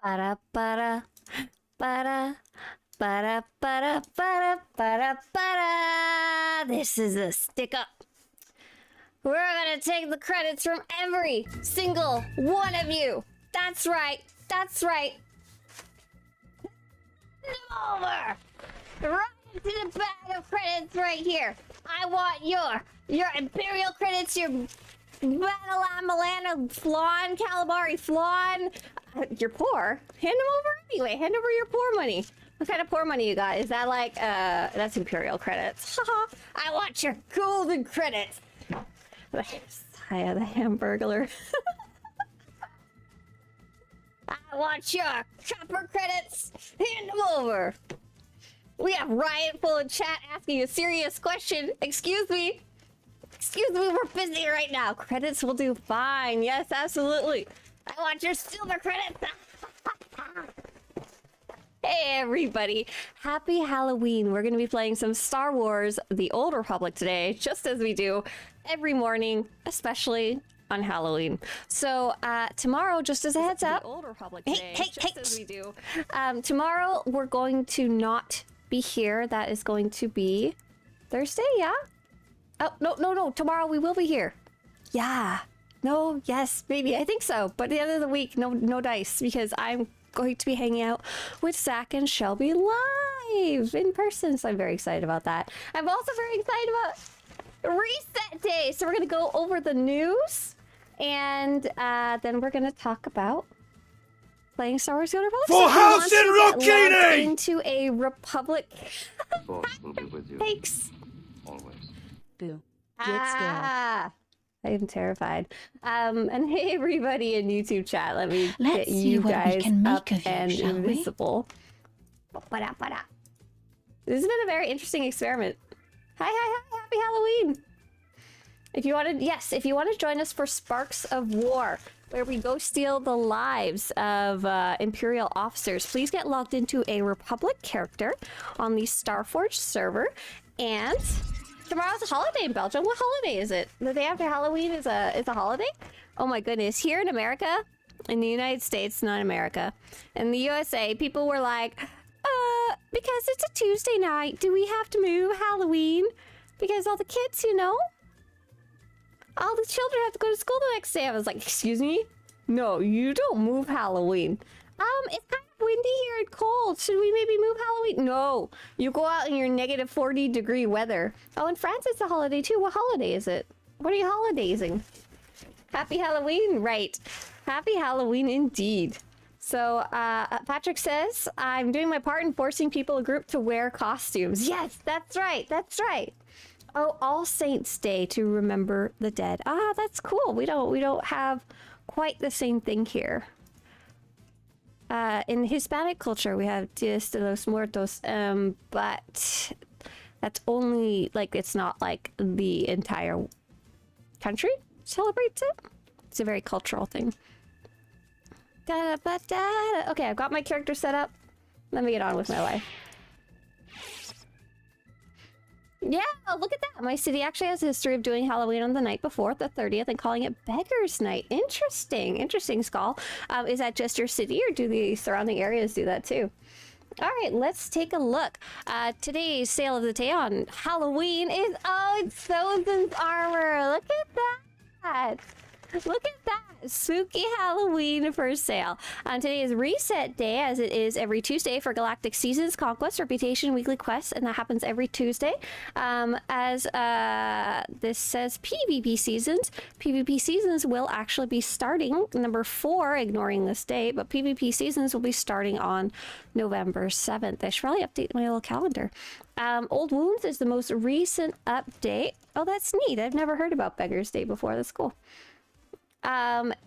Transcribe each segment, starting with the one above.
Para para para para para para para para. This is a stick up. We're gonna take the credits from every single one of you. That's right. That's right. Over. Right into the bag of credits right here. I want your Imperial credits, your Badalon, Milano, Flan, Calamari, Flan. You're poor. Hand them over anyway. Hand over your poor money. What kind of poor money you got? Is that like, that's Imperial credits. I want your golden credits. Saya the Hamburglar. I want your copper credits. Hand them over. We have Riot full of chat asking a serious question. Excuse me. Excuse me, we're busy right now. Credits will do fine. Yes, absolutely. I want your silver credits. Hey, everybody. Happy Halloween. We're going to be playing some Star Wars The Old Republic today, just as we do every morning, especially on Halloween. So tomorrow, just as a heads up, The Old Republic today, as we do. Tomorrow, we're going to not be here. That is going to be Thursday, yeah? Oh, no. Tomorrow we will be here. Yeah. No, yes, maybe. I think so. But at the end of the week, no dice, because I'm going to be hanging out with Zach and Shelby live in person. So I'm very excited about that. I'm also very excited about Reset Day. So we're going to go over the news, and then we're going to talk about playing Star Wars: The Old Republic. For House and Rocchini! Into a Republic. Force will be with you. Thanks. Always. Boo. Get scared. I am terrified. And hey, everybody in YouTube chat, let me Let's get see you what we guys can make up of you, and shall we? invisible. Ba-da-ba-da. This has been a very interesting experiment. Hi, happy Halloween. If you want to join us for Sparks of War, where we go steal the lives of Imperial officers, please get logged into a Republic character on the Starforge server. And tomorrow's a holiday in Belgium. What holiday is it? The day after Halloween is a holiday? Oh my goodness. Here in America, in the United States, not America, in the USA, people were like, because it's a Tuesday night, do we have to move Halloween? Because all the kids, all the children have to go to school the next day. I was like, excuse me? No, you don't move Halloween. It's kind of windy here and cold. Should we maybe move Halloween? No, you go out in your negative 40-degree weather. Oh, in France it's a holiday too. What holiday is it? What are you holidaying? Happy Halloween, right? Happy Halloween indeed. So, Patrick says, I'm doing my part in forcing people a group to wear costumes. Yes, that's right, that's right. Oh, All Saints Day to remember the dead. Ah, that's cool. We don't have quite the same thing here. In Hispanic culture, we have Dias de los Muertos, but that's only, like, it's not like the entire country celebrates it. It's a very cultural thing. Da-da-ba-da-da. Okay, I've got my character set up. Let me get on with my life. Yeah, look at that. My city actually has a history of doing Halloween on the night before, the 30th, and calling it Beggar's Night. Interesting. Interesting, Skull. Is that just your city, or do the surrounding areas do that too? All right, let's take a look. Today's sale of the day on Halloween is... Oh, it's Sozin's armor. Look at that. Look at that. Spooky Halloween for sale. Today is Reset Day, as it is every Tuesday for Galactic Seasons, Conquest, Reputation, Weekly Quests, and that happens every Tuesday. As this says PvP Seasons. PvP Seasons will actually be starting, number 4, ignoring this date, but PvP Seasons will be starting on November 7th. I should probably update my little calendar. Old Wounds is the most recent update. Oh, that's neat. I've never heard about Beggar's Day before. That's cool. Galactic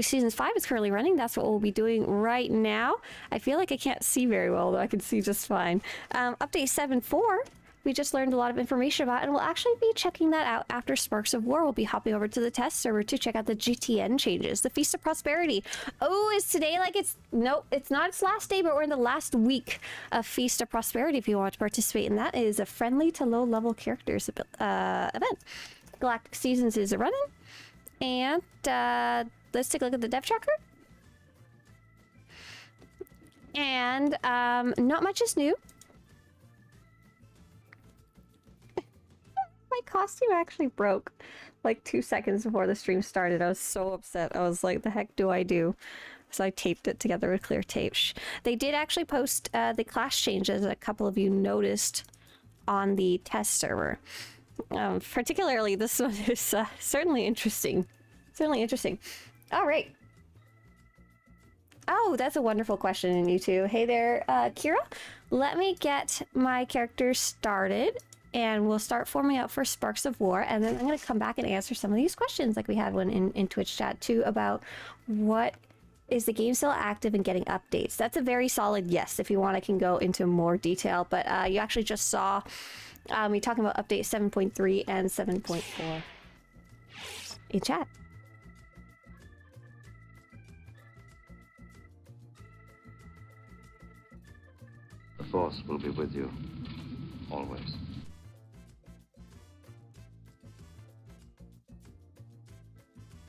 Seasons 5 is currently running. That's what we'll be doing right now. I feel like I can't see very well, though I can see just fine. Update 7.4, we just learned a lot of information about, and we'll actually be checking that out after Sparks of War. We'll be hopping over to the test server to check out the GTN changes. The Feast of Prosperity. Oh, is today like it's... Nope, it's not its last day, but we're in the last week of Feast of Prosperity if you want to participate in that. It is a friendly to low-level characters event. Galactic Seasons is running. And let's take a look at the dev tracker. And not much is new. My costume actually broke like 2 seconds before the stream started. I was so upset. I was like, the heck do I do? So I taped it together with clear tape. They did actually post the class changes a couple of you noticed on the test server. Particularly this one is certainly interesting. Certainly interesting. All right. Oh, that's a wonderful question in you too. Hey there, Kira. Let me get my character started and we'll start forming up for Sparks of War. And then I'm going to come back and answer some of these questions like we had one in Twitch chat too about what is the game still active and getting updates. That's a very solid yes. If you want, I can go into more detail. But you actually just saw me talking about update 7.3 and 7.4 in chat. The Force will be with you. Always.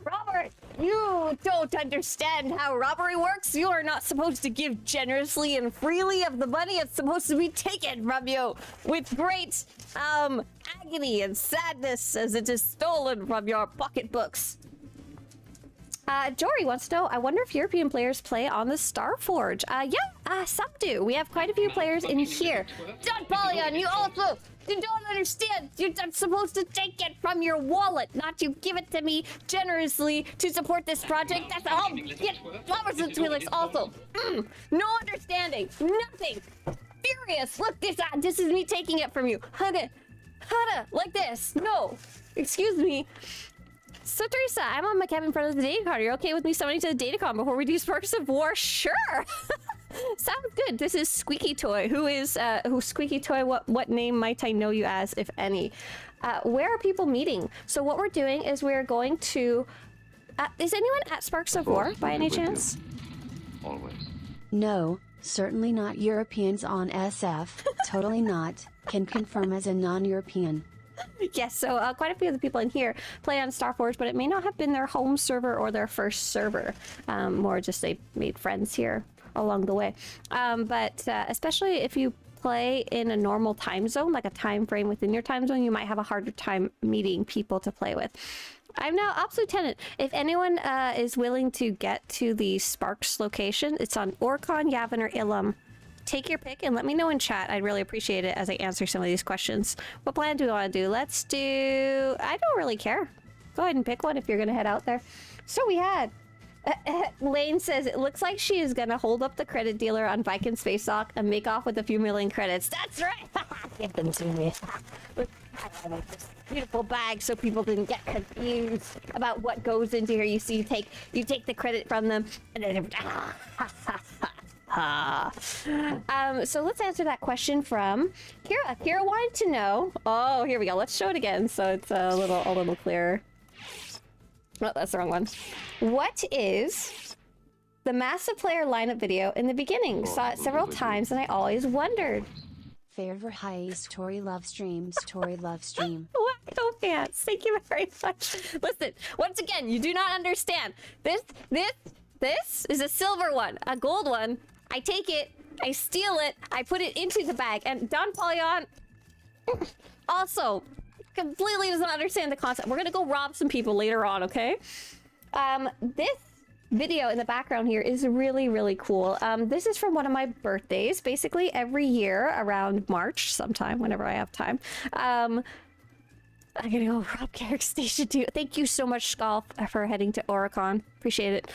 Robert, you don't understand how robbery works. You are not supposed to give generously and freely of the money. It's supposed to be taken from you with great agony and sadness as it is stolen from your pocketbooks. Jory wants to know, I wonder if European players play on the Starforge. Yeah, some do. We have quite a few players in here. Don Polyon, you also... You don't understand. You're not supposed to take it from your wallet, not to give it to me generously to support this project. That's all. Get flowers and tulips also. No understanding. Nothing. Furious. Look, this is me taking it from you. Hada, like this. No. Excuse me. Swtorista, I'm on my cabin in front of the datacon. You're okay with me summoning to the datacon before we do Sparks of War? Sure. Sounds good. This is Squeaky Toy. Who's Squeaky Toy? What name might I know you as, if any? Where are people meeting? So what we're doing is we're going to... is anyone at Sparks of War by any chance? Always. No, certainly not Europeans on SF. Totally not. Can confirm as a non-European. Yes, so quite a few of the people in here play on Starforge, but it may not have been their home server or their first server. More just they made friends here along the way. But especially if you play in a normal time zone, like a time frame within your time zone, you might have a harder time meeting people to play with. I'm now Ops Lieutenant. If anyone is willing to get to the Sparks location, it's on Orcon, Yavin, or Ilum. Take your pick and let me know in chat. I'd really appreciate it as I answer some of these questions. What plan do we want to do? Let's do... I don't really care. Go ahead and pick one if you're going to head out there. So we had... Lane says, it looks like she is going to hold up the credit dealer on Viking Space Sock and make off with a few million credits. That's right! Give them to me. Look, I have this beautiful bag so people didn't get confused about what goes into here. You see, you take the credit from them and then... So let's answer that question from Kira. Kira wanted to know... Oh, here we go. Let's show it again so it's a little clearer. Oh, that's the wrong one. What is the massive player lineup video in the beginning? Saw it several times and I always wondered. Fair high Tori love streams. Tori love stream. Wacko pants. Thank you very much. Listen, once again, you do not understand. This is a silver one, a gold one. I take it, I steal it, I put it into the bag, and Don Polyon also completely does not understand the concept. We're gonna go rob some people later on, okay? This video in the background here is really, really cool. This is from one of my birthdays. Basically, every year around March, sometime, whenever I have time, I'm gonna go rob Carrick Station 2. Thank you so much, Skull, for heading to Oricon. Appreciate it.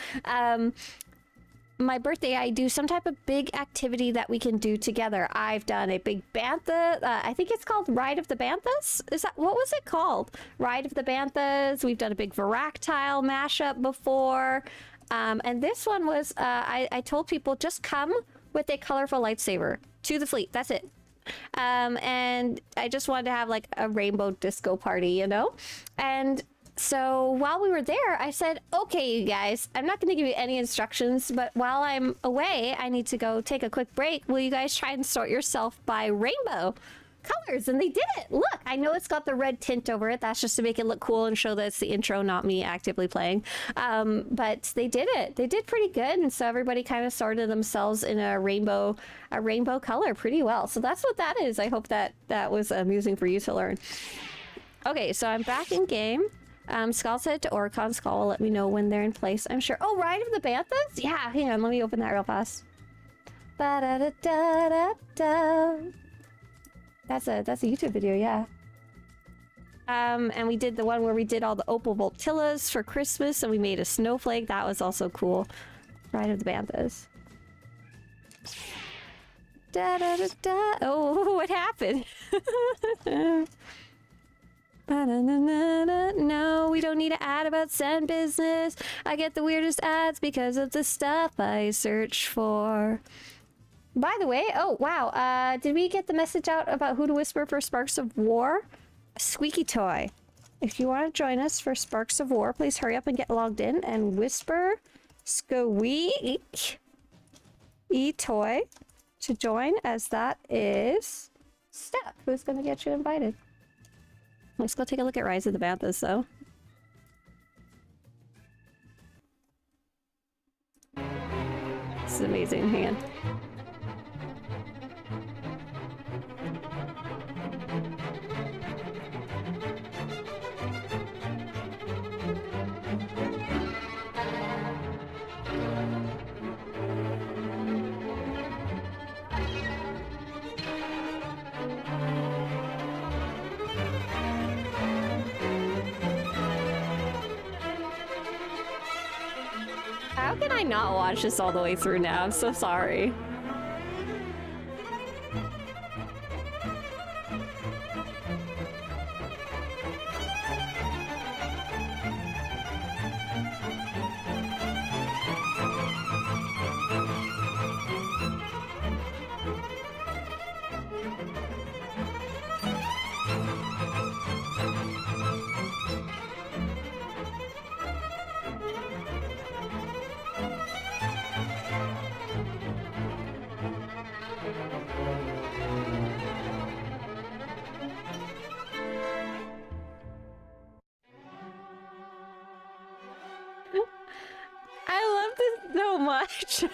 My birthday, I do some type of big activity that we can do together. I've done a big bantha. I think it's called Ride of the Banthas. Is that what was it called? Ride of the Banthas. We've done a big Varactile mashup before, and this one was I told people just come with a colorful lightsaber to the fleet. That's it. And I just wanted to have like a rainbow disco party, you know, and. So while we were there, I said, okay, you guys, I'm not going to give you any instructions, but while I'm away, I need to go take a quick break. Will you guys try and sort yourself by rainbow? colors, and they did it. Look, I know it's got the red tint over it. That's just to make it look cool and show that it's the intro, not me actively playing. But they did it. They did pretty good, and so everybody kind of sorted themselves in a rainbow color pretty well. So that's what that is. I hope that was amusing for you to learn. Okay, so I'm back in game. Skull said to Oricon. Skull will let me know when they're in place, I'm sure. Oh, Ride of the Banthas? Yeah, hang on, let me open that real fast. Ba-da-da-da-da-da. That's a YouTube video, yeah. And we did the one where we did all the opal voltillas for Christmas, and we made a snowflake. That was also cool. Ride of the Banthas. Da-da-da-da. Oh, what happened? No, we don't need an ad about sand business. I get the weirdest ads because of the stuff I search for. By the way, oh wow, did we get the message out about who to whisper for Sparks of War? A squeaky toy. If you want to join us for Sparks of War, please hurry up and get logged in and whisper squeak toy to join, as that is Steph, who's going to get you invited. Let's go take a look at Rise of the Banthas, though. This is amazing. Hang on. How can I not watch this all the way through now? I'm so sorry. I love this so much.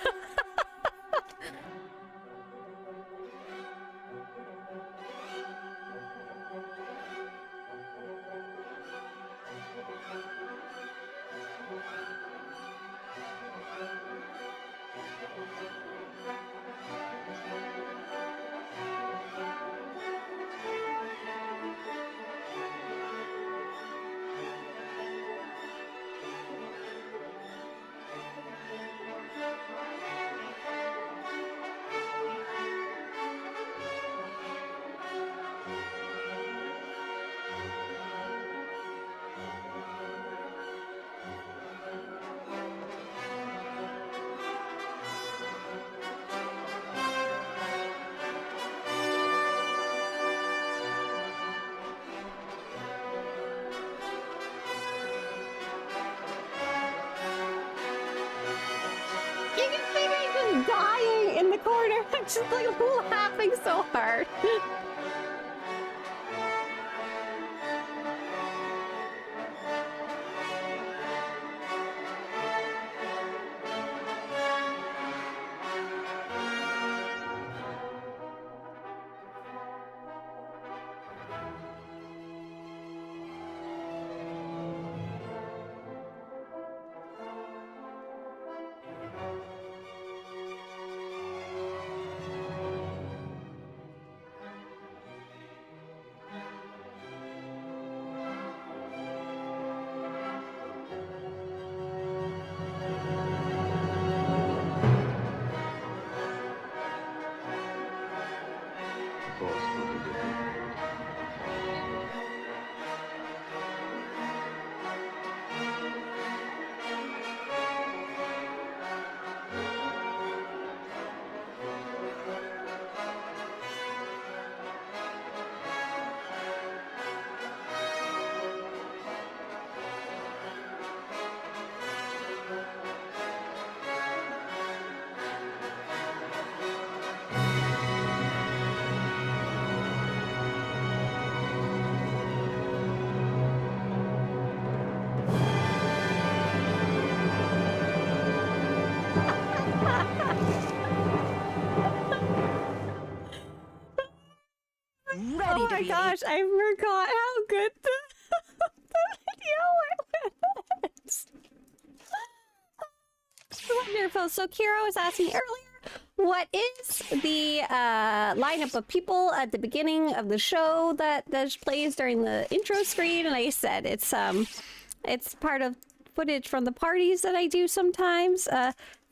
You can see me just dying in the corner. I'm just like laughing so hard. The Force will be with you. my gosh, I forgot how good the video was. Wonderful. So Kiro was asking earlier, what is the lineup of people at the beginning of the show that plays during the intro screen? And I said it's part of footage from the parties that I do sometimes.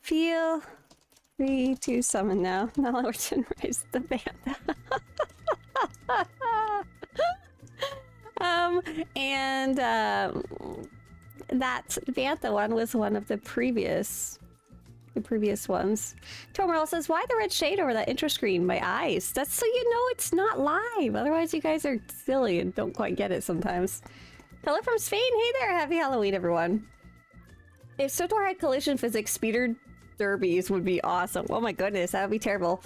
Feel free to summon now. Malorton raise the band. That Bantha one was one of the previous ones. Tomerl says, why the red shade over that intro screen? My eyes. That's so you know it's not live. Otherwise you guys are silly and don't quite get it sometimes. Hello from Spain. Hey there. Happy Halloween, everyone. If Swtor had collision physics, speeder derbies would be awesome. Oh my goodness, that would be terrible.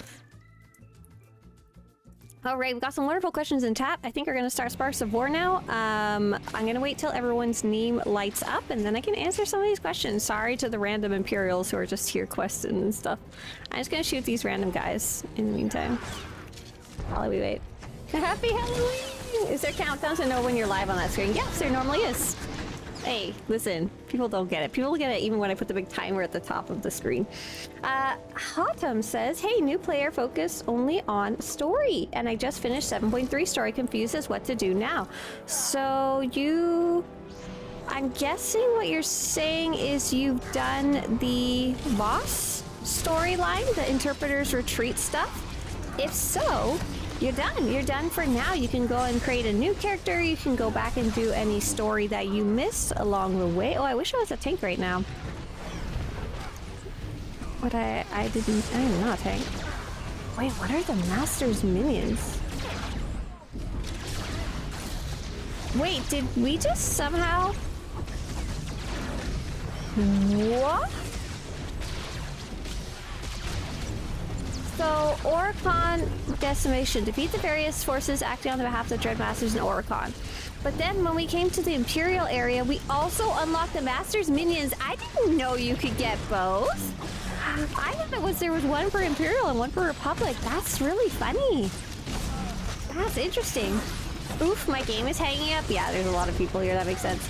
All right, we've got some wonderful questions in chat. I think we're going to start Sparks of War now. I'm going to wait till everyone's name lights up, and then I can answer some of these questions. Sorry to the random Imperials who are just here questing and stuff. I'm just going to shoot these random guys in the meantime. While we wait. Happy Halloween! Is there countdown to know when you're live on that screen? Yes, there normally is. Hey, listen, people don't get it. People get it even when I put the big timer at the top of the screen. Hotum says, hey, new player, focus only on story. And I just finished 7.3 story, confused as what to do now. So I'm guessing what you're saying is you've done the boss storyline, the Interpreter's Retreat stuff. If so, you're done. You're done for now. You can go and create a new character. You can go back and do any story that you missed along the way. Oh, I wish I was a tank right now. But I'm not a tank. Wait, what are the Master's minions? Wait, did we just somehow... What? So, Oricon Decimation. Defeat the various forces acting on the behalf of the Dread Masters in Oricon. But then when we came to the Imperial area, we also unlocked the Master's minions. I didn't know you could get both. I thought there was one for Imperial and one for Republic. That's really funny. That's interesting. Oof, my game is hanging up. Yeah, there's a lot of people here. That makes sense.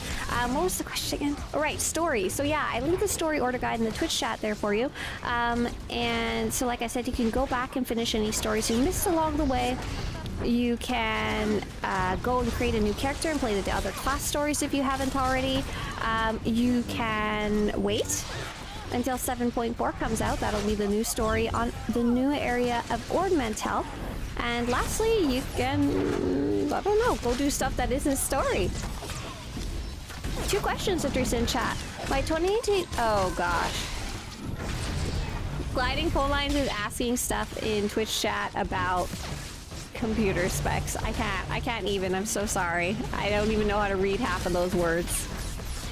What was the question again? All right, story. So yeah, I linked the story order guide in the Twitch chat there for you. And so like I said, you can go back and finish any stories you missed along the way. You can go and create a new character and play the other class stories if you haven't already. You can wait until 7.4 comes out. That'll be the new story on the new area of Ord Mantell. And lastly, you can, I don't know, go do stuff that isn't story. 2 questions, Swtorista in chat. My 2018, oh gosh. Gliding Phone Lines is asking stuff in Twitch chat about computer specs. I can't even, I'm so sorry. I don't even know how to read half of those words.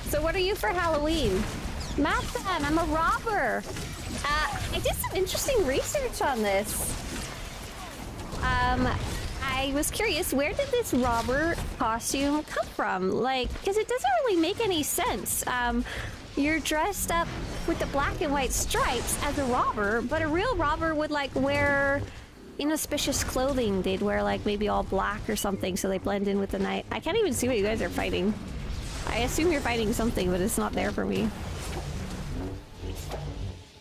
So what are you for Halloween? Mathan, I'm a robber. I did some interesting research on this. I was curious, where did this robber costume come from? Like, because it doesn't really make any sense. You're dressed up with the black and white stripes as a robber, but a real robber would like wear inauspicious clothing. They'd wear like maybe all black or something so they blend in with the night. I can't even see what you guys are fighting. I assume you're fighting something, but it's not there for me.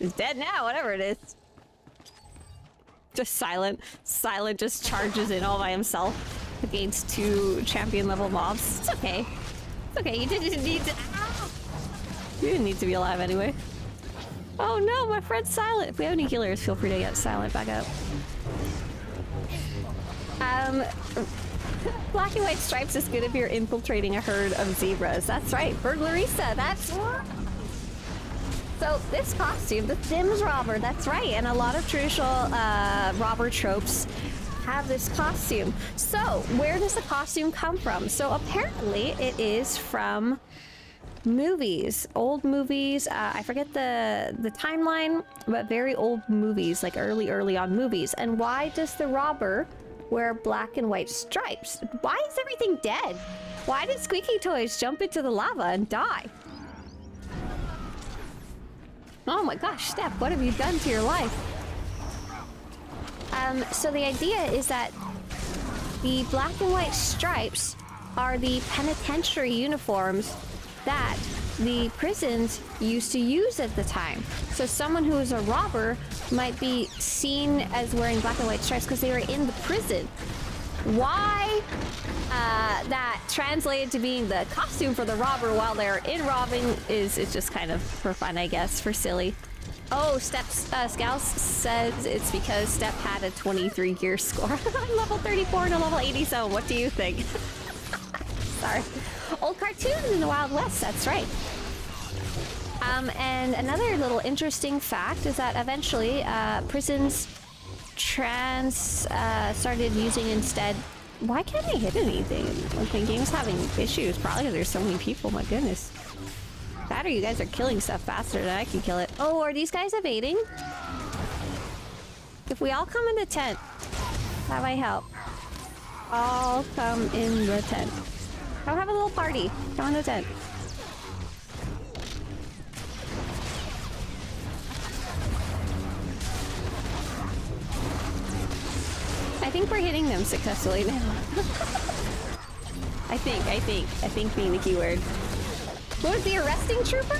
It's dead now, whatever it is. Just silent. Silent just charges in all by himself against 2 champion level mobs. It's okay. It's okay. You didn't need to. Ow! You didn't need to be alive anyway. Oh no, my friend's silent. If we have any healers, feel free to get silent back up. Black and white stripes is good if you're infiltrating a herd of zebras. That's right, Burglarista. That's what. So this costume, the Sims robber, that's right, and a lot of traditional robber tropes have this costume. So where does the costume come from? So apparently it is from movies, old movies. I forget the timeline, but very old movies, like early on movies. And why does the robber wear black and white stripes? Why is everything dead? Why did Squeaky Toys jump into the lava and die? Oh my gosh, Steph, what have you done to your life? So the idea is that the black and white stripes are the penitentiary uniforms that the prisons used to use at the time. So someone who is a robber might be seen as wearing black and white stripes because they were in the prison. Why that translated to being the costume for the robber while they're in robbing is just kind of for fun, I guess, for silly. Oh, Scouse says it's because Step had a 23 gear score. I'm level 34 and a level 87. What do you think? Sorry. Old cartoons in the Wild West, that's right. And another little interesting fact is that eventually prisons started using instead. Why can't I hit anything? The game's having issues, probably because there's so many people, my goodness. That or you guys are killing stuff faster than I can kill it. Oh, are these guys evading? If we all come in the tent, that might help. All come in the tent. Come have a little party. Come in the tent. I think we're hitting them successfully now. I think being the keyword. What was the arresting trooper?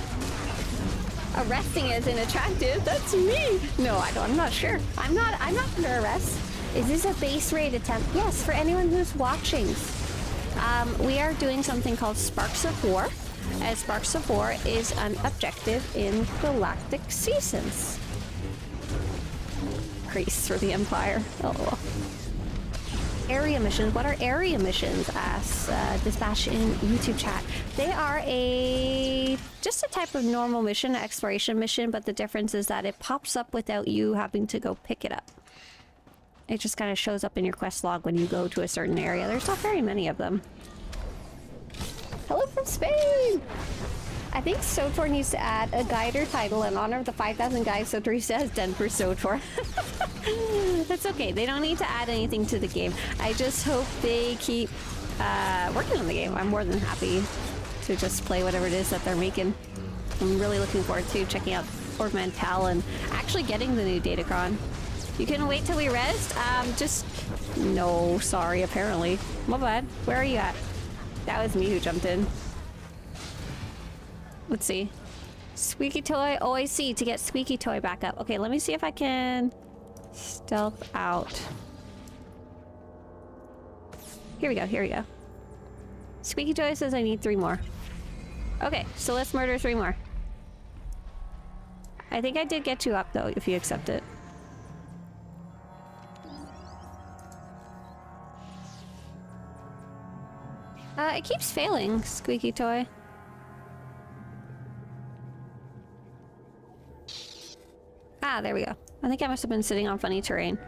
Arresting is unattractive. That's me. No, I'm not sure. I'm not under arrest. Is this a base raid attempt? Yes, for anyone who's watching. We are doing something called Sparks of War. As Sparks of War is an objective in Galactic Seasons. Grace for the Empire. Oh. Area missions. What are area missions? Asks Dispatch in YouTube chat. They are just a type of normal mission, an exploration mission, but the difference is that it pops up without you having to go pick it up. It just kind of shows up in your quest log when you go to a certain area. There's not very many of them. Hello from Spain! I think SWTOR needs to add a guider title in honor of the 5,000 guides Swtorista has done for SWTOR. That's okay. They don't need to add anything to the game. I just hope they keep working on the game. I'm more than happy to just play whatever it is that they're making. I'm really looking forward to checking out Port Mantal and actually getting the new Datacron. You can wait till we rest? No, sorry, apparently. My bad. Where are you at? That was me who jumped in. Let's see. Squeaky Toy. Oh, I see. To get Squeaky Toy back up. Okay, let me see if I can stealth out. Here we go. Squeaky Toy says I need 3 more. Okay, so let's murder 3 more. I think I did get you up, though, if you accept it. It keeps failing, Squeaky Toy. Ah, there we go. I think I must have been sitting on funny terrain.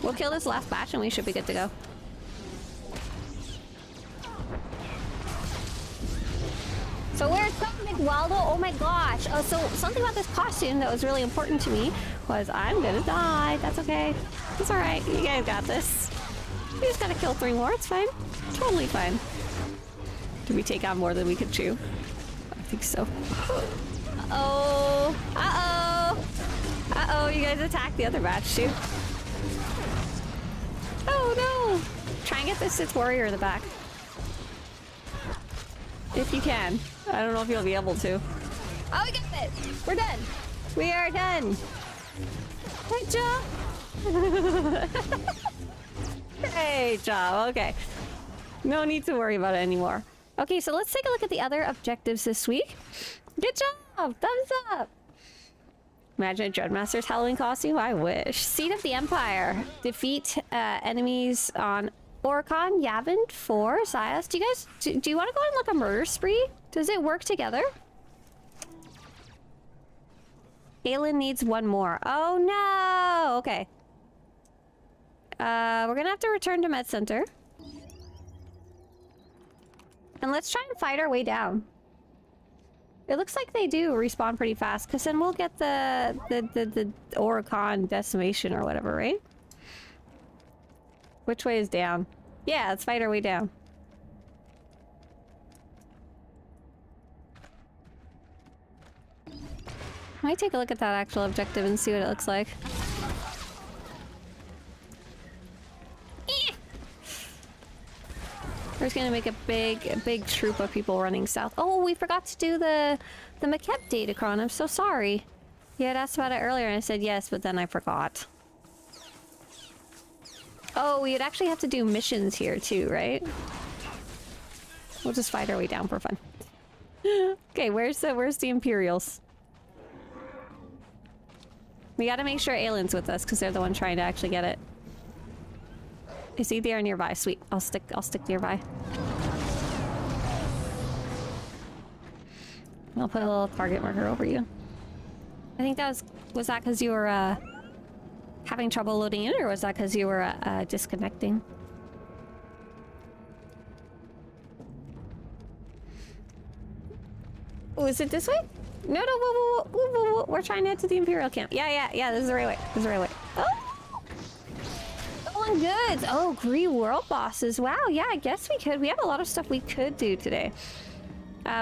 We'll kill this last batch and we should be good to go. So where's Dominic Waldo? Oh my gosh. Oh, so something about this costume that was really important to me was I'm gonna die. That's okay. It's alright. You guys got this. We just gotta kill 3 more. It's fine. Totally fine. Did we take on more than we could chew? I think so. Uh-oh. Uh-oh. Uh-oh, you guys attacked the other batch too. Oh no! Try and get this Sith warrior in the back. If you can. I don't know if you'll be able to. Oh, we got it! We're done! We are done! Great job! Great job, okay. No need to worry about it anymore. Okay, so let's take a look at the other objectives this week. Good job! Thumbs up! Imagine a Dreadmaster's Halloween costume? I wish. Seat of the Empire. Defeat enemies on Orcon, Yavin, 4, Sias. Do you guys... Do you want to go on like a murder spree? Does it work together? Galen needs 1 more. Oh no! Okay. We're gonna have to return to Med Center. And let's try and fight our way down. It looks like they do respawn pretty fast, because then we'll get the Oricon decimation or whatever, right? Which way is down? Yeah, let's fight our way down. Might take a look at that actual objective and see what it looks like. We're just gonna make a big troop of people running south. Oh, we forgot to do the McKeb datacron. I'm so sorry. You had asked about it earlier and I said yes, but then I forgot. Oh, we'd actually have to do missions here too, right? We'll just fight our way down for fun. Okay, where's the Imperials? We gotta make sure Aylin's with us because they're the one trying to actually get it. Is he there nearby? Sweet. I'll stick nearby. I'll put a little target marker over you. I think that was that because you were having trouble loading in, or was that because you were disconnecting? Oh, is it this way? No, whoa. We're trying to head to the Imperial camp. Yeah, this is the right way. This is the right way. Oh! Going good. Oh, Gree World bosses. Wow, yeah, I guess we could. We have a lot of stuff we could do today.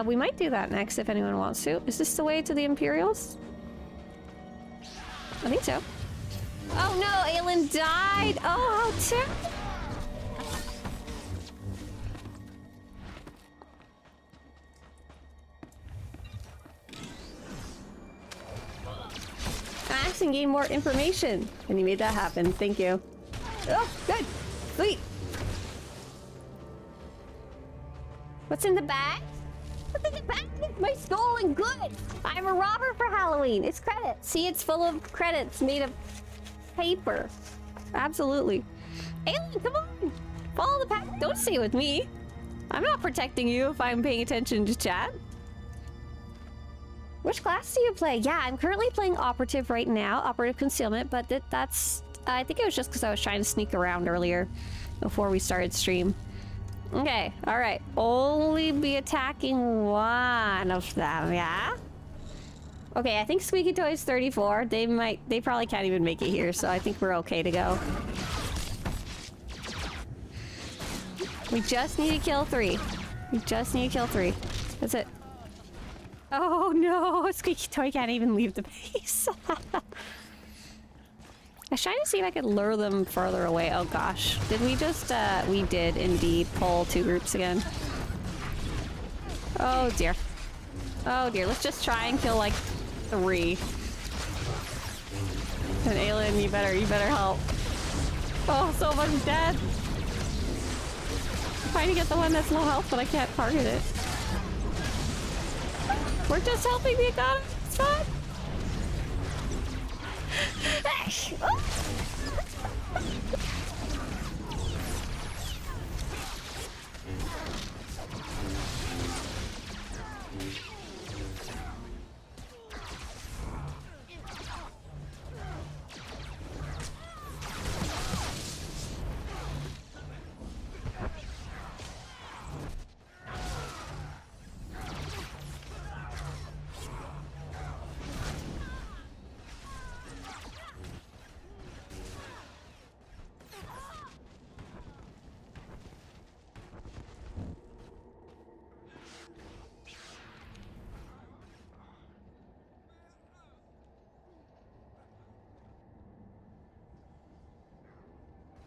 We might do that next if anyone wants to. Is this the way to the Imperials? I think so. Oh no, Aylin died! Oh, how terrible! I actually gained more information. And you made that happen. Thank you. Oh, good. Sweet. What's in the bag? What's in the bag? My skull and good. I'm a robber for Halloween. It's credits. See, it's full of credits made of paper. Absolutely. Aylin, come on. Follow the pack. Don't stay with me. I'm not protecting you if I'm paying attention to chat. Which class do you play? Yeah, I'm currently playing Operative right now, Operative Concealment, but that's... I think it was just because I was trying to sneak around earlier before we started stream. Okay, alright. Only be attacking one of them, yeah? Okay, I think Squeaky Toy's 34. They probably can't even make it here, so I think we're okay to go. We just need to kill 3. We just need to kill 3. That's it. Oh no, Squeaky Toy can't even leave the base. I was trying to see if I could lure them further away. Oh gosh. Did we just, we did indeed pull 2 groups again. Oh dear. Oh dear, let's just try and kill like 3. And Aylin, you better help. Oh, someone's dead. I'm trying to get the one that's low health, but I can't target it. We're just helping the economy. It's fine.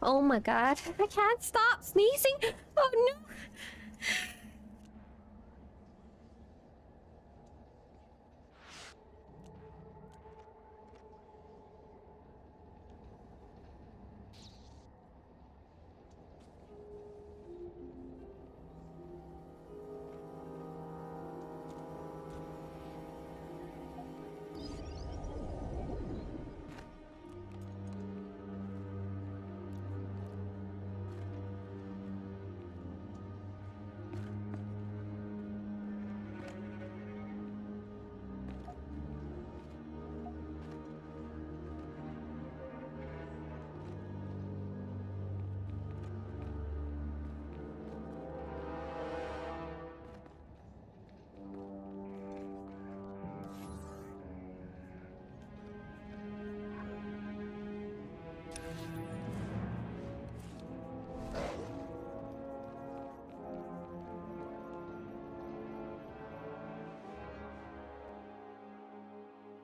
Oh my god, I can't stop sneezing. Oh no.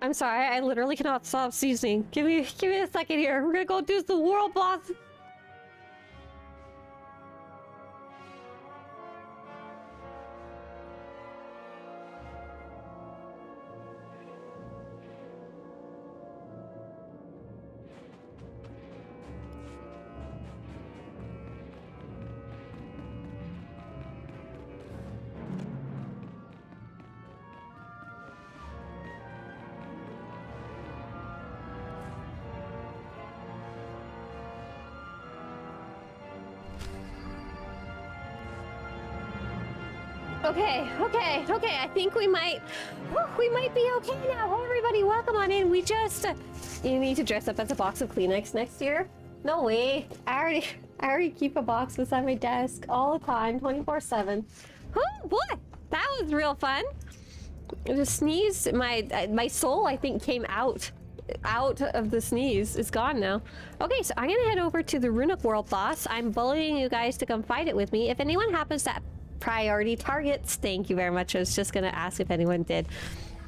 I'm sorry, I literally cannot stop sneezing. Give me a second here. We're gonna go do the world boss. Okay. I think we might be okay now. Hey, everybody, welcome on in. We just, you need to dress up as a box of Kleenex next year. No way. I already keep a box beside my desk all the time, 24/7. Oh boy, that was real fun. The sneeze, my soul, I think, came out of the sneeze. It's gone now. Okay, so I'm gonna head over to the Runic World boss. I'm bullying you guys to come fight it with me. If anyone happens to priority targets, thank you very much. I was just gonna ask if anyone did.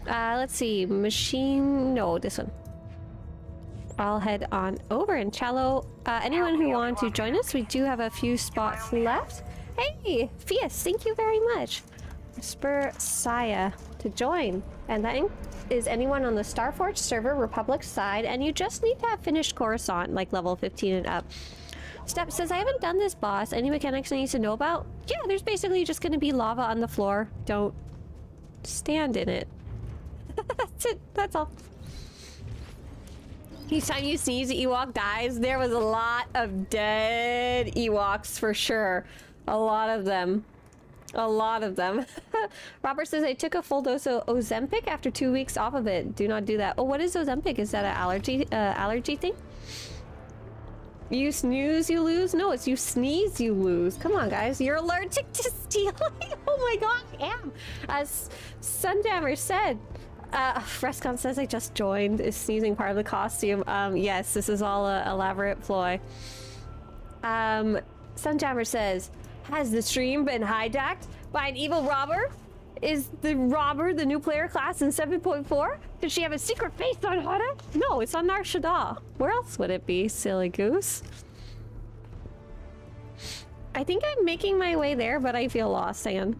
Let's see, machine, no, this one. I'll head on over. And Cello, anyone who wants to join us, we do have a few spots left. Hey, Fias, thank you very much. Spur Saya to join. And that is anyone on the Starforge server, Republic side, and you just need to have finished Coruscant, like level 15 and up. Step says, I haven't done this boss. Any mechanics I need to know about? Yeah, there's basically just going to be lava on the floor. Don't stand in it. That's it. That's all. Each time you sneeze, the Ewok dies. There was a lot of dead Ewoks for sure. A lot of them. A lot of them. Robert says, I took a full dose of Ozempic after 2 weeks off of it. Do not do that. Oh, what is Ozempic? Is that an allergy thing? You snooze, you lose? No, it's you sneeze, you lose. Come on, guys. You're allergic to stealing? Oh my god, I am. As Sundammer said, Frescon says, I just joined. Is sneezing part of the costume? Yes, this is all an elaborate ploy. Sunjammer says, has the stream been hijacked by an evil robber? Is the robber the new player class in 7.4? Did she have a secret face on Hada? No, it's on Nar Shaddaa. Where else would it be, silly goose? I think I'm making my way there, but I feel lost, Sam.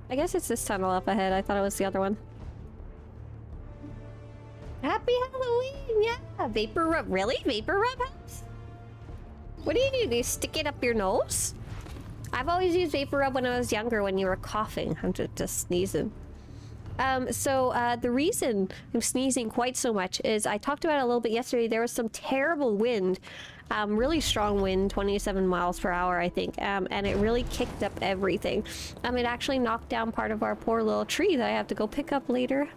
I guess it's this tunnel up ahead. I thought it was the other one. Happy Halloween! Yeah! Vapor rub. Really? Vapor rub helps? What do you do? Do you stick it up your nose? I've always used vapor rub when I was younger when you were coughing. I'm just sneezing. The reason I'm sneezing quite so much is I talked about it a little bit yesterday. There was some terrible wind, really strong wind, 27 miles per hour, I think, and it really kicked up everything. It actually knocked down part of our poor little tree that I have to go pick up later.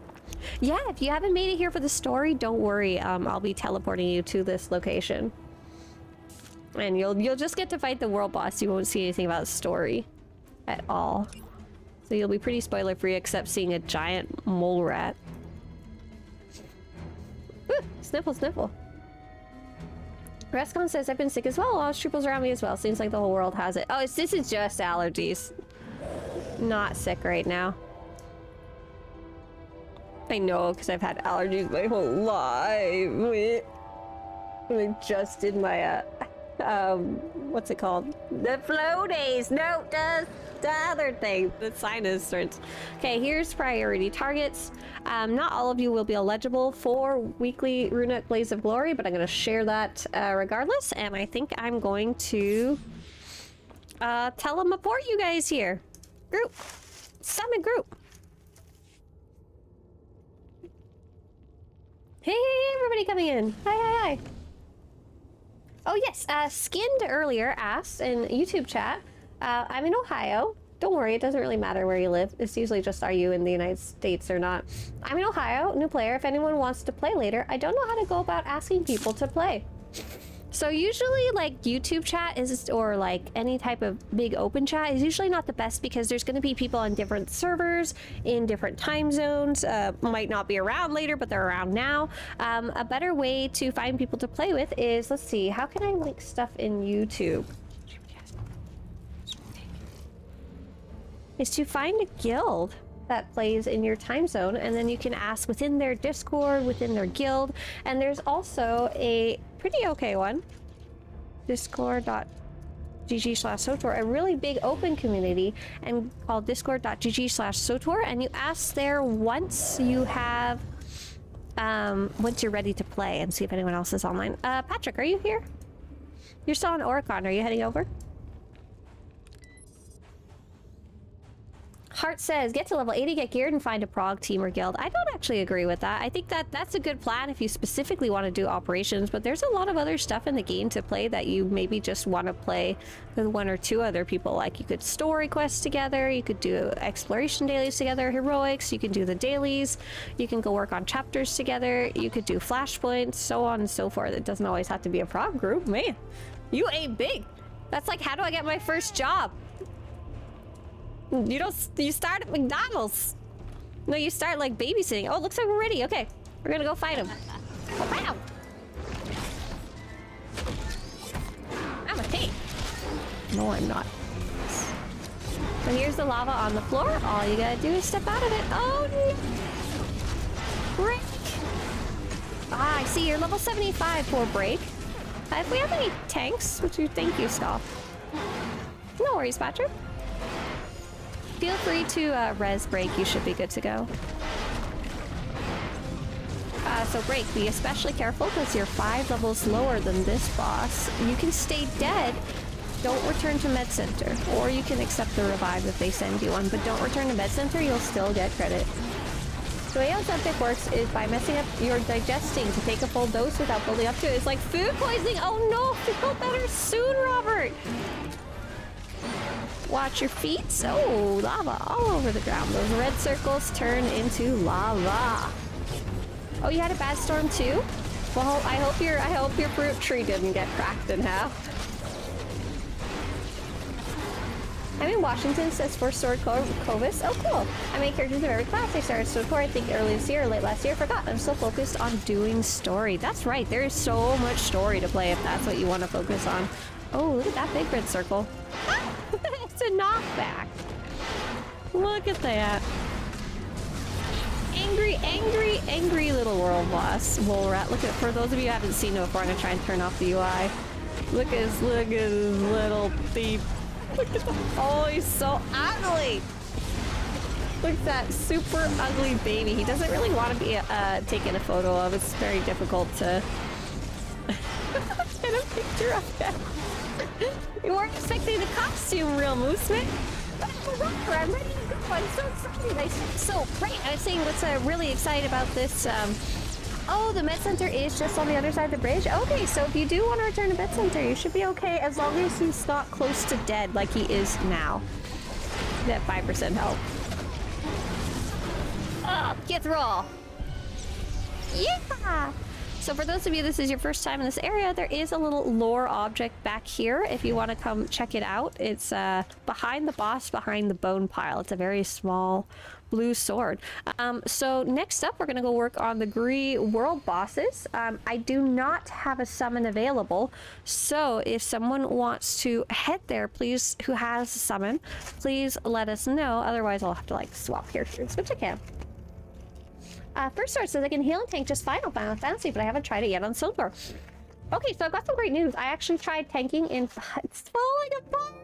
Yeah, if you haven't made it here for the story, don't worry. I'll be teleporting you to this location. And you'll just get to fight the world boss. You won't see anything about the story at all. So you'll be pretty spoiler free, except seeing a giant mole rat. Ooh, sniffle, sniffle. Rescon says, I've been sick as well. A lot of truples around me as well. Seems like the whole world has it. Oh, this is just allergies. Not sick right now. I know, because I've had allergies my whole life. I just did my, what's it called? The flow days. No, the other thing. The sinus starts. Okay, here's priority targets. Not all of you will be eligible for weekly Runic Blaze of Glory, but I'm going to share that regardless. And I think I'm going to teleport you guys here. Group. Summon group. Hey, everybody coming in. Hi, hi, hi. Oh yes, Skinned earlier asked in YouTube chat, I'm in Ohio. Don't worry, it doesn't really matter where you live. It's usually just are you in the United States or not. I'm in Ohio, new player. If anyone wants to play later, I don't know how to go about asking people to play. So usually like YouTube chat is, or like any type of big open chat is usually not the best because there's going to be people on different servers in different time zones, might not be around later, but they're around now. A better way to find people to play with is, let's see, how can I link stuff in YouTube? Is to find a guild that plays in your time zone, and then you can ask within their Discord, within their guild, and there's also a pretty okay one, discord.gg/SWTOR, a really big open community and called discord.gg/SWTOR, and you ask there once you have once you're ready to play and see if anyone else is online. Patrick, are you here? You're still on Oricon. Are you heading over? Hart says, get to level 80, get geared, and find a prog team or guild. I don't actually agree with that. I think that that's a good plan if you specifically want to do operations, but there's a lot of other stuff in the game to play that you maybe just want to play with one or two other people. Like you could story quests together, you could do exploration dailies together, heroics, you can do the dailies, you can go work on chapters together, you could do flashpoints, so on and so forth. It doesn't always have to be a prog group. Man, you aim big. That's like, how do I get my first job? You start at McDonald's. No, you start like babysitting. Oh, looks like we're ready. Okay, we're gonna go fight him. Wow. I'm a tank. No, I'm not. So here's the lava on the floor. All you gotta do is step out of it. Oh, no. Break. Ah, I see. You're level 75 for break. If we have any tanks, which you thank you, Stop. No worries, Patrick. Feel free to res break, you should be good to go. So break, be especially careful because you're 5 levels lower than this boss. You can stay dead, don't return to med center, or you can accept the revive if they send you one, but don't return to med center, you'll still get credit. The way how Ozempic works is by messing up your digesting to take a full dose without building up to it. It's like food poisoning. Oh no, feel better soon, Robert. Watch your feet. Oh, lava all over the ground. Those red circles turn into lava. Oh, you had a bad storm too? Well, I hope your fruit tree didn't get cracked in half. I'm in Washington, says for Sword Covis. Oh, cool. I make characters of every class. I started Sword I think early this year or late last year. Forgot. I'm still focused on doing story. That's right. There is so much story to play if that's what you want to focus on. Oh, look at that big red circle. It's a knockback. Look at that. Angry little world boss. Wool rat. Look at, for those of you who haven't seen it before, I'm gonna try and turn off the UI. Look at his little thief. Look at the, oh, he's so ugly. Look at that super ugly baby. He doesn't really want to be taken a photo of. It's very difficult to get a picture of him. You weren't expecting the costume, real moose man. But I'm ready to go. I'm so excited. So great. I was saying what's really excited about this. Oh, the med center is just on the other side of the bridge. Okay, so if you do want to return to med center, you should be okay as long as he's not close to dead like he is now. That 5% health. Oh, get roll. Yeah. So for those of you, this is your first time in this area, there is a little lore object back here if you want to come check it out. It's behind the boss, behind the bone pile. It's a very small blue sword. So next up, we're going to go work on the Gree world bosses. I do not have a summon available, so if someone wants to head there, please, who has a summon, please let us know. Otherwise, I'll have to like swap characters, which I can. First start says I can heal and tank just fine on Final Fantasy, but I haven't tried it yet on Silver. Okay, so I've got some great news. I actually tried tanking in... It's falling apart!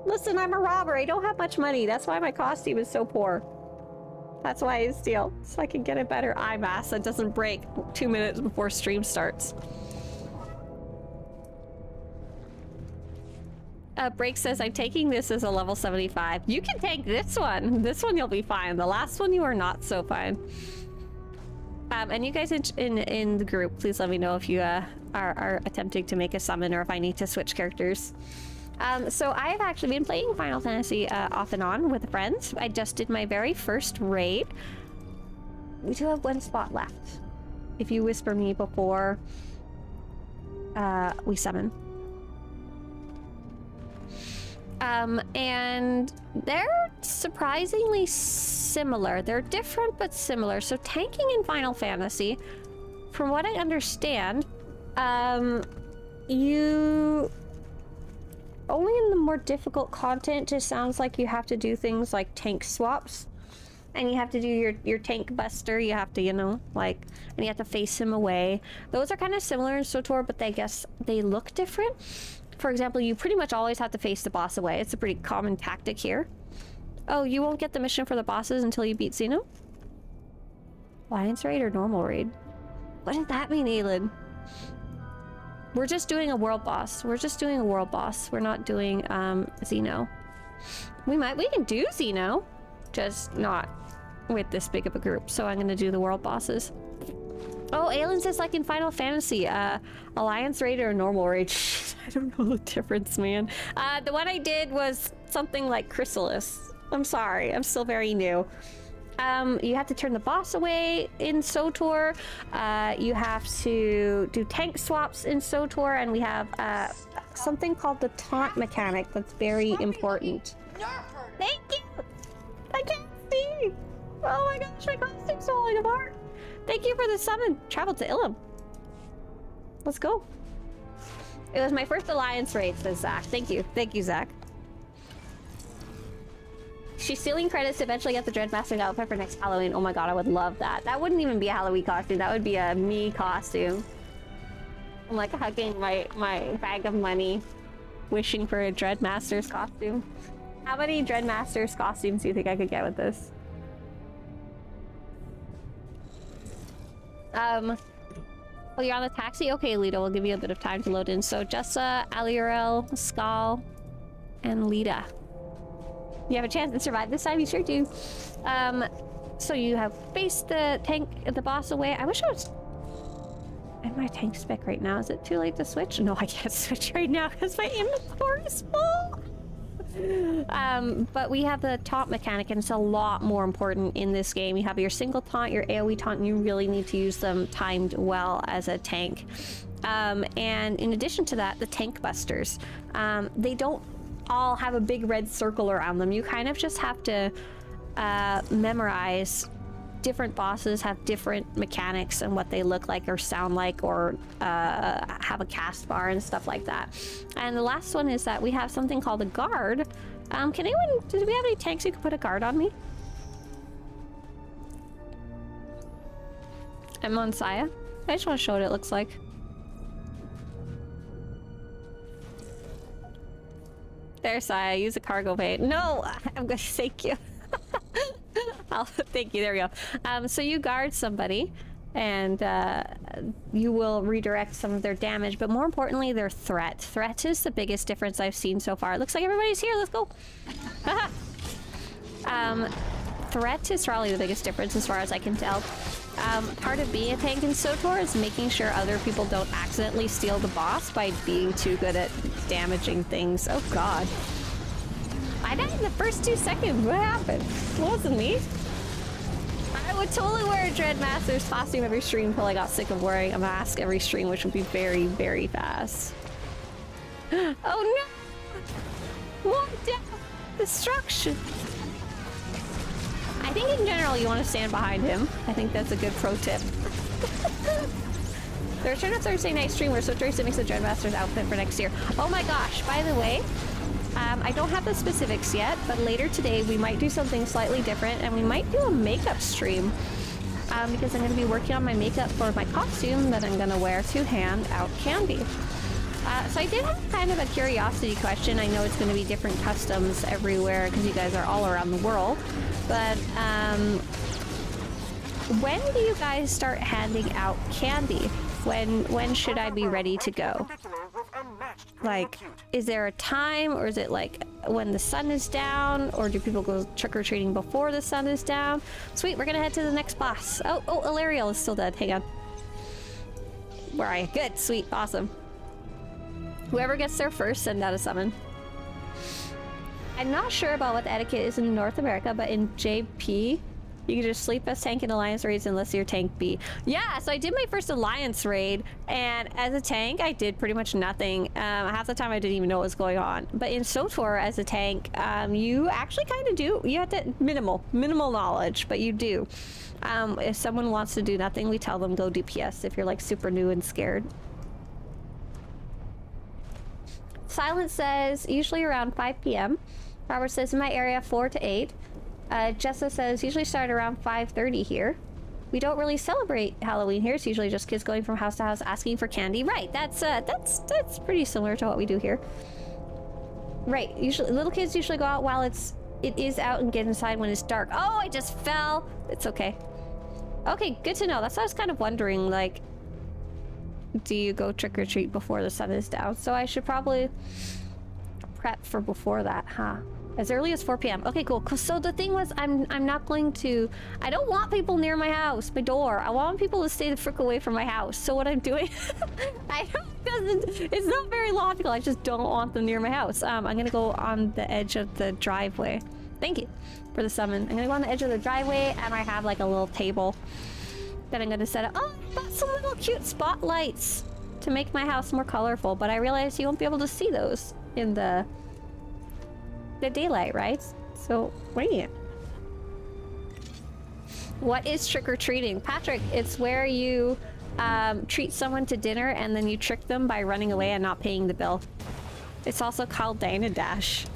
Listen, I'm a robber. I don't have much money. That's why my costume is so poor. That's why I steal. So I can get a better eye mask that doesn't break 2 minutes before stream starts. Break says, I'm taking this as a level 75. You can take this one. This one you'll be fine. The last one you are not so fine. And you guys in the group, please let me know if you are attempting to make a summon or if I need to switch characters. So I've actually been playing Final Fantasy off and on with friends. I just did my very first raid. We do have one spot left. If you whisper me before we summon. And they're surprisingly similar. They're different but similar. So tanking in Final Fantasy, from what I understand, you... Only in the more difficult content, it sounds like you have to do things like tank swaps. And you have to do your tank buster, you have to, you know, like, and you have to face him away. Those are kind of similar in SWTOR, but I guess they look different. For example, you pretty much always have to face the boss away. It's a pretty common tactic here. Oh, you won't get the mission for the bosses until you beat Xeno? Alliance raid or normal raid? What does that mean, Aelin? We're just doing a world boss. We're just doing a world boss. We're not doing Xeno. We can do Xeno. Just not with this big of a group. So I'm gonna do the world bosses. Oh, Aelin says like in Final Fantasy, Alliance raid or normal raid. I don't know the difference, man. The one I did was something like Chrysalis. I'm sorry, I'm still very new. You have to turn the boss away in SWTOR. You have to do tank swaps in SWTOR, and we have something called the taunt mechanic that's very important. Thank you! I can't see! Oh my gosh, my costume's falling apart! Thank you for the summon. Travel to Ilum. Let's go. It was my first Alliance raid, says Zach. Thank you. Thank you, Zach. She's stealing credits to eventually get the Dreadmaster outfit for next Halloween. Oh my god, I would love that. That wouldn't even be a Halloween costume. That would be a me costume. I'm like hugging my bag of money, wishing for a Dreadmaster's costume. How many Dreadmaster's costumes do you think I could get with this? Oh, you're on the taxi? Okay, Lita, we'll give you a bit of time to load in. So, Jessa, Aliurel, Skal, and Lita. You have a chance to survive this time? You sure do. So you have faced the tank, the boss away. I wish I was in my tank spec right now. Is it too late to switch? No, I can't switch right now because my inventory is full. But we have the taunt mechanic, and it's a lot more important in this game. You have your single taunt, your AoE taunt, and you really need to use them timed well as a tank. And in addition to that, the tank busters. They don't all have a big red circle around them. You kind of just have to memorize. Different bosses have different mechanics and what they look like or sound like, or have a cast bar and stuff like that. And the last one is that we have something called a guard. Can anyone, do we have any tanks who can put a guard on me? I'm on Saya. I just want to show what it looks like. There, Saya, use a cargo bay. No, I'm gonna thank you. Thank you, there we go. So you guard somebody, and you will redirect some of their damage, but more importantly, their threat. Threat is the biggest difference I've seen so far. It looks like everybody's here, let's go! Threat is probably the biggest difference as far as I can tell. Part of being a tank in SWTOR is making sure other people don't accidentally steal the boss by being too good at damaging things. Oh god. I died in the first 2 seconds. What happened? It wasn't me. I would totally wear a Dreadmaster's costume every stream until I got sick of wearing a mask every stream, which would be very, very fast. Oh no! More death! Destruction! I think in general you want to stand behind him. I think that's a good pro tip. The return of Thursday night stream where Swtorista makes the Dreadmaster's outfit for next year. Oh my gosh, by the way, I don't have the specifics yet, but later today we might do something slightly different, and we might do a makeup stream. Because I'm going to be working on my makeup for my costume that I'm going to wear to hand out candy. So I did have kind of a curiosity question. I know it's going to be different customs everywhere because you guys are all around the world. But when do you guys start handing out candy? When should I be ready to go? Like, is there a time, or is it like when the sun is down, or do people go trick-or-treating before the sun is down? Sweet, we're gonna head to the next boss. Oh, Ilariel is still dead. Hang on. Where are you? Good, sweet, awesome. Whoever gets there first, send out a summon. I'm not sure about what the etiquette is in North America, but in JP, you can just sleep as tank in Alliance raids unless you're tank B. Yeah, so I did my first Alliance raid, and as a tank, I did pretty much nothing. Half the time I didn't even know what was going on. But in SWTOR, as a tank, you actually kind of do. You have to, minimal knowledge, but you do. If someone wants to do nothing, we tell them go DPS if you're like super new and scared. Silence says, usually around 5 p.m. Robert says, in my area, 4 to 8. Jessa says, usually start around 5:30 here. We don't really celebrate Halloween here. It's usually just kids going from house to house asking for candy. Right, that's pretty similar to what we do here. Right, usually little kids usually go out while it is out and get inside when it's dark. Oh, I just fell. It's okay. Okay, good to know. That's what I was kind of wondering, like, do you go trick-or-treat before the sun is down? So I should probably prep for before that, huh? As early as 4 p.m. Okay, cool. So the thing was, I'm not going to... I don't want people near my house, my door. I want people to stay the frick away from my house. So what I'm doing... It's not very logical. I just don't want them near my house. I'm gonna go on the edge of the driveway. Thank you for the summon. I'm gonna go on the edge of the driveway, and I have like a little table that I'm gonna set up. Oh, I got some little cute spotlights to make my house more colorful, but I realized you won't be able to see those in the daylight, right? So, wait. What is trick-or-treating? Patrick, it's where you treat someone to dinner and then you trick them by running away and not paying the bill. It's also called Dine and Dash.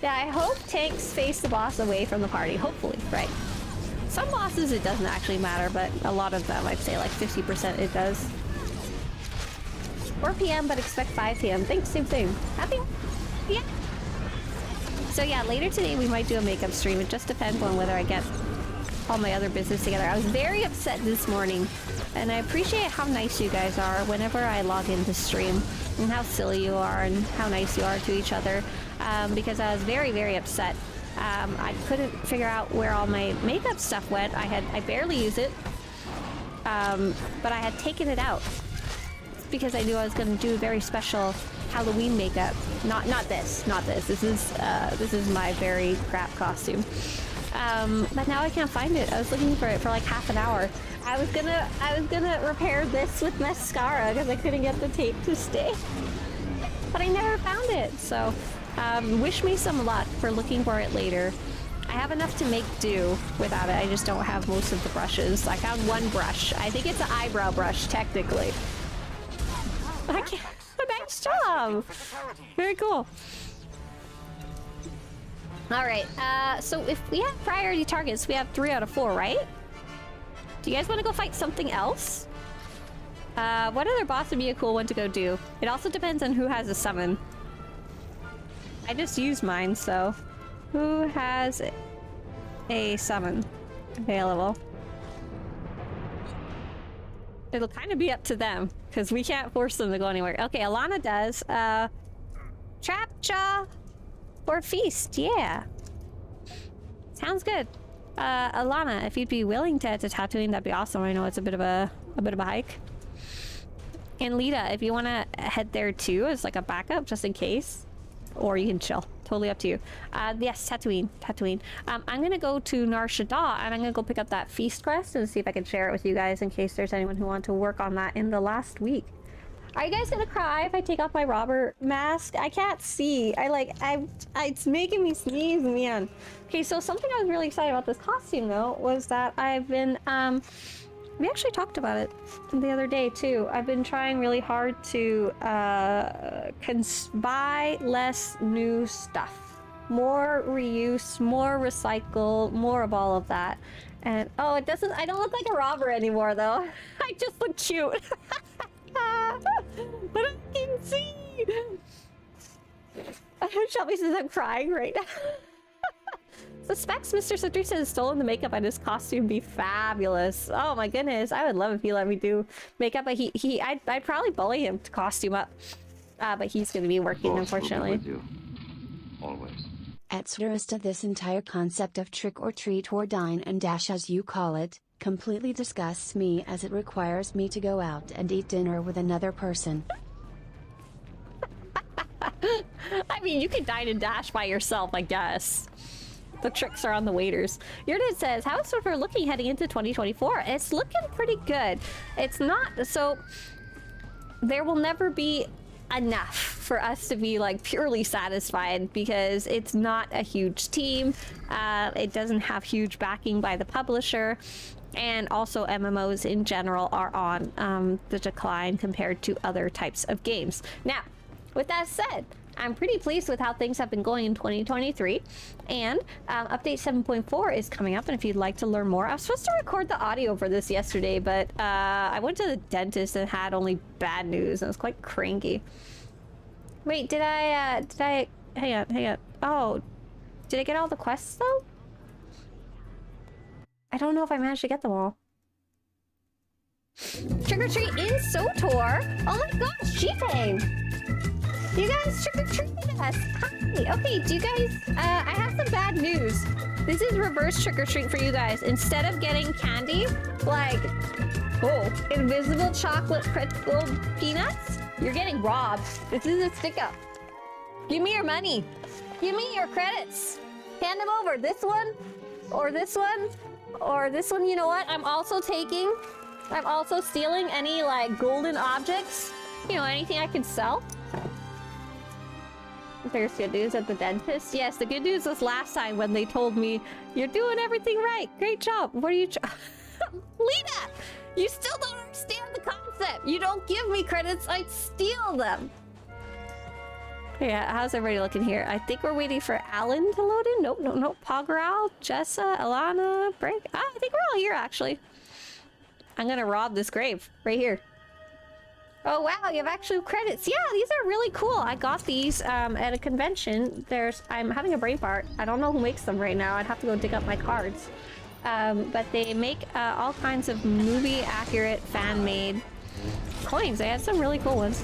Yeah, I hope tanks face the boss away from the party. Hopefully, right? Some bosses it doesn't actually matter, but a lot of them, I'd say like 50% it does. 4 p.m. but expect 5 p.m. Thanks, same thing. Happy? Yeah. So yeah, later today we might do a makeup stream. It just depends on whether I get all my other business together. I was very upset this morning, and I appreciate how nice you guys are whenever I log into stream, and how silly you are, and how nice you are to each other, because I was very, very upset. I couldn't figure out where all my makeup stuff went. I barely use it, but I had taken it out because I knew I was going to do a very special Halloween makeup. Not this. This is my very crap costume. But now I can't find it. I was looking for it for like half an hour. I was gonna repair this with mascara because I couldn't get the tape to stay. But I never found it. So, wish me some luck for looking for it later. I have enough to make do without it. I just don't have most of the brushes. I found one brush. I think it's an eyebrow brush, technically. I can't. Nice job. Very cool. All right. So if we have priority targets, we have 3 out of 4, right? Do you guys want to go fight something else? What other boss would be a cool one to go do? It also depends on who has a summon. I just used mine, so who has a summon available? It'll kind of be up to them, because we can't force them to go anywhere. Okay, Alana does. Trap Jaw or Feast, yeah. Sounds good. Alana, if you'd be willing to head to Tatooine, that'd be awesome. I know it's a bit of a hike. And Lita, if you want to head there too as like a backup, just in case. Or you can chill. Totally up to you. Yes, Tatooine. I'm gonna go to Nar Shaddaa, and I'm gonna go pick up that feast quest and see if I can share it with you guys in case there's anyone who wants to work on that in the last week. Are you guys gonna cry if I take off my Robert mask? I can't see. It's making me sneeze, man. Okay, so something I was really excited about this costume though was that I've been we actually talked about it the other day too. I've been trying really hard to buy less new stuff. More reuse, more recycle, more of all of that. And oh, I don't look like a robber anymore though. I just look cute. But I can see. Shelby says I'm crying right now. Suspects Mr. Swtorista has stolen the makeup and his costume be fabulous. Oh my goodness, I would love if he let me do makeup, but I'd probably bully him to costume up. But he's going to be working, unfortunately. Will be with you. Always. At Swtorista, this entire concept of trick or treat or dine and dash as you call it, completely disgusts me as it requires me to go out and eat dinner with another person. I mean, you could dine and dash by yourself, I guess. The tricks are on the waiters. Yurdin says, how is Swtorista looking heading into 2024? It's looking pretty good. It's not, so there will never be enough for us to be like purely satisfied because it's not a huge team. It doesn't have huge backing by the publisher. And also MMOs in general are on the decline compared to other types of games. Now, with that said, I'm pretty pleased with how things have been going in 2023, and update 7.4 is coming up, and if you'd like to learn more, I was supposed to record the audio for this yesterday, but I went to the dentist and had only bad news, and I was quite cranky. Wait, did I, hang on, oh, did I get all the quests, though? I don't know if I managed to get them all. Trick or treat in SWTOR? Oh my gosh, G-Fang! You guys trick-or-treated us. Hi. Okay, do you guys... I have some bad news. This is reverse trick-or-treat for you guys. Instead of getting candy, like... Oh, invisible chocolate pretzel peanuts, you're getting robbed. This is a stick-up. Give me your money. Give me your credits. Hand them over. This one, or this one, or this one. You know what? I'm also stealing any, like, golden objects. You know, anything I can sell. There's good news at the dentist. Yes, the good news was last time when they told me, you're doing everything right. Great job. What are you... Lena! You still don't understand the concept. You don't give me credits, I steal them. Yeah, how's everybody looking here? I think we're waiting for Alan to load in. Nope. Pogral, Jessa, Alana, Brink. I think we're all here, actually. I'm gonna rob this grave right here. Oh, wow, you have actual credits. Yeah, these are really cool. I got these at a convention. I'm having a brain fart. I don't know who makes them right now. I'd have to go dig up my cards. But they make all kinds of movie-accurate, fan-made coins. They had some really cool ones.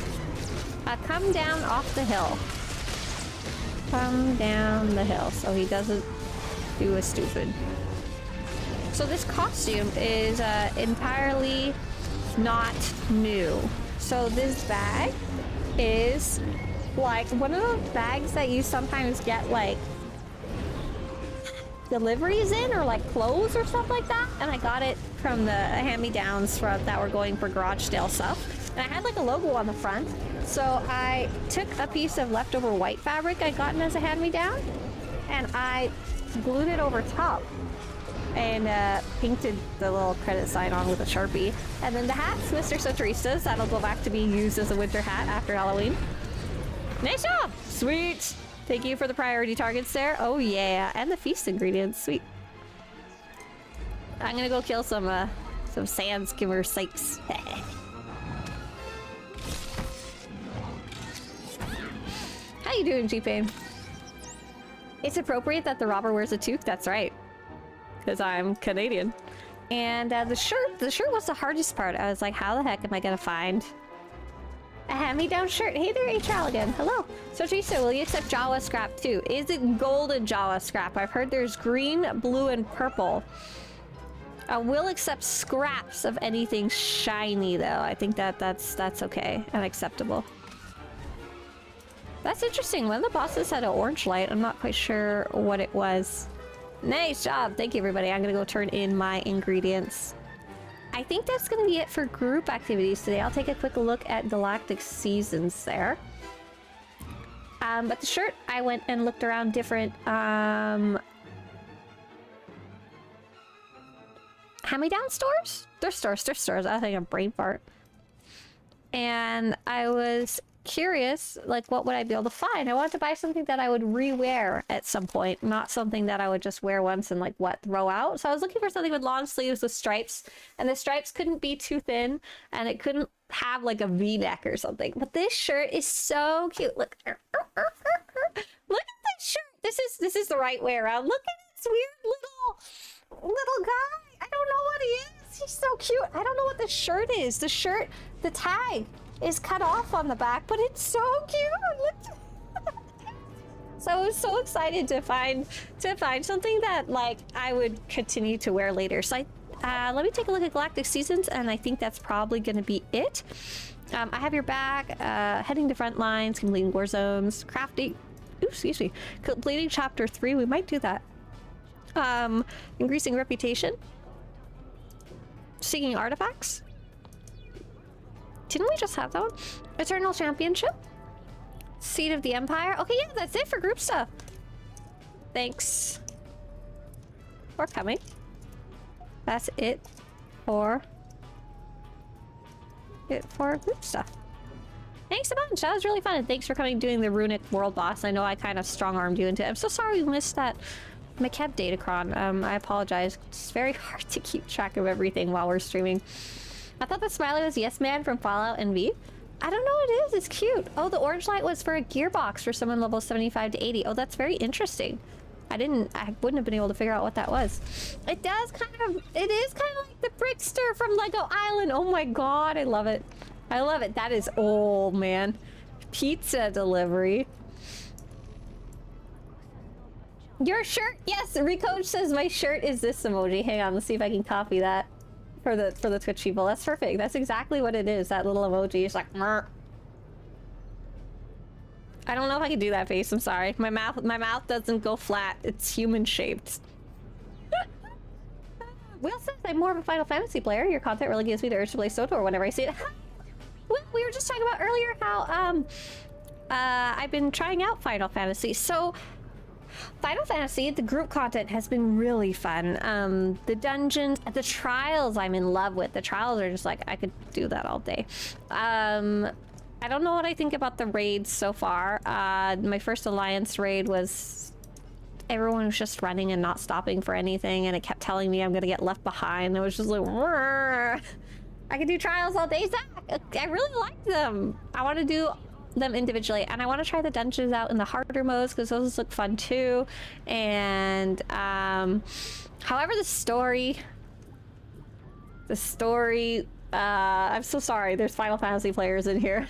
Come down off the hill. Come down the hill so he doesn't do a stupid. So this costume is entirely not new. So this bag is like one of those bags that you sometimes get like deliveries in, or like clothes or stuff like that, and I got it from the hand-me-downs that were going for garage sale stuff, and I had like a logo on the front, so I took a piece of leftover white fabric I'd gotten as a hand-me-down and I glued it over top and painted the little credit sign on with a Sharpie. And then the hats, Mr. Swtoristas, that'll go back to being used as a winter hat after Halloween. Nice job! Sweet! Thank you for the priority targets there. Oh yeah, and the feast ingredients. Sweet. I'm gonna go kill some sand skimmer sykes. How you doing, G-Pain? It's appropriate that the robber wears a toque. That's right, because I'm Canadian. And the shirt was the hardest part. I was like, how the heck am I gonna find a hand-me-down shirt? Hey there, H-Al again. Hello. So Teresa, will you accept Jawa scrap too? Is it golden Jawa scrap? I've heard there's green, blue, and purple. We'll accept scraps of anything shiny though. I think that's okay and acceptable. That's interesting. One of the bosses had an orange light. I'm not quite sure what it was. Nice job. Thank you, everybody. I'm gonna go turn in my ingredients. I think that's gonna be it for group activities today. I'll take a quick look at Galactic Seasons there. But the shirt, I went and looked around different hand-me-down stores? They're stores. I think I'm brain fart. And I was curious, like, what would I be able to find? I wanted to buy something that I would re-wear at some point, not something that I would just wear once and, like, throw out. So I was looking for something with long sleeves with stripes, and the stripes couldn't be too thin, and it couldn't have, like, a V-neck or something. But this shirt is so cute. Look. Look at this shirt. This is the right way around. Look at this weird little guy. I don't know what he is. He's so cute. I don't know what the shirt is. The tag is cut off on the back, but it's so cute. So I was so excited to find something that, like, I would continue to wear later. So let me take a look at Galactic Seasons, and I think that's probably going to be it. I have your back. Heading to front lines, completing war zones, crafting. Oops, excuse me. Completing chapter 3. We might do that. Increasing reputation. Seeking artifacts. Didn't we just have that one? Eternal Championship. Seat of the Empire. Okay, yeah, that's it for group stuff. Thanks for coming. That's it for group stuff. Thanks a bunch. That was really fun. And thanks for coming doing the Runic World Boss. I know I kind of strong-armed you into it. I'm so sorry we missed that McKeb Datacron. I apologize. It's very hard to keep track of everything while we're streaming. I thought the smiley was Yes Man from Fallout NV. I don't know what it is. It's cute. Oh, the orange light was for a gearbox for someone level 75 to 80. Oh, that's very interesting. I wouldn't have been able to figure out what that was. It is kind of like the Brickster from Lego Island. Oh my god, I love it. I love it. That is, oh man. Pizza delivery. Your shirt? Yes, Recode says my shirt is this emoji. Hang on, let's see if I can copy that for the Twitch people. That's perfect. That's exactly what it is. That little emoji. It's like, Murr. I don't know if I can do that face. I'm sorry. My mouth doesn't go flat. It's human shaped. Will says I'm more of a Final Fantasy player. Your content really gives me the urge to play SWTOR whenever I see it. Well, we were just talking about earlier how I've been trying out Final Fantasy. So Final Fantasy, the group content has been really fun. The dungeons, the trials I'm in love with. The trials are just like, I could do that all day. I don't know what I think about the raids so far. My first Alliance raid was... everyone was just running and not stopping for anything, and it kept telling me I'm gonna get left behind. It was just like, Rrr. I could do trials all day, Zach. I really like them. I want to do them individually, and I want to try the dungeons out in the harder modes because those look fun too. And however, the story, I'm so sorry, there's Final Fantasy players in here.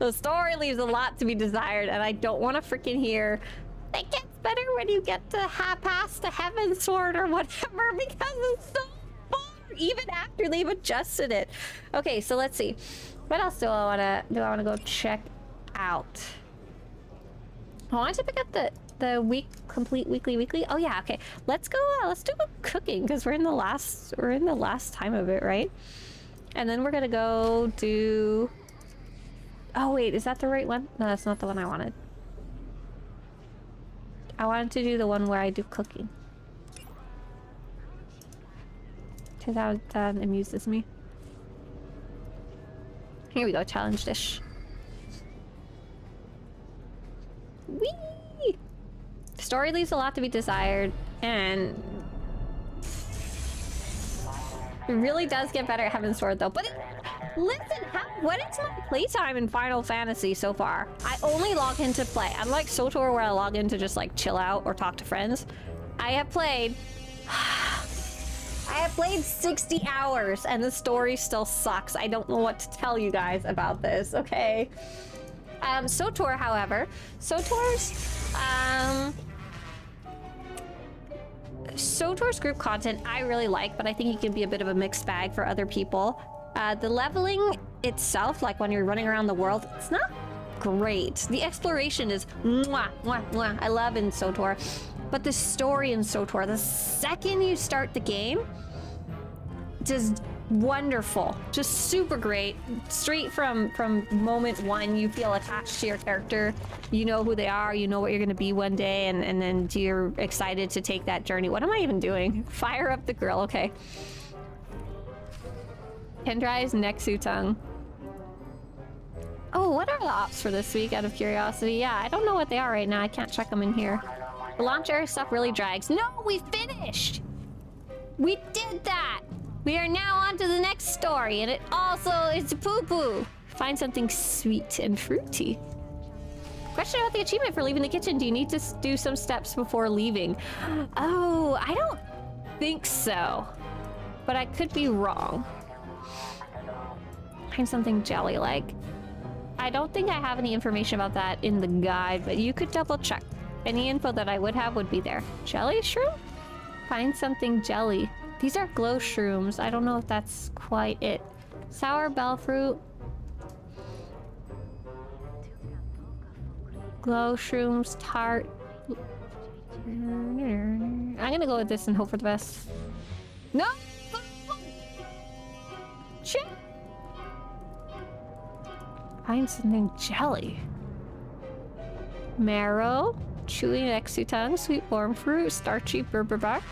The story leaves a lot to be desired, and I don't want to freaking hear it gets better when you get to past the Heaven Sword or whatever, because it's so far, even after they've adjusted it. Okay, so let's see. What else do I wanna go check out? I wanted to pick up the complete weekly. Oh yeah, okay. Let's go. Let's do cooking because we're in the last time of it, right? And then we're gonna go do. Oh wait, is that the right one? No, that's not the one I wanted. I wanted to do the one where I do cooking. Cause that amuses me. Here we go, challenge dish. Whee! Story leaves a lot to be desired, and it really does get better at Heaven's Sword though. But listen, what is my playtime in Final Fantasy so far? I only log in to play. Unlike SWTOR where I log in to just like chill out or talk to friends, I have played 60 hours and the story still sucks. I don't know what to tell you guys about this, okay? SWTOR, however, SWTOR's group content I really like, but I think it can be a bit of a mixed bag for other people. The leveling itself, like when you're running around the world, it's not great. The exploration is mwah, mwah, mwah. I love in SWTOR. But the story in SWTOR, the second you start the game, just wonderful. Just super great. Straight from moment one, you feel attached to your character. You know who they are, you know what you're gonna be one day, and then you're excited to take that journey. What am I even doing? Fire up the grill, okay. Kendri's Nexu-tongue. Oh, what are the ops for this week, out of curiosity? Yeah, I don't know what they are right now. I can't check them in here. The launch area stuff really drags. No, we finished! We did that! We are now on to the next story, and it also is poo-poo. Find something sweet and fruity. Question about the achievement for leaving the kitchen. Do you need to do some steps before leaving? Oh, I don't think so. But I could be wrong. Find something jelly-like. I don't think I have any information about that in the guide, but you could double check. Any info that I would have would be there. Jelly shroom? Find something jelly. These are glow shrooms. I don't know if that's quite it. Sour bell fruit. Glow shrooms, tart. I'm gonna go with this and hope for the best. No! Shit! Find something jelly. Marrow, chewy Nexu-tongue, sweet warm fruit, starchy bark.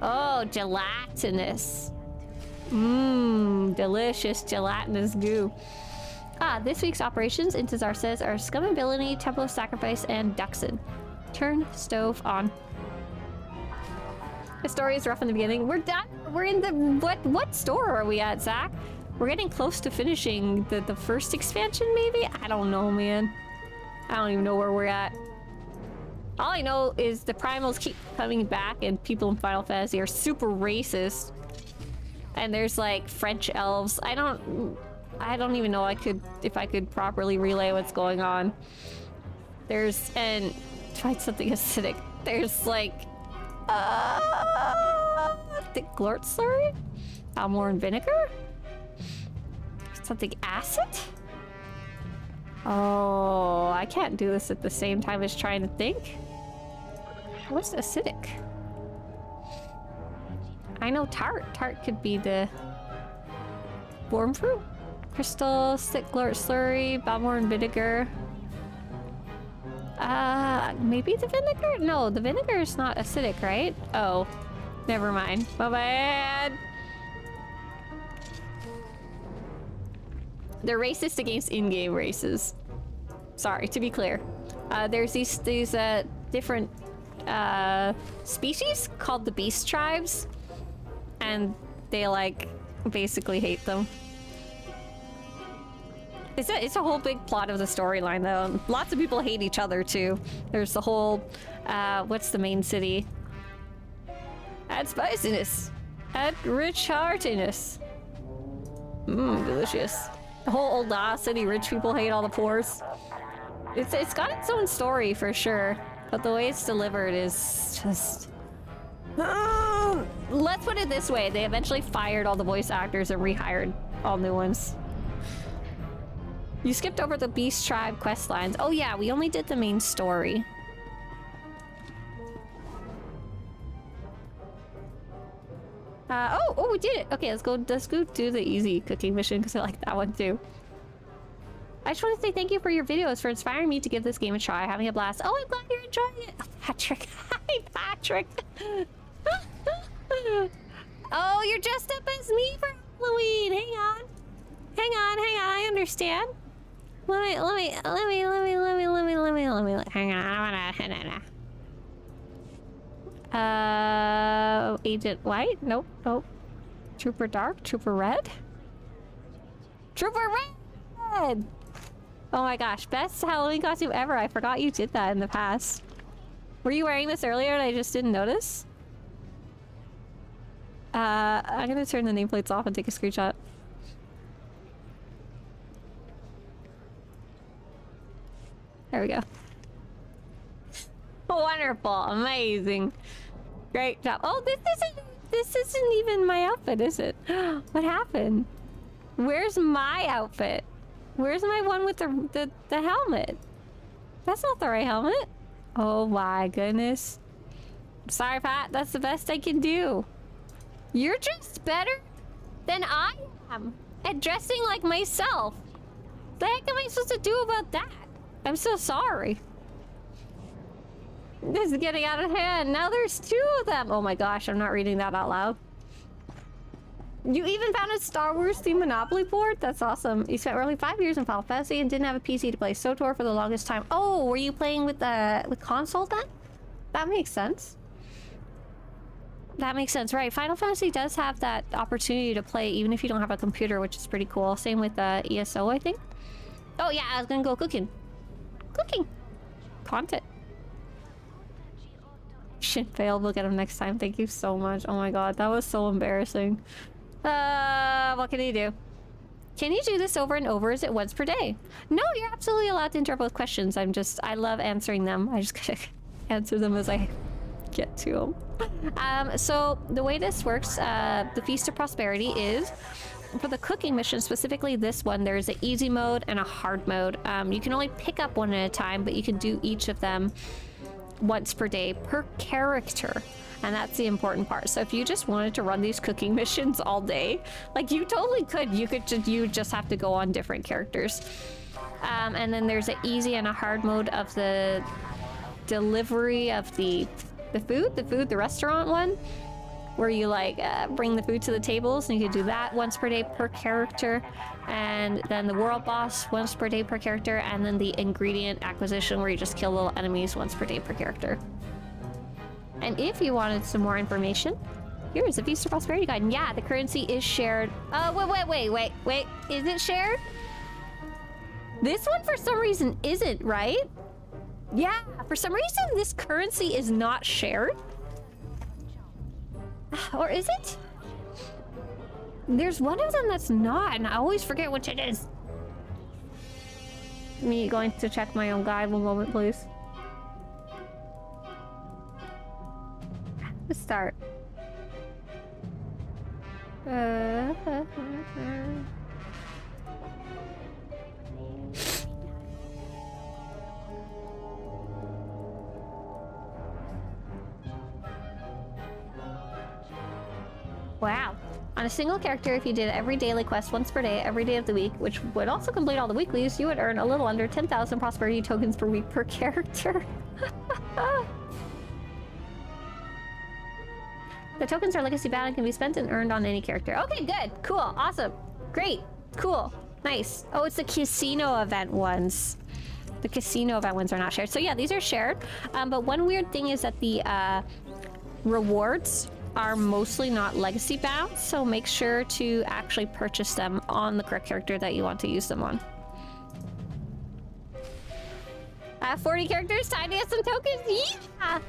Oh, gelatinous. Mmm, delicious gelatinous goo. Ah, this week's operations, Intezar says, are Scummability, Temple of Sacrifice, and Duxon. Turn stove on. The story is rough in the beginning. We're done. We're in the... What store are we at, Zach? We're getting close to finishing the first expansion, maybe? I don't know, man. I don't even know where we're at. All I know is the primals keep coming back and people in Final Fantasy are super racist. And there's like French elves. I don't I don't even know if I could properly relay what's going on. And find something acidic. There's like thick glort slurry? Almore and vinegar? Something acid? Oh, I can't do this at the same time as trying to think. What's acidic? I know tart. Tart could be the worm fruit. Crystals, thick glort slurry, Balmore and vinegar. Maybe the vinegar? No, the vinegar is not acidic, right? Oh, never mind. My bad. They're racist against in-game races. Sorry, to be clear. There's these different species called the beast tribes, and they like basically hate them. It's a whole big plot of the storyline though. Lots of people hate each other too. There's the whole what's the main city? Add spiciness. Add rich heartiness. Mmm, delicious. The whole old city rich people hate all the poors. It's got its own story for sure, but the way it's delivered is just... Let's put it this way, they eventually fired all the voice actors and rehired all new ones. You skipped over the Beast Tribe quest lines. Oh yeah, we only did the main story. Oh, we did it. Okay, let's go do the easy cooking mission because I like that one too. I just want to say thank you for your videos, for inspiring me to give this game a try. Having a blast. Oh, I'm glad you're enjoying it. Oh, Patrick. Hi, Patrick. Oh, you're dressed up as me for Halloween. Hang on. I understand. Let me, hang on. Agent White? Nope. Trooper Dark? Trooper Red? Trooper Red! Oh my gosh, best Halloween costume ever. I forgot you did that in the past. Were you wearing this earlier and I just didn't notice? I'm gonna turn the nameplates off and take a screenshot. There we go. Wonderful, amazing. Great job. Oh, this isn't even my outfit, is it? What happened? Where's my outfit? Where's my one with the helmet? That's not the right helmet. Oh my goodness. I'm sorry, Pat. That's the best I can do. You're dressed better than I am at dressing like myself. The heck am I supposed to do about that? I'm so sorry. This is getting out of hand. Now there's 2 of them. Oh my gosh, I'm not reading that out loud. You even found a Star Wars themed Monopoly board? That's awesome. You spent roughly 5 years in Final Fantasy and didn't have a PC to play SWTOR for the longest time. Oh, were you playing with console then? That makes sense. That makes sense, right? Final Fantasy does have that opportunity to play even if you don't have a computer, which is pretty cool. Same with ESO, I think. Oh yeah, I was gonna go cooking. Content. Shit failed. We'll get him next time. Thank you so much. Oh my god, that was so embarrassing. What can you do? Can you do this over and over? Is it once per day? No, you're absolutely allowed to interrupt with questions. I love answering them. I just gotta answer them as I get to them. So the way this works, the Feast of Prosperity is, for the cooking mission, specifically this one, there's an easy mode and a hard mode. You can only pick up one at a time, but you can do each of them once per day per character. And that's the important part. So if you just wanted to run these cooking missions all day, like you totally could. You just have to go on different characters. And then there's an easy and a hard mode of the delivery of the food, the restaurant one, where you like bring the food to the tables, and you can do that once per day per character. And then the world boss once per day per character, and then the ingredient acquisition where you just kill little enemies once per day per character. And if you wanted some more information, here is a Feast of Prosperity guide. And yeah, the currency is shared. Wait. Is it shared? This one for some reason isn't, right? Yeah, for some reason this currency is not shared. Or is it? There's one of them that's not, and I always forget which it is. Me going to check my own guide. One moment, please. Let's start. Wow. On a single character, if you did every daily quest once per day, every day of the week, which would also complete all the weeklies, you would earn a little under 10,000 prosperity tokens per week per character. The tokens are legacy bound and can be spent and earned on any character. Okay, good. Cool. Awesome. Great. Cool. Nice. Oh, it's the casino event ones. The casino event ones are not shared. So yeah, these are shared. But one weird thing is that the rewards are mostly not legacy bound, so make sure to actually purchase them on the correct character that you want to use them on. 40 characters, time to get some tokens. Yeah!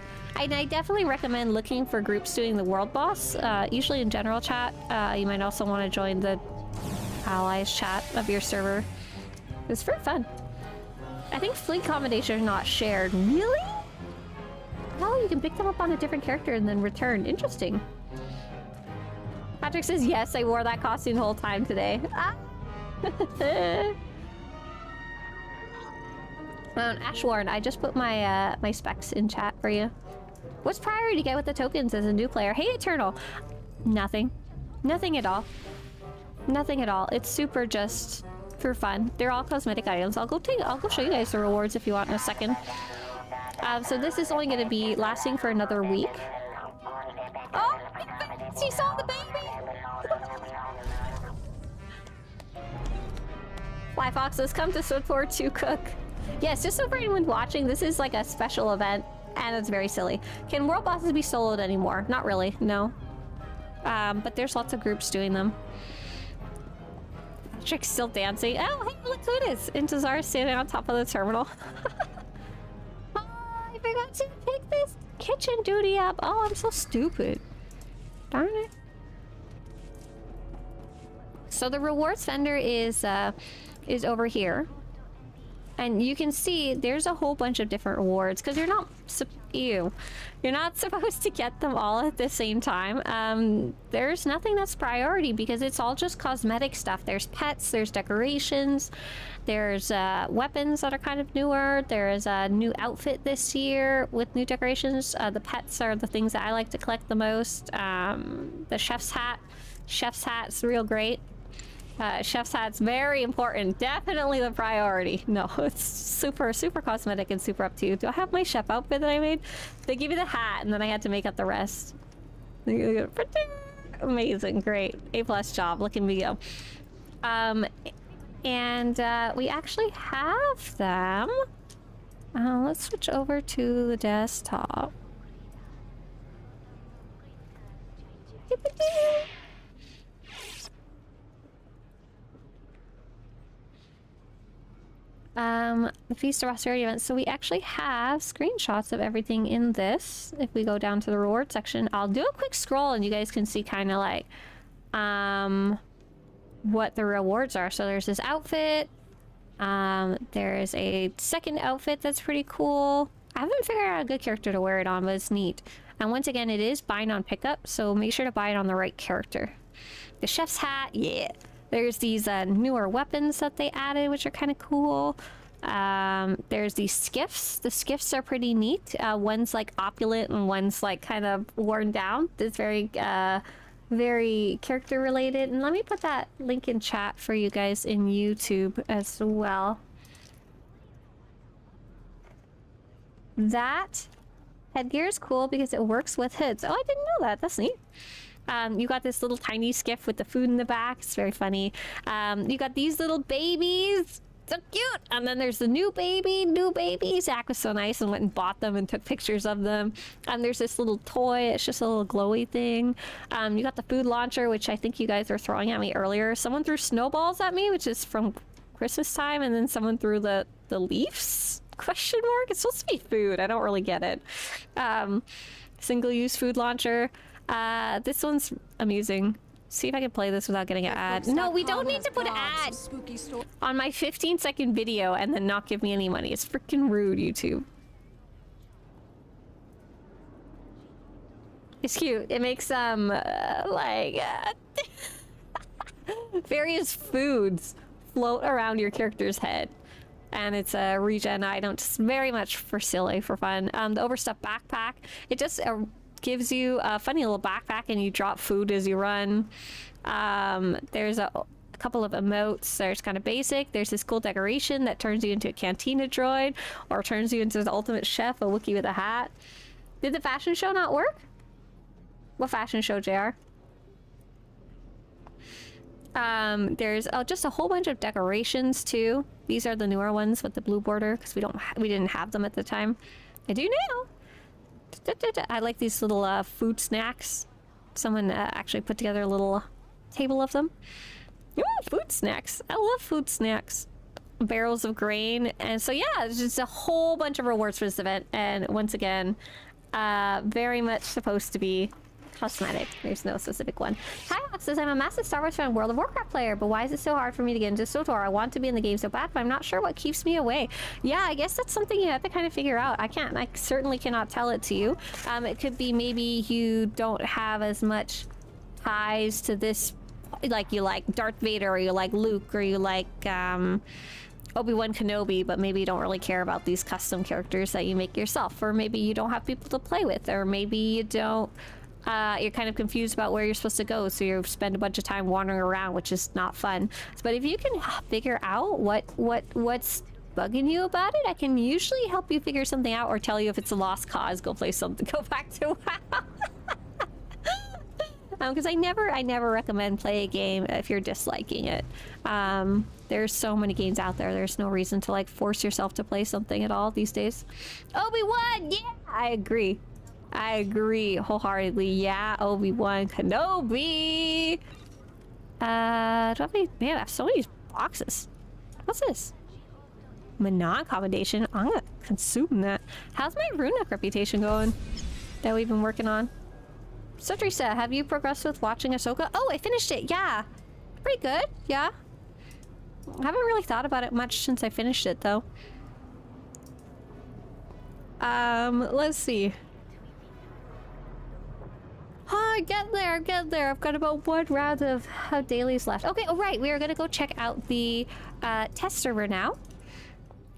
And I definitely recommend looking for groups doing the world boss. Usually in general chat. You might also want to join the allies chat of your server. It's very fun. I think fleet accommodation is not shared. Really? Oh, you can pick them up on a different character and then return. Interesting. Patrick says, yes, I wore that costume the whole time today. Ah! Ashwarn, I just put my my specs in chat for you. What's priority to get with the tokens as a new player? Hey, Eternal. Nothing. Nothing at all. Nothing at all. It's super just for fun. They're all cosmetic items. I'll go show you guys the rewards if you want in a second. So this is only going to be lasting for another week. Oh, she saw the baby! Fly Foxes, come to Swtor to cook. Yes, just so for anyone watching, this is like a special event, and it's very silly. Can world bosses be soloed anymore? Not really, no. But there's lots of groups doing them. Trick's still dancing. Oh, hey, look who it is! Intezar standing on top of the terminal. I forgot to pick this kitchen duty up. Oh, I'm so stupid. Darn it. So the rewards vendor is over here. And you can see there's a whole bunch of different rewards because you're not you're not supposed to get them all at the same time. There's nothing that's priority because it's all just cosmetic stuff. There's pets, there's decorations, there's weapons that are kind of newer. There is a new outfit this year with new decorations. The pets are the things that I like to collect the most. The chef's hat's real great. Chef's hat's very important. Definitely the priority. No, it's super cosmetic and super up to you. Do I have my chef outfit that I made? They give you the hat and then I had to make up the rest. Amazing, great. A+ job, look at me go. And we actually have them. Let's switch over to the desktop. The Feast of Prosperity event. So we actually have screenshots of everything in this. If we go down to the reward section, I'll do a quick scroll and you guys can see kind of like what the rewards are. So there's this outfit. There's a second outfit that's pretty cool. I haven't figured out a good character to wear it on, but it's neat. And once again, it is bind on pickup, so make sure to buy it on the right character. The chef's hat, yeah. There's these newer weapons that they added, which are kind of cool. There's these skiffs. The skiffs are pretty neat. One's like opulent and one's like kind of worn down. It's very, very character related. And let me put that link in chat for you guys in YouTube as well. That headgear is cool because it works with hoods. Oh, I didn't know that. That's neat. You got this little tiny skiff with the food in the back. It's very funny. You got these little babies. So cute. And then there's the new baby. Zach was so nice and went and bought them and took pictures of them. And there's this little toy. It's just a little glowy thing. You got the food launcher, which I think you guys were throwing at me earlier. Someone threw snowballs at me, which is from Christmas time. And then someone threw the leaves? Question mark? It's supposed to be food. I don't really get it. Single-use food launcher. This one's amusing. See if I can play this without getting an ad. No, we don't need to put an ad on my 15-second video and then not give me any money. It's freaking rude, YouTube. It's cute. It makes various foods float around your character's head. And it's a regen item, just very much for silly, for fun. The overstuffed backpack, it just gives you a funny little backpack and you drop food as you run. There's a couple of emotes. There's kind of basic. There's this cool decoration that turns you into a cantina droid or turns you into the ultimate chef, a Wookiee with a hat. Did the fashion show not work? What fashion show, JR? There's just a whole bunch of decorations too. These are the newer ones with the blue border because we didn't have them at the time. I do now. I like these little food snacks. Someone actually put together a little table of them. Ooh, food snacks. I love food snacks. Barrels of grain. And so yeah, there's just a whole bunch of rewards for this event. And once again, very much supposed to be cosmetic. There's no specific one. Tyok says, I'm a massive Star Wars fan, World of Warcraft player, but why is it so hard for me to get into SWTOR? I want to be in the game so bad, but I'm not sure what keeps me away. Yeah, I guess that's something you have to kind of figure out. I certainly cannot tell it to you. It could be maybe you don't have as much ties to this, like you like Darth Vader, or you like Luke, or you like Obi-Wan Kenobi, but maybe you don't really care about these custom characters that you make yourself, or maybe you don't have people to play with, or maybe you don't you're kind of confused about where you're supposed to go, so you spend a bunch of time wandering around, which is not fun. But if you can figure out what's bugging you about it, I can usually help you figure something out, or tell you if it's a lost cause. Go play something. Go back to WoW. Because I never recommend play a game if you're disliking it. There's so many games out there. There's no reason to like force yourself to play something at all these days. Obi-Wan, yeah, I agree. I agree wholeheartedly. Yeah, Obi-Wan Kenobi. Do I have any? Man, I have so many boxes. What's this? Manon commendation. I'm gonna consume that. How's my Runic reputation going that we've been working on? Swtorista, have you progressed with watching Ahsoka? Oh, I finished it. Yeah, pretty good. Yeah, I haven't really thought about it much since I finished it though. Let's see. Get there. I've got about 1 round of dailies left. Okay, all right. We are gonna go check out the test server now.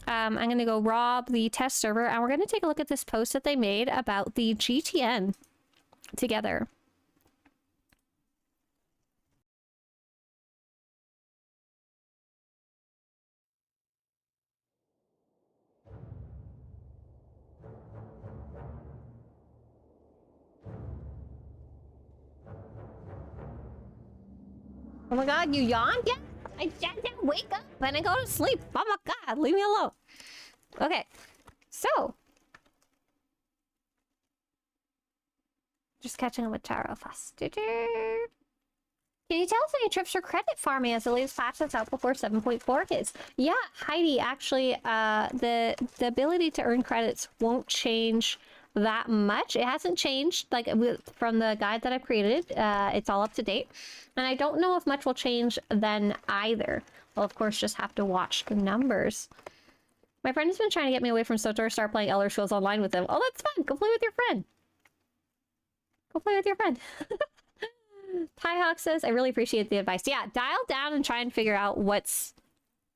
I'm gonna go rob the test server, and we're gonna take a look at this post that they made about the GTN together. Oh my god, you yawned? Yeah, I didn't wake up and I go to sleep. Oh my god, leave me alone. Okay, so just catching up with Taro fast. Can you tell us any trips for credit farming as the latest patch that's out before 7.4 hits? Yeah, Heidi, actually, the ability to earn credits won't change that much. It hasn't changed like from the guide that I've created. It's all up to date, and I don't know if much will change then either. We'll of course just have to watch the numbers. My friend has been trying to get me away from SWTOR, start playing Elder Scrolls Online with him. Oh, that's fun. Go play with your friend. Go play with your friend. Tyhawk says, I really appreciate the advice. Yeah, dial down and try and figure out what's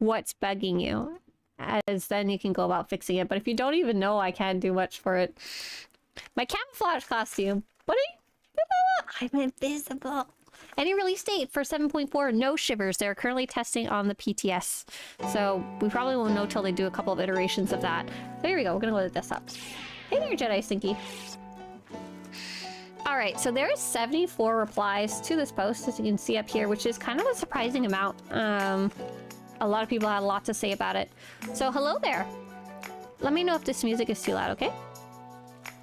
bugging you, as then you can go about fixing it. But if you don't even know, I can't do much for it. My camouflage costume. What are you? I'm invisible. Any release date for 7.4? No shivers. They're currently testing on the PTS. So we probably won't know till they do a couple of iterations of that. So here we go. We're going to go to the desktop. Hey there, Jedi Stinky. Alright, so there is 74 replies to this post, as you can see up here, which is kind of a surprising amount. A lot of people had a lot to say about it. So hello there. Let me know if this music is too loud, okay?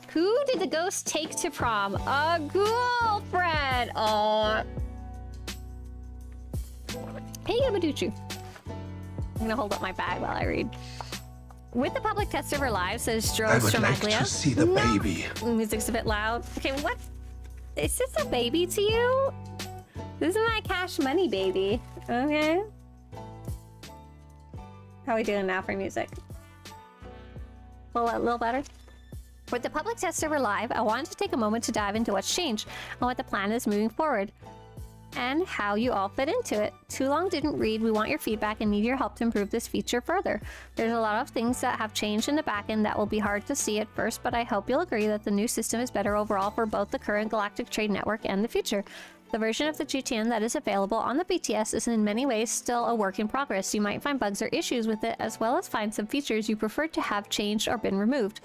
Who did the ghost take to prom? A girlfriend! Oh. Hey, Yabaduchu. I'm gonna hold up my bag while I read. With the public test server live, says Dro I would Stromaglia. like to see the baby. Music's a bit loud. Okay, what? Is this a baby to you? This is my cash money, baby. Okay. How are we doing now for music? A little better? With the public test server live, I wanted to take a moment to dive into what's changed and what the plan is moving forward, and how you all fit into it. Too long didn't read. We want your feedback and need your help to improve this feature further. There's a lot of things that have changed in the backend that will be hard to see at first, but I hope you'll agree that the new system is better overall for both the current Galactic Trade Network and the future. The version of the GTN that is available on the BTS is in many ways still a work in progress. You might find bugs or issues with it, as well as find some features you prefer to have changed or been removed.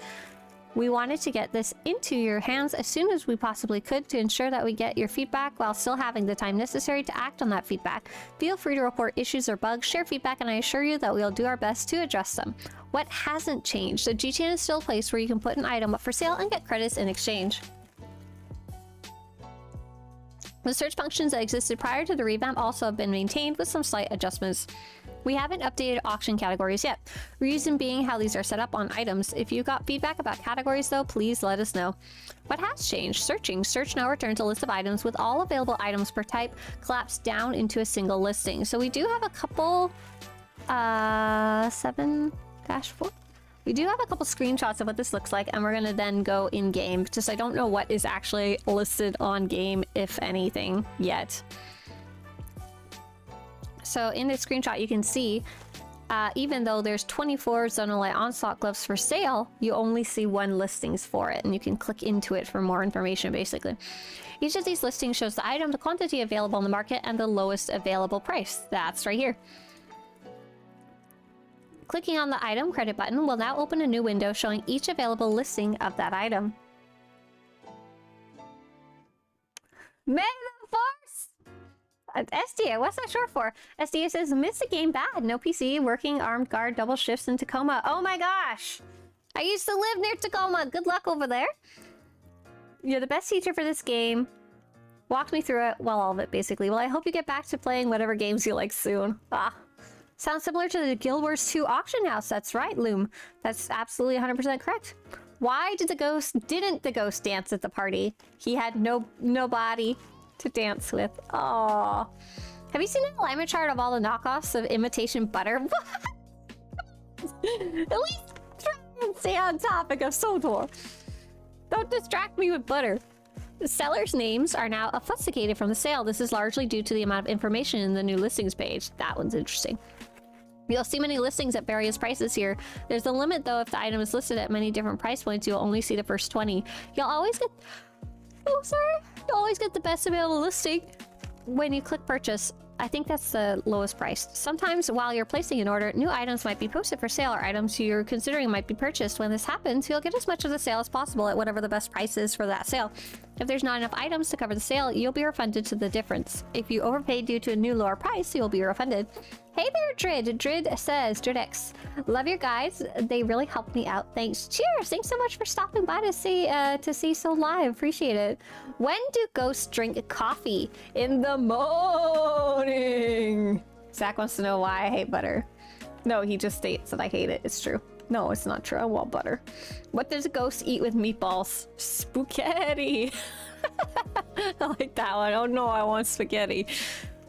We wanted to get this into your hands as soon as we possibly could to ensure that we get your feedback while still having the time necessary to act on that feedback. Feel free to report issues or bugs, share feedback, and I assure you that we'll do our best to address them. What hasn't changed? The GTN is still a place where you can put an item up for sale and get credits in exchange. The search functions that existed prior to the revamp also have been maintained with some slight adjustments. We haven't updated auction categories yet, reason being how these are set up on items. If you got feedback about categories though, please let us know. What has changed? Searching. Search now returns a list of items with all available items per type collapsed down into a single listing. So we do have a couple 7-4. We do have a couple screenshots of what this looks like, and we're gonna then go in game. Just I don't know what is actually listed on game, if anything, yet. So in this screenshot, you can see, even though there's 24 Zonalite Onslaught gloves for sale, you only see 1 listings for it, and you can click into it for more information, basically. Each of these listings shows the item, the quantity available in the market, and the lowest available price. That's right here. Clicking on the item credit button will now open a new window showing each available listing of that item. May the Force! SDA, what's that short for? SDA says, miss a game bad. No PC, working armed guard, double shifts in Tacoma. Oh my gosh! I used to live near Tacoma. Good luck over there. You're the best teacher for this game. Walked me through it. Well, all of it, basically. Well, I hope you get back to playing whatever games you like soon. Ah. Sounds similar to the Guild Wars 2 auction house. That's right, Loom. That's absolutely 100% correct. Why didn't the ghost dance at the party? He had nobody to dance with. Aww. Have you seen the alignment chart of all the knockoffs of imitation butter? At least try and stay on topic of Swtor. Don't distract me with butter. The sellers' names are now obfuscated from the sale. This is largely due to the amount of information in the new listings page. That one's interesting. You'll see many listings at various prices here. There's a limit though. If the item is listed at many different price points, you'll only see the first 20. You'll always get... Oh, sorry. You'll always get the best available listing when you click purchase. I think that's the lowest price. Sometimes while you're placing an order, new items might be posted for sale, or items you're considering might be purchased. When this happens, you'll get as much of the sale as possible at whatever the best price is for that sale. If there's not enough items to cover the sale, you'll be refunded to the difference. If you overpaid due to a new lower price, you'll be refunded. Hey there, Drid. Drid says, Dridx, love your guys. They really helped me out. Thanks. Cheers. Thanks so much for stopping by to see so live. Appreciate it. When do ghosts drink coffee? In the morning. Zach wants to know why I hate butter. No, he just states that I hate it. It's true. No, it's not true. I want butter. What does a ghost eat with meatballs? Spaghetti. I like that one. Oh no, I want spaghetti.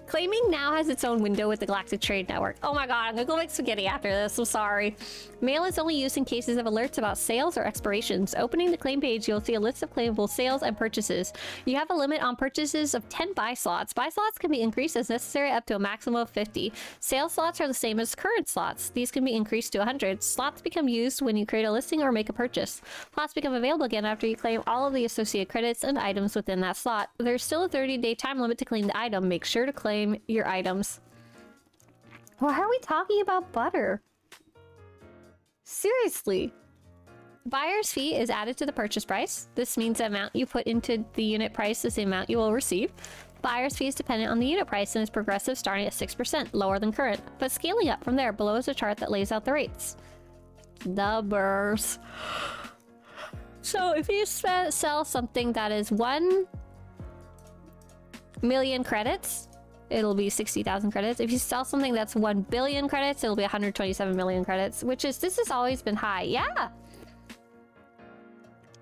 Claiming now has its own window with the Galactic Trade Network. Oh my god, I'm gonna go make spaghetti after this. I'm sorry. Mail is only used in cases of alerts about sales or expirations. Opening the claim page, you'll see a list of claimable sales and purchases. You have a limit on purchases of 10 buy slots. Buy slots can be increased as necessary up to a maximum of 50. Sales slots are the same as current slots. These can be increased to 100. Slots become used when you create a listing or make a purchase. Slots become available again after you claim all of the associated credits and items within that slot. There's still a 30-day time limit to claim the item. Make sure to claim your items. Why are we talking about butter? Seriously. Buyer's fee is added to the purchase price. This means the amount you put into the unit price is the amount you will receive. Buyer's fee is dependent on the unit price and is progressive, starting at 6%, lower than current, but scaling up from there. Below is a chart that lays out the rates. Numbers. So if you sell something that is 1 million credits, it'll be 60,000 credits. If you sell something that's 1 billion credits, it'll be 127 million credits, which is, this has always been high. Yeah.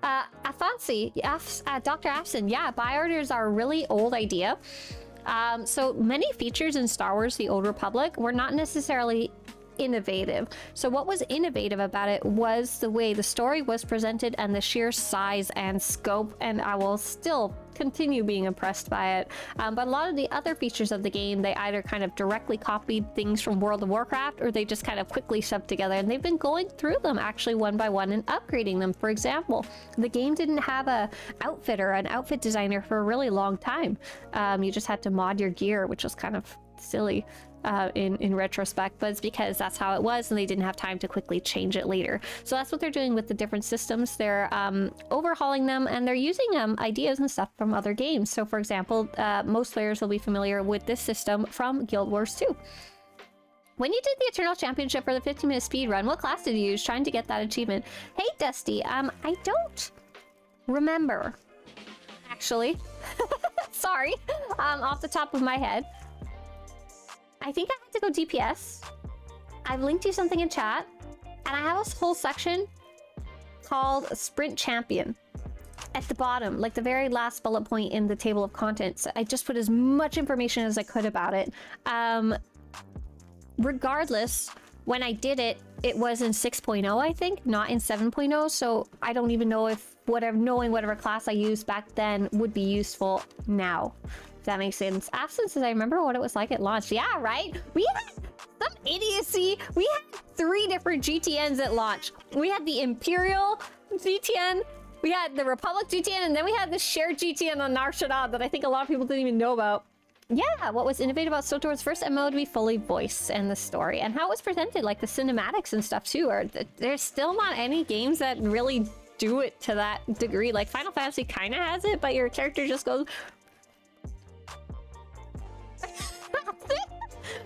Afansi, Dr. Afson, yeah, buy orders are a really old idea. So many features in Star Wars The Old Republic were not necessarily innovative. So what was innovative about it was the way the story was presented and the sheer size and scope, and I will still continue being impressed by it. But a lot of the other features of the game, they either kind of directly copied things from World of Warcraft, or they just kind of quickly shoved together, and they've been going through them actually one by one and upgrading them. For example, the game didn't have a outfitter, an outfit designer for a really long time. You just had to mod your gear, which was kind of silly in retrospect, but it's because that's how it was and they didn't have time to quickly change it later. So that's what they're doing with the different systems. They're overhauling them, and they're using ideas and stuff from other games. So for example, most players will be familiar with this system from Guild Wars 2. When you did the Eternal Championship for the 15-minute speed run, what class did you use trying to get that achievement? Hey Dusty, I don't remember, actually. Sorry, off the top of my head. I think I had to go DPS. I've linked you something in chat, and I have a whole section called Sprint Champion at the bottom, like the very last bullet point in the table of contents. I just put as much information as I could about it. Regardless, when I did it, it was in 6.0, I think, not in 7.0. So I don't even know if knowing whatever class I used back then would be useful now. If that makes sense. Absence, I remember what it was like at launch. Yeah, right? We had some idiocy. We had 3 different GTNs at launch. We had the Imperial GTN, we had the Republic GTN, and then we had the shared GTN on Nar Shaddaa that I think a lot of people didn't even know about. Yeah, what was innovative about Swtor's first MMO to be fully voiced and the story, and how it was presented, like the cinematics and stuff too. There's still not any games that really do it to that degree. Like Final Fantasy kind of has it, but your character just goes...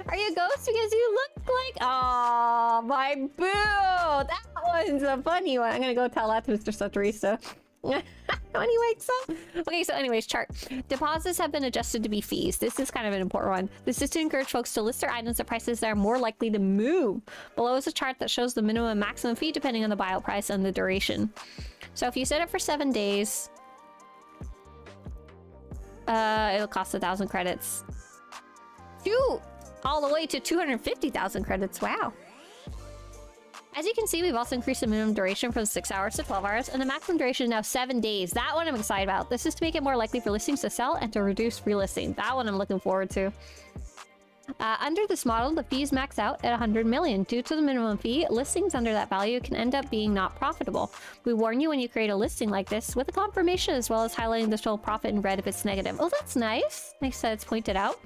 Are you a ghost because you look like... Oh, my boo! That one's a funny one. I'm gonna go tell that to Mr. Swtorista. When he wakes up. Okay, so anyways, chart. Deposits have been adjusted to be fees. This is kind of an important one. This is to encourage folks to list their items at prices that are more likely to move. Below is a chart that shows the minimum and maximum fee depending on the buyout price and the duration. So if you set it for 7 days, it'll cost 1,000 credits. All the way to 250,000 credits. Wow. As you can see, we've also increased the minimum duration from 6 hours to 12 hours, and the maximum duration is now 7 days. That one I'm excited about. This is to make it more likely for listings to sell and to reduce relisting. That one I'm looking forward to. Under this model, the fees max out at 100 million. Due to the minimum fee, listings under that value can end up being not profitable. We warn you when you create a listing like this with a confirmation, as well as highlighting the total profit in red if it's negative. Oh, that's nice. Nice that it's pointed out.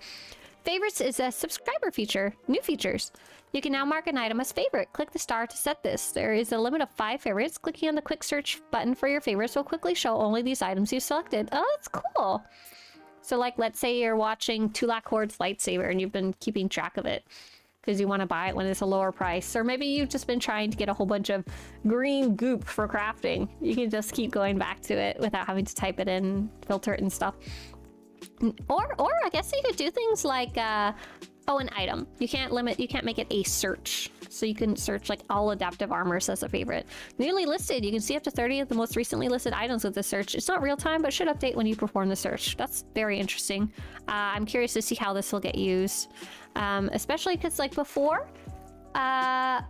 Favorites is a subscriber feature. New features. You can now mark an item as favorite. Click the star to set this. There is a limit of 5 favorites. Clicking on the quick search button for your favorites will quickly show only these items you selected. Oh, that's cool. So like, let's say you're watching Tulak Horde's lightsaber and you've been keeping track of it because you want to buy it when it's a lower price. Or maybe you've just been trying to get a whole bunch of green goop for crafting. You can just keep going back to it without having to type it in, filter it and stuff. Or I guess you could do things like, oh, an item. You can't make it a search. So you can search like all adaptive armors as a favorite. Newly listed, you can see up to 30 of the most recently listed items with the search. It's not real time, but should update when you perform the search. That's very interesting. I'm curious to see how this will get used. Especially because like before,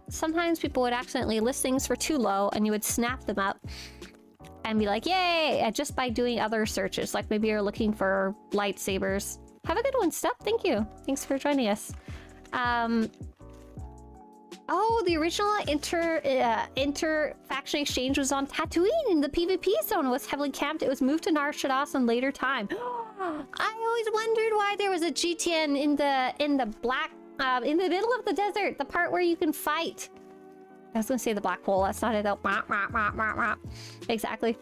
sometimes people would accidentally list things for too low and you would snap them up and be like, yay, just by doing other searches. Like maybe you're looking for lightsabers. Have a good one, Steph. Thank you. Thanks for joining us. Oh, the original inter-faction exchange was on Tatooine in the PvP zone. It was heavily camped. It was moved to Nar Shaddaa in later time. I always wondered why there was a GTN in the black, in the middle of the desert, the part where you can fight. I was gonna say the black hole. That's not it though. Exactly.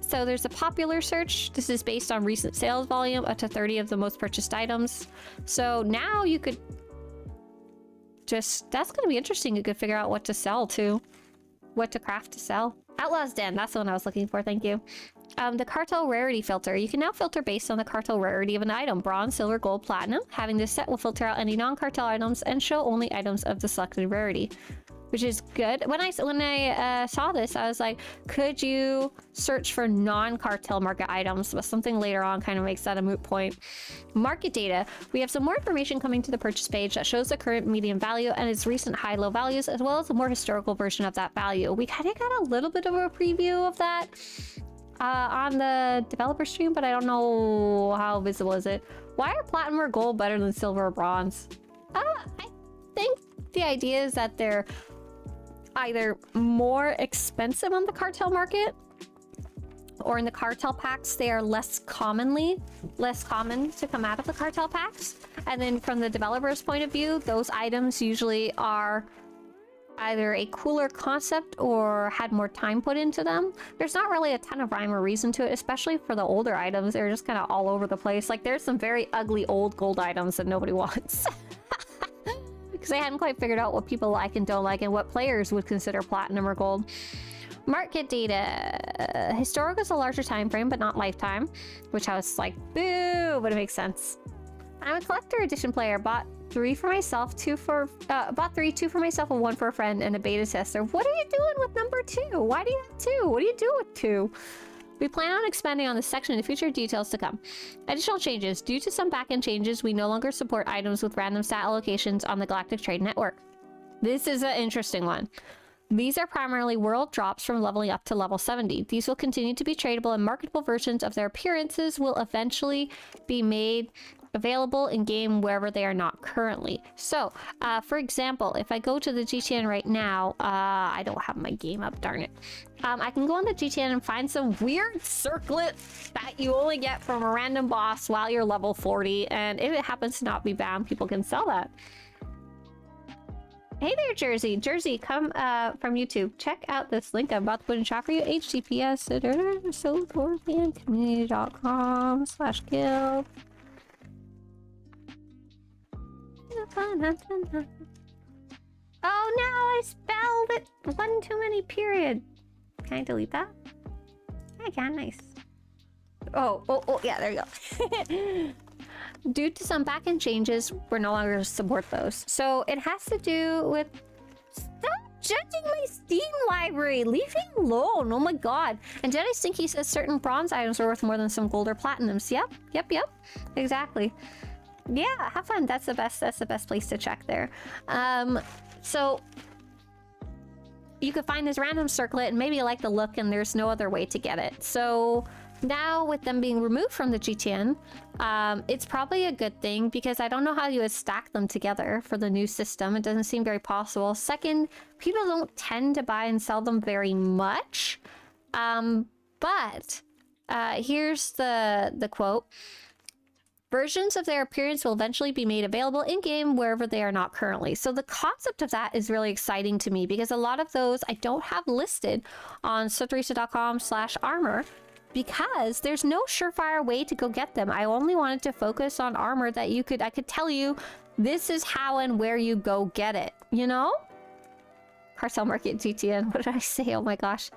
So there's a popular search. This is based on recent sales volume, up to 30 of the most purchased items. So now you could just, that's gonna be interesting. You could figure out what to sell too. What to craft to sell. Outlaw's Den, that's the one I was looking for, thank you. The cartel rarity filter. You can now filter based on the cartel rarity of an item. Bronze, silver, gold, platinum. Having this set will filter out any non-cartel items and show only items of the selected rarity. which is good. When I saw this, I was like, could you search for non-cartel market items? But something later on kind of makes that a moot point. Market data. We have some more information coming to the purchase page that shows the current median value and its recent high-low values, as well as a more historical version of that value. We kind of got a little bit of a preview of that on the developer stream, but I don't know how visible is it. Why are platinum or gold better than silver or bronze? I think the idea is that they're either more expensive on the cartel market, or in the cartel packs they are less common to come out of the cartel packs. And then from the developer's point of view, those items usually are either a cooler concept or had more time put into them. There's not really a ton of rhyme or reason to it, especially for the older items. They're just kind of all over the place. Like, there's some very ugly old gold items that nobody wants. Because I hadn't quite figured out what people like and don't like and what players would consider platinum or gold. Market data. Historical is a larger time frame, but not lifetime, which I was like, boo, but it makes sense. I'm a collector edition player. Bought 3 for myself, 2 for myself, and 1 for a friend, and a beta tester. What are you doing with number 2? Why do you have 2? What do you do with 2? We plan on expanding on this section in the future, details to come. Additional changes. Due to some backend changes, we no longer support items with random stat allocations on the Galactic Trade Network. This is an interesting one. These are primarily world drops from leveling up to level 70. These will continue to be tradable, and marketable versions of their appearances will eventually be made available in game wherever they are not currently. So, for example, if I go to the GTN right now, I don't have my game up, darn it. I can go on the GTN and find some weird circlet that you only get from a random boss while you're level 40, and if it happens to not be banned, people can sell that. Hey there, Jersey. Jersey, come from YouTube. Check out this link I'm about to put in chat for you. HTTPS community.com/guild. Oh no, I spelled it one too many period. Can I delete that? I can, nice. Oh, yeah, there you go. Due to some backend changes, we're no longer support those. So it has to do with... Stop judging my Steam library! Leave me alone! Oh my god. And Jedi Stinky says certain bronze items are worth more than some gold or platinums. Yep. Exactly. Yeah, have fun. That's the best place to check there. So you could find this random circlet and maybe you like the look and there's no other way to get it. So now with them being removed from the GTN, it's probably a good thing because I don't know how you would stack them together for the new system. It doesn't seem very possible. Second, people don't tend to buy and sell them very much. But here's the quote. Versions of their appearance will eventually be made available in-game wherever they are not currently. So the concept of that is really exciting to me because a lot of those I don't have listed on Swtorista.com/armor because there's no surefire way to go get them. I only wanted to focus on armor that I could tell you this is how and where you go get it, you know? Cartel Market GTN. What did I say? Oh my gosh.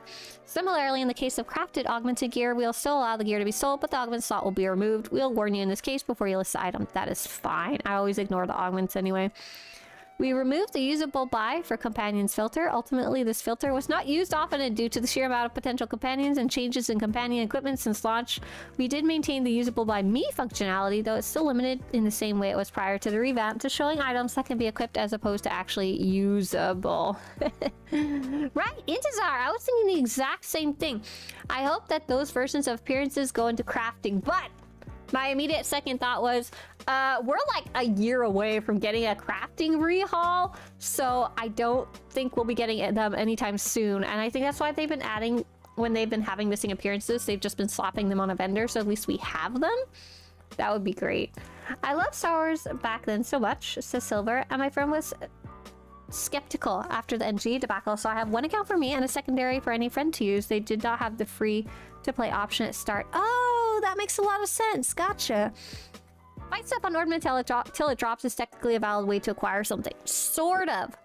Similarly, in the case of crafted augmented gear, we'll still allow the gear to be sold, but the augment slot will be removed. We'll warn you in this case before you list the item. That is fine. I always ignore the augments anyway. We removed the usable buy for companions filter. Ultimately, this filter was not used often and due to the sheer amount of potential companions and changes in companion equipment since launch. We did maintain the usable by me functionality, though it's still limited in the same way it was prior to the revamp to showing items that can be equipped as opposed to actually usable. Right, Intizar, I was thinking the exact same thing. I hope that those versions of appearances go into crafting, but my immediate second thought was, we're like a year away from getting a crafting rehaul, so I don't think we'll be getting them anytime soon. And I think that's why they've been adding, when they've been having missing appearances, they've just been slapping them on a vendor, so at least we have them. That would be great. I love Star Wars back then so much, says Silver, and my friend was skeptical after the NG debacle, so I have one account for me and a secondary for any friend to use. They did not have the free to play option at start. Oh, that makes a lot of sense. Gotcha. Buy stuff on ornament till it drops is technically a valid way to acquire something. Sort of.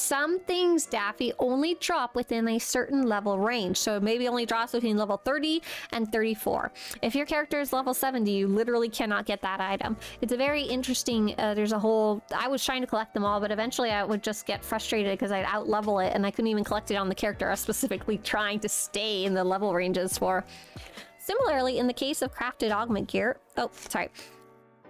some things, Daffy, only drop within a certain level range. So it maybe only drops between level 30 and 34. If your character is level 70, you literally cannot get that item. It's a very interesting, there's a whole, I was trying to collect them all, but eventually I would just get frustrated because I'd out level it and I couldn't even collect it on the character I was specifically trying to stay in the level ranges for. Similarly, in the case of crafted augment gear, oh, sorry.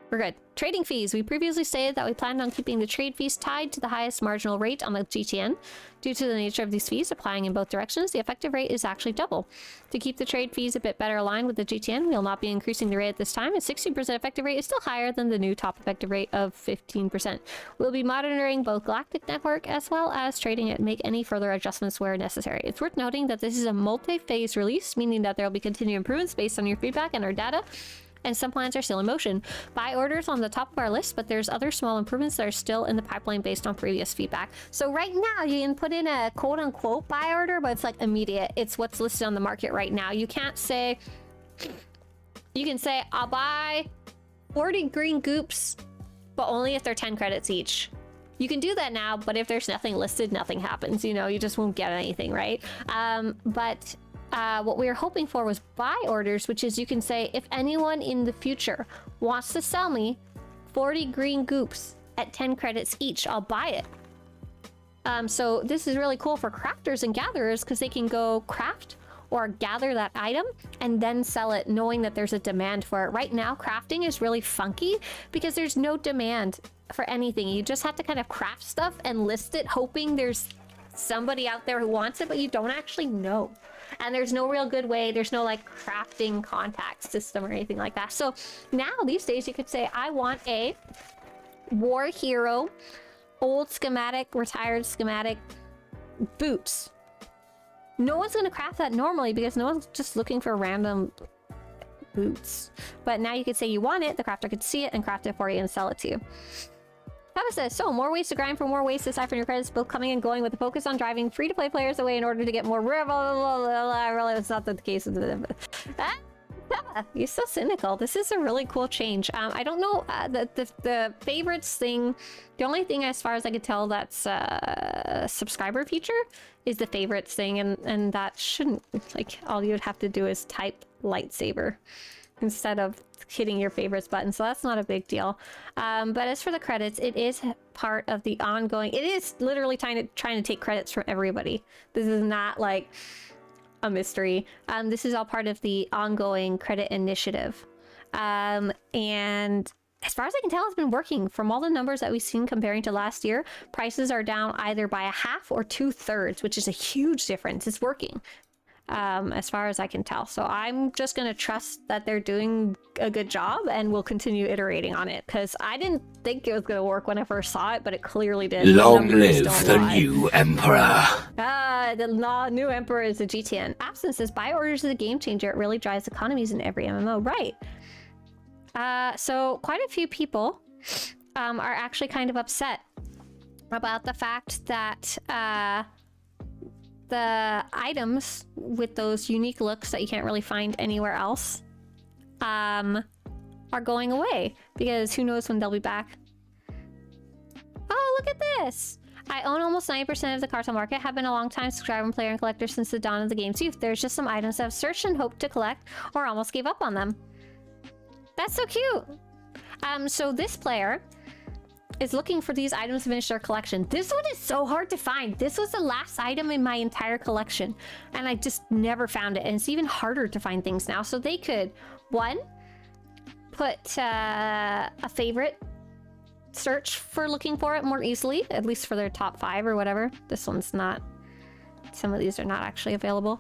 We're good. Trading fees. We previously stated that we planned on keeping the trade fees tied to the highest marginal rate on the GTN. Due to the nature of these fees applying in both directions, the effective rate is actually double. To keep the trade fees a bit better aligned with the GTN, we will not be increasing the rate at this time. A 16% effective rate is still higher than the new top effective rate of 15%. We'll be monitoring both Galactic Network as well as trading it and make any further adjustments where necessary. It's worth noting that this is a multi-phase release, meaning that there will be continued improvements based on your feedback and our data, and some plans are still in motion. Buy orders on the top of our list, but there's other small improvements that are still in the pipeline based on previous feedback. So right now you can put in a quote-unquote buy order, but it's like immediate. It's what's listed on the market right now. You can't say, you can say I'll buy 40 green goops, but only if they're 10 credits each. You can do that now, but if there's nothing listed, nothing happens. You know, you just won't get anything, right? What we were hoping for was buy orders, which is you can say, if anyone in the future wants to sell me 40 green goops at 10 credits each, I'll buy it. So this is really cool for crafters and gatherers because they can go craft or gather that item and then sell it knowing that there's a demand for it. Right now, crafting is really funky because there's no demand for anything. You just have to kind of craft stuff and list it, hoping there's somebody out there who wants it, but you don't actually know. And there's no real good way, there's no like crafting contact system or anything like that. So now these days you could say, I want a war hero, old schematic, retired schematic boots. No one's going to craft that normally because no one's just looking for random boots. But now you could say you want it, the crafter could see it and craft it for you and sell it to you. Papa says, so more ways to grind for more ways to siphon your credits, both coming and going with a focus on driving free-to-play players away in order to get more I realize it's not the case of the... You're so cynical. This is a really cool change. I don't know the favorites thing. The only thing as far as I could tell that's a subscriber feature is the favorites thing, and that shouldn't, like, all you would have to do is type lightsaber instead of hitting your favorites button, so that's not a big deal. But as for the credits, it is part of the ongoing, it is literally trying to take credits from everybody. This is not like a mystery. This is all part of the ongoing credit initiative. And as far as I can tell, it's been working. From all the numbers that we've seen comparing to last year, prices are down either by a half or 2/3, which is a huge difference. It's working. As far as I can tell. So I'm just going to trust that they're doing a good job and we'll continue iterating on it because I didn't think it was going to work when I first saw it, but it clearly did. Long live the new emperor. The new emperor is a GTN. Absence says buy orders is a game changer. It really drives economies in every MMO. Right. So quite a few people are actually kind of upset about the fact that the items with those unique looks that you can't really find anywhere else are going away because who knows when they'll be back. Oh, look at this! I own almost 90% of the cartel market, have been a long time subscriber and player and collector since the dawn of the game's youth. There's just some items I've searched and hoped to collect or almost gave up on them. That's so cute! So this player is looking for these items to finish their collection. This one is so hard to find. This was the last item in my entire collection and I just never found it, and it's even harder to find things now. So they could, one, put a favorite search for looking for it more easily, at least for their top 5 or whatever. This one's not, some of these are not actually available.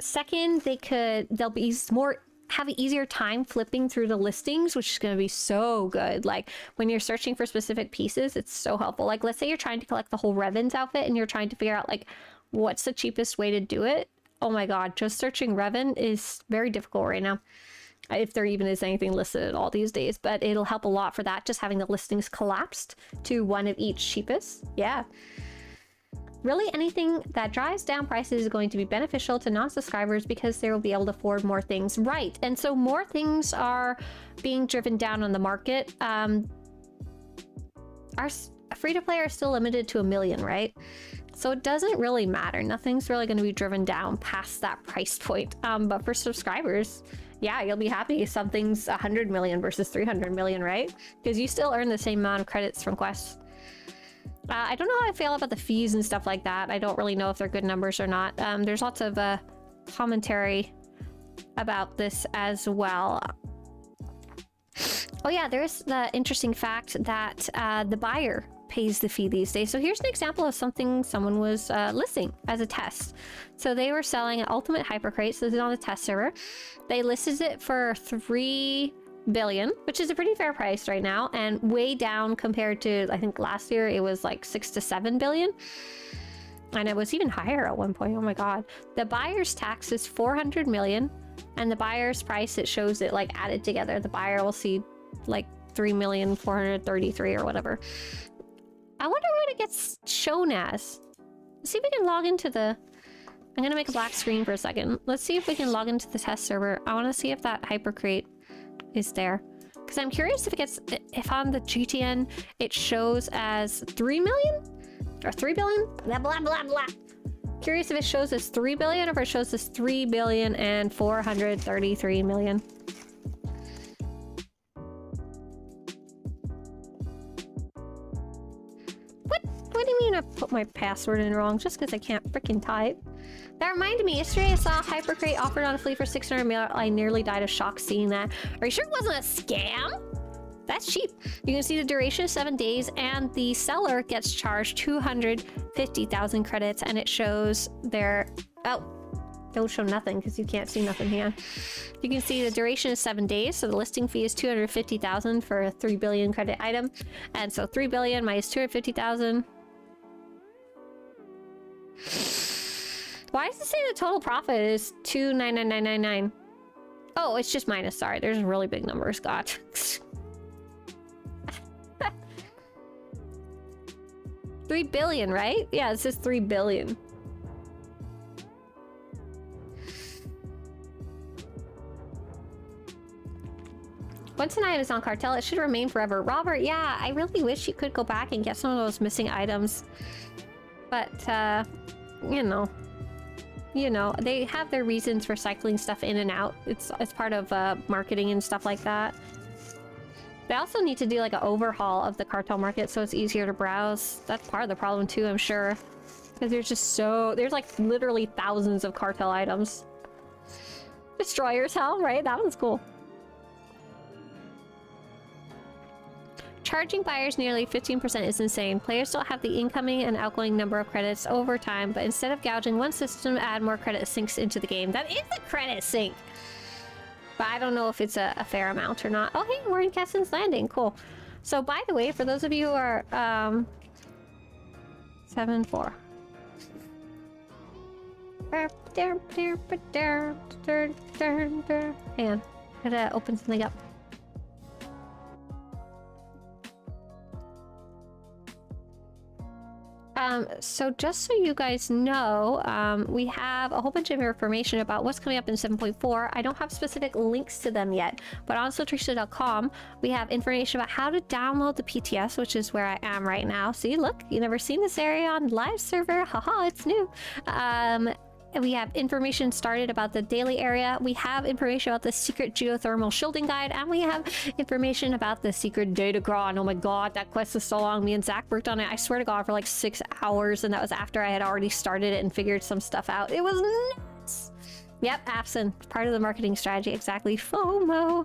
Second, they'll be more, have an easier time flipping through the listings, which is going to be so good. Like when you're searching for specific pieces, it's so helpful. Like let's say you're trying to collect the whole Revan's outfit and you're trying to figure out like what's the cheapest way to do it. Oh my god, just searching Revan is very difficult right now, if there even is anything listed at all these days, but it'll help a lot for that, just having the listings collapsed to one of each cheapest. Yeah. Really, anything that drives down prices is going to be beneficial to non-subscribers because they will be able to afford more things. Right, and so more things are being driven down on the market. free-to-play are still limited to 1 million, right? So it doesn't really matter. Nothing's really going to be driven down past that price point. But for subscribers, yeah, you'll be happy something's 100 million versus 300 million, right? Because you still earn the same amount of credits from quests. I don't know how I feel about the fees and stuff like that. I don't really know if they're good numbers or not. There's lots of commentary about this as well. Oh yeah, there's the interesting fact that the buyer pays the fee these days. So here's an example of something someone was listing as a test. So they were selling an ultimate hypercrate. So this is on a test server. They listed it for 3 billion, which is a pretty fair price right now, and way down compared to, I think last year it was like 6 to 7 billion. And it was even higher at one point. Oh my god. The buyer's tax is 400 million, and the buyer's price, it shows it like added together. The buyer will see like 3,433,000 or whatever. I wonder what it gets shown as. Let's see if we can log into the... I'm gonna make a black screen for a second. Let's see if we can log into the test server. I want to see if that hypercrate is there. Because I'm curious if it gets... If on the GTN it shows as 3 million? Or 3 billion? Blah, blah, blah, blah. Curious if it shows as 3 billion or if it shows as 3,433,000,000. What do you mean I put my password in wrong just because I can't freaking type? That reminded me, yesterday I saw a hypercrate offered on a flea for 600 mil. I nearly died of shock seeing that. Are you sure it wasn't a scam? That's cheap. You can see the duration is 7 days, and the seller gets charged 250,000 credits, and it shows their... Oh, don't show nothing because you can't see nothing here. You can see the duration is 7 days, so the listing fee is 250,000 for a 3 billion credit item. And so 3 billion minus 250,000. Why does it say the total profit is 299,999? Oh, it's just minus. Sorry, there's really big numbers. God. 3 billion, right? Yeah, it says 3 billion. Once an item is on cartel, it should remain forever. Robert, yeah, I really wish you could go back and get some of those missing items. But, you know, they have their reasons for cycling stuff in and out. It's part of marketing and stuff like that. They also need to do like an overhaul of the cartel market so it's easier to browse. That's part of the problem too, I'm sure. Because there's like literally thousands of cartel items. Destroyer's Hell, right? That one's cool. Charging buyers nearly 15% is insane. Players don't have the incoming and outgoing number of credits over time, but instead of gouging one system, add more credit sinks into the game. That is a credit sink! But I don't know if it's a fair amount or not. Oh, hey, we're in Kessen's Landing. Cool. So, by the way, for those of you who are, 7-4. Hang on. Gotta open something up. So just so you guys know, we have a whole bunch of information about what's coming up in 7.4. I don't have specific links to them yet, but on Swtorista.com, we have information about how to download the PTS, which is where I am right now. See, look, you never seen this area on live server. Haha, it's new. We have information started about the daily area. We have information about the secret geothermal shielding guide, and we have information about the secret datacron. Oh my god, that quest is so long. Me and Zach worked on it, I swear to god, for like 6 hours, and that was after I had already started it and figured some stuff out. It was nuts. Yep, absent. Part of the marketing strategy, exactly. FOMO.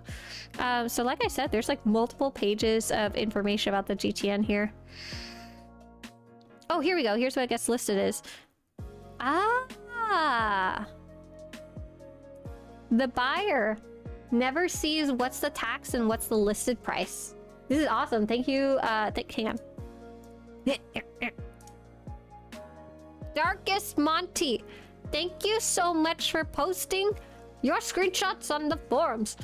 So like I said, there's like multiple pages of information about the GTN here. Oh, here we go. Here's what it gets listed as. The buyer never sees what's the tax and what's the listed price. This is awesome. Thank you. Hang on. Darkest Monty, thank you so much for posting your screenshots on the forums.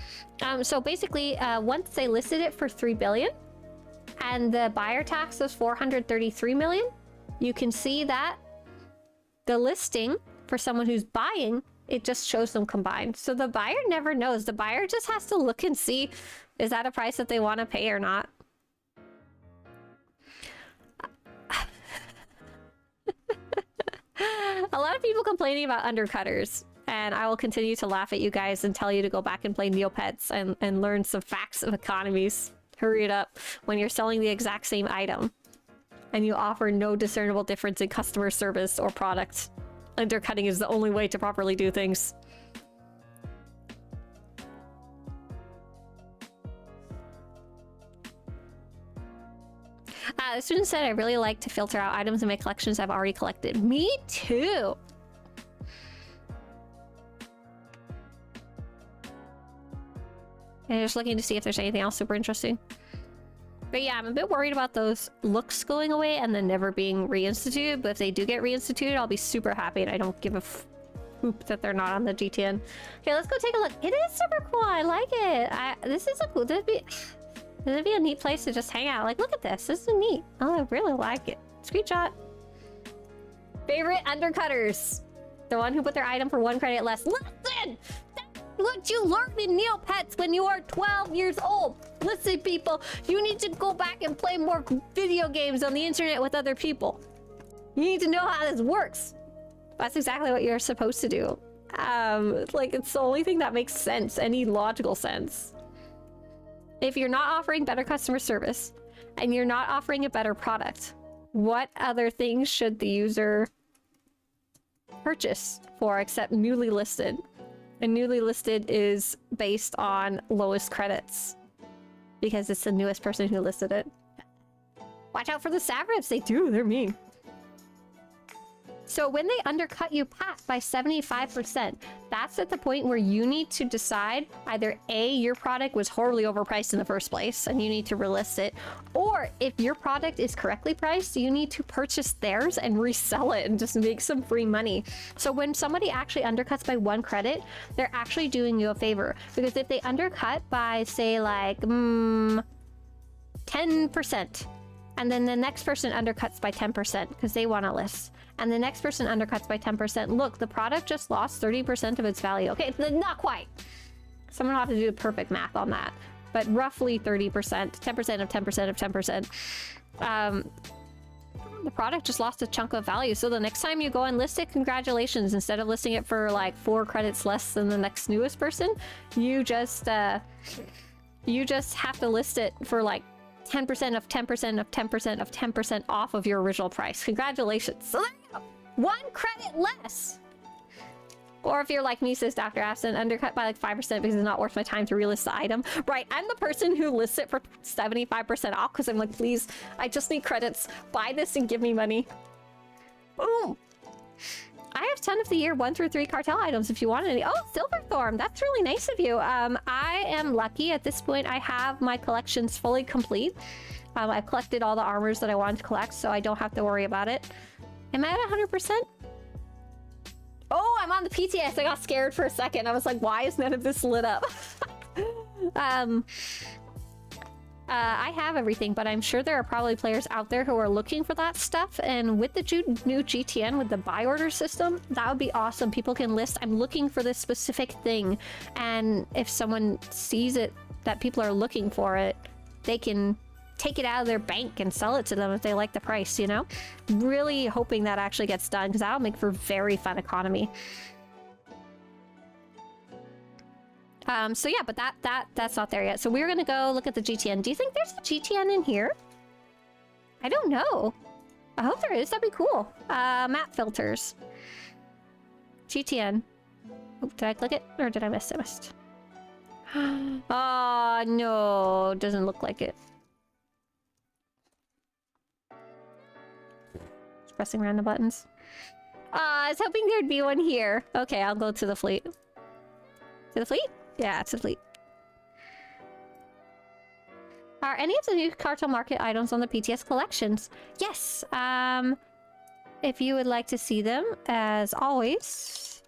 So basically, once they listed it for 3 billion and the buyer tax was 433 million, you can see that the listing for someone who's buying, it just shows them combined. So the buyer never knows. The buyer just has to look and see, is that a price that they want to pay or not? A lot of people complaining about undercutters, and I will continue to laugh at you guys and tell you to go back and play Neopets and learn some facts of economies. Hurry it up when you're selling the exact same item and you offer no discernible difference in customer service or product. Undercutting is the only way to properly do things. The student said, I really like to filter out items in my collections I've already collected. Me too! And just looking to see if there's anything else super interesting. But yeah, I'm a bit worried about those looks going away and then never being reinstituted. But if they do get reinstituted, I'll be super happy, and I don't give a hoop that they're not on the GTN. Okay, let's go take a look. It is super cool. I like it. This is a cool... This would be a neat place to just hang out. Like, look at this. This is neat. Oh, I really like it. Screenshot. Favorite undercutters. The one who put their item for 1 credit less. Listen! That's what you learned in Neopets when you are 12 years old. Listen, people. You need to go back and play more video games on the internet with other people. You need to know how this works. That's exactly what you're supposed to do. Like, it's the only thing that makes sense. Any logical sense. If you're not offering better customer service and you're not offering a better product, what other things should the user purchase for except newly listed? And newly listed is based on lowest credits because it's the newest person who listed it. Watch out for the Savrits. They do. They're mean. So when they undercut you, Pat, by 75%, that's at the point where you need to decide either A, your product was horribly overpriced in the first place and you need to relist it, or if your product is correctly priced, you need to purchase theirs and resell it and just make some free money. So when somebody actually undercuts by 1 credit, they're actually doing you a favor, because if they undercut by, say, like 10%, and then the next person undercuts by 10% because they want to list, and the next person undercuts by 10%. Look, the product just lost 30% of its value. Okay, not quite. Someone will have to do the perfect math on that. But roughly 30%, 10% of 10% of 10%. The product just lost a chunk of value. So the next time you go and list it, congratulations. Instead of listing it for like 4 credits less than the next newest person, you just have to list it for like 10% of 10% of 10% of 10% off of your original price. Congratulations. So there you go. 1 credit less. Or if you're like me, says Dr. Aston, undercut by like 5% because it's not worth my time to relist the item. Right, I'm the person who lists it for 75% off because I'm like, please, I just need credits. Buy this and give me money. Boom. I have 10 of the year 1 through 3 cartel items if you want any. Oh, Silverthorn, that's really nice of you. I am lucky at this point. I have my collections fully complete. I've collected all the armors that I wanted to collect, so I don't have to worry about it. Am I at 100%? Oh, I'm on the PTS. I got scared for a second. I was like, why is none of this lit up? I have everything, but I'm sure there are probably players out there who are looking for that stuff. And with the new GTN, with the buy order system, that would be awesome. People can list, I'm looking for this specific thing. And if someone sees it, that people are looking for it, they can take it out of their bank and sell it to them if they like the price, you know? Really hoping that actually gets done, because that'll make for very fun economy. So yeah, but that's not there yet. So we're gonna go look at the GTN. Do you think there's a GTN in here? I don't know. I hope there is. That'd be cool. Map filters. GTN. Oh, did I click it? Or did I miss it? I missed. Oh, no. Doesn't look like it. Just pressing random buttons. I was hoping there'd be one here. Okay, I'll go to the fleet. To the fleet? Yeah, it's a fleet. Are any of the new cartel market items on the PTS collections? Yes. If you would like to see them, as always.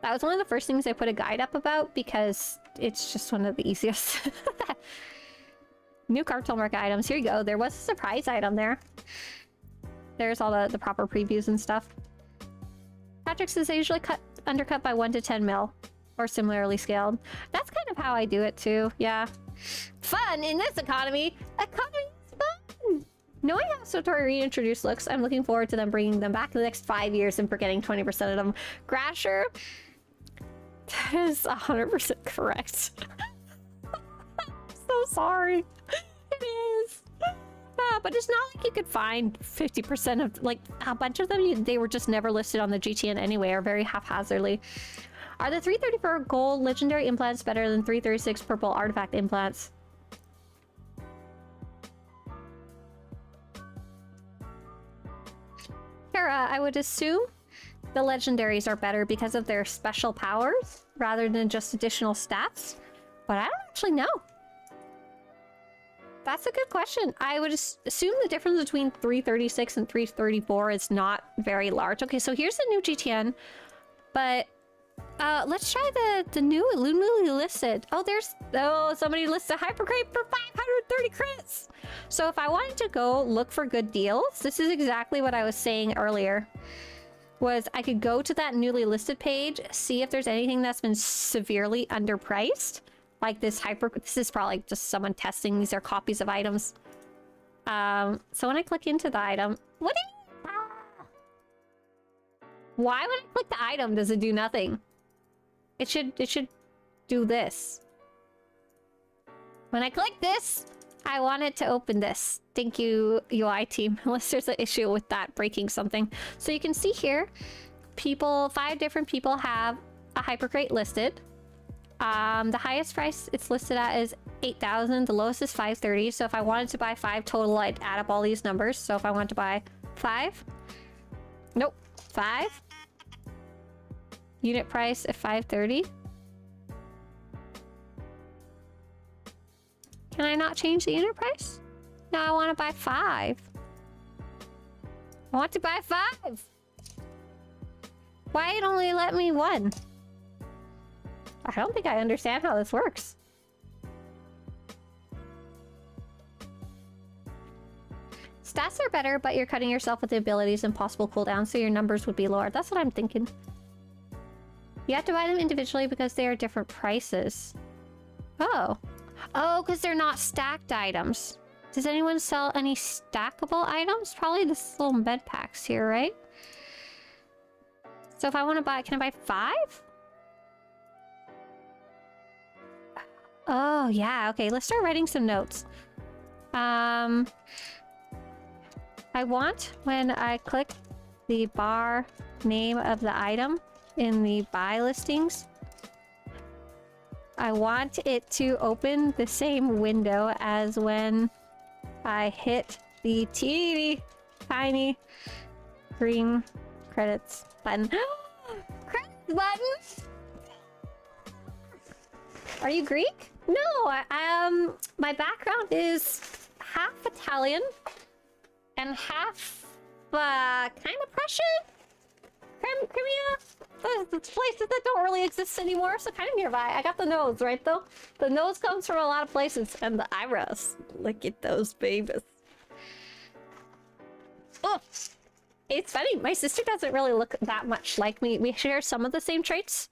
That was one of the first things I put a guide up about because it's just one of the easiest. New cartel market items. Here you go. There was a surprise item there. There's all the proper previews and stuff. Patrick says they usually undercut by 1 to 10 mil. Or similarly scaled. That's kind of how I do it too, yeah. Fun in this economy! Economy is fun! Knowing how Swtorista reintroduced looks, I'm looking forward to them bringing them back in the next 5 years and forgetting 20% of them. Grasher, that is 100% correct. So sorry. It is. But it's not like you could find 50% of, like, a bunch of them, they were just never listed on the GTN anyway, or very haphazardly. Are the 334 gold legendary implants better than 336 purple artifact implants? Kara, I would assume the legendaries are better because of their special powers rather than just additional stats, but I don't actually know. That's a good question. I would assume the difference between 336 and 334 is not very large. Okay, so here's the new GTN, but let's try the newly listed. Oh, somebody listed Hypercrate for 530 crits. So if I wanted to go look for good deals, this is exactly what I was saying earlier. Was I could go to that newly listed page, see if there's anything that's been severely underpriced. Like this is probably just someone testing. These are copies of items. So when I click into the item, why when I click the item does it do nothing? It should do this. When I click this, I want it to open this. Thank you, UI team. Unless there's an issue with that breaking something. So you can see here, 5 different people have a Hypercrate listed. The highest price it's listed at is 8,000. The lowest is 530. So if I wanted to buy 5 total, I'd add up all these numbers. So if I want to buy 5, nope, 5. Unit price at 530. Can I not change the unit price? No, I want to buy 5. I want to buy 5. Why it only let me 1? I don't think I understand how this works. Stats are better, but you're cutting yourself with the abilities and possible cooldowns, so your numbers would be lower. That's what I'm thinking. You have to buy them individually because they are different prices. Oh. Oh, because they're not stacked items. Does anyone sell any stackable items? Probably this little med packs here, right? So if I want to buy, can I buy 5? Oh, yeah. Okay, let's start writing some notes. I want, when I click the bar name of the item in the buy listings, I want it to open the same window as when I hit the teeny tiny green credits button. Credits button? Are you Greek? No, my background is half Italian and half, kind of Prussian? Crimea? There's places that don't really exist anymore, so kind of nearby. I got the nose, right, though? The nose comes from a lot of places, and the eyebrows. Look at those babies. Oh! It's funny, my sister doesn't really look that much like me. We share some of the same traits,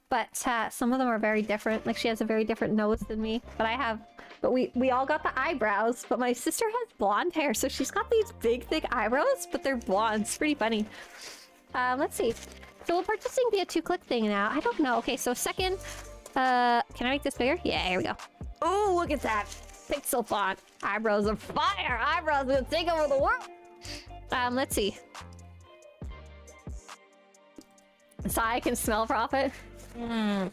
but some of them are very different. Like, she has a very different nose than me, but we all got the eyebrows, but my sister has blonde hair, so she's got these big, thick eyebrows, but they're blonde. It's pretty funny. Let's see. So we're purchasing via 2-click thing now. I don't know. Okay, so second, can I make this bigger? Yeah, here we go. Oh, look at that. Pixel font. Eyebrows are fire. Eyebrows will take over the world. Let's see. So I can smell profit. Ah,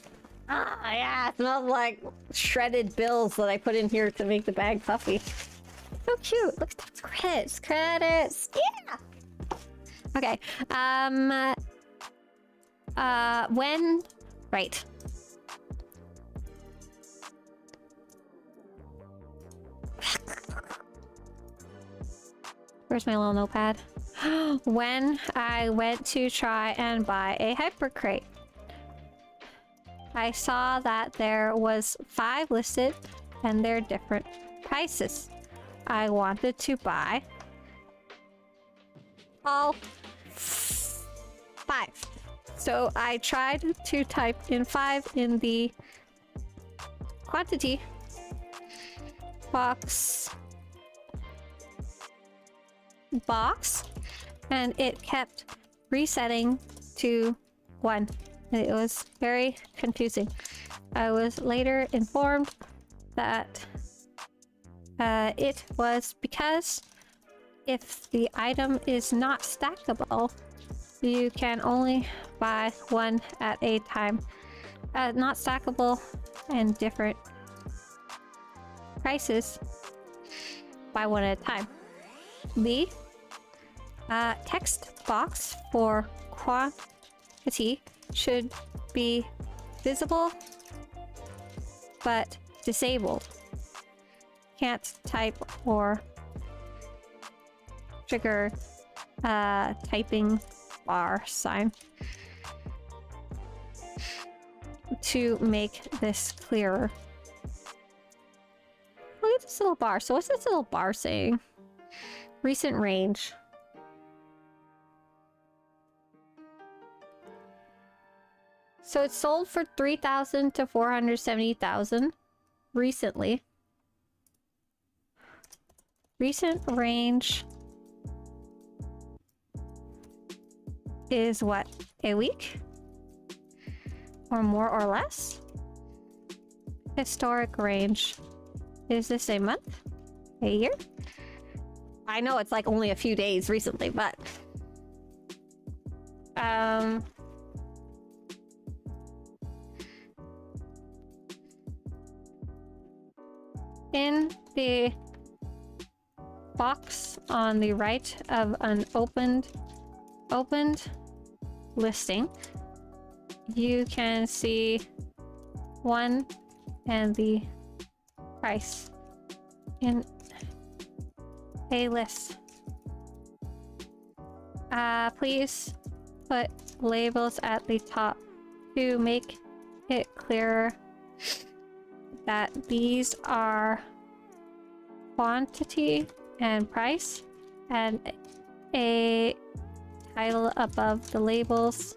yeah, it smells like shredded bills that I put in here to make the bag puffy. So cute. Look at those credits. Credits. Yeah. Okay. Right. Where's my little notepad? When I went to try and buy a Hypercrate, I saw that there was 5 listed and they're different prices. I wanted to buy all 5. So I tried to type in 5 in the quantity box box, and it kept resetting to 1. And it was very confusing. I was later informed that it was because if the item is not stackable, you can only buy 1 at a time. Not stackable and different prices, buy 1 at a time. The text box for quantity should be visible but disabled. Can't type or trigger typing bar sign to make this clearer. Look at this little bar. So what's this little bar saying? Recent range. So it's sold for 3,000 to 470,000 recently. Recent range is what? A week? Or more or less? Historic range. Is this a month? A year? I know it's like only a few days recently, but in the box on the right of an opened listing, you can see 1 and the price in a list. Please put labels at the top to make it clearer that these are quantity and price, and a title above the labels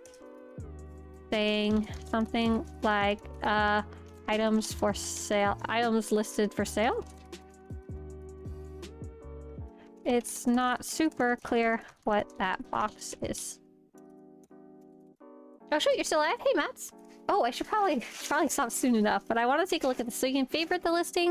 saying something like items for sale, items listed for sale. It's not super clear what that box is. Oh shoot, you're still alive? Hey Mats. Oh, I should probably stop soon enough, but I want to take a look at this. So you can favorite the listing.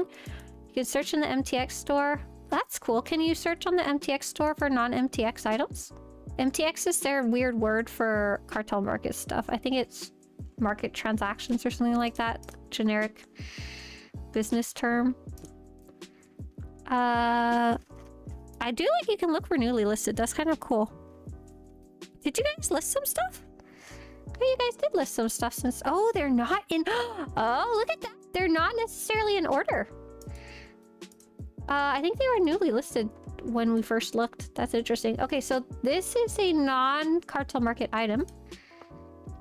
You can search in the MTX store. That's cool. Can you search on the MTX store for non-MTX items? MTX is their weird word for cartel market stuff. I think it's market transactions or something like that. Generic business term. I do like you can look for newly listed. That's kind of cool. Did you guys list some stuff? Oh, you guys did list some stuff since... Oh, they're not in... Oh, look at that. They're not necessarily in order. I think they were newly listed when we first looked. That's interesting. Okay, so this is a non-cartel market item.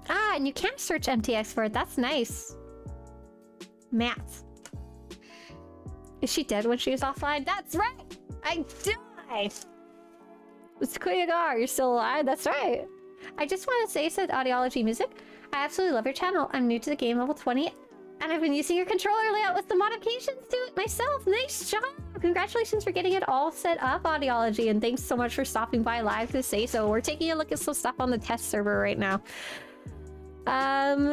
Ah, and you can't search MTX for it. That's nice. Math. Is she dead when she was offline? That's right! I died! It's Kuyagar, you're still alive? That's right. I just want to say, said Audiology Music, I absolutely love your channel. I'm new to the game, level 20, and I've been using your controller layout with the modifications to it myself. Nice job! Congratulations for getting it all set up, Audiology, and thanks so much for stopping by live to say so. We're taking a look at some stuff on the test server right now.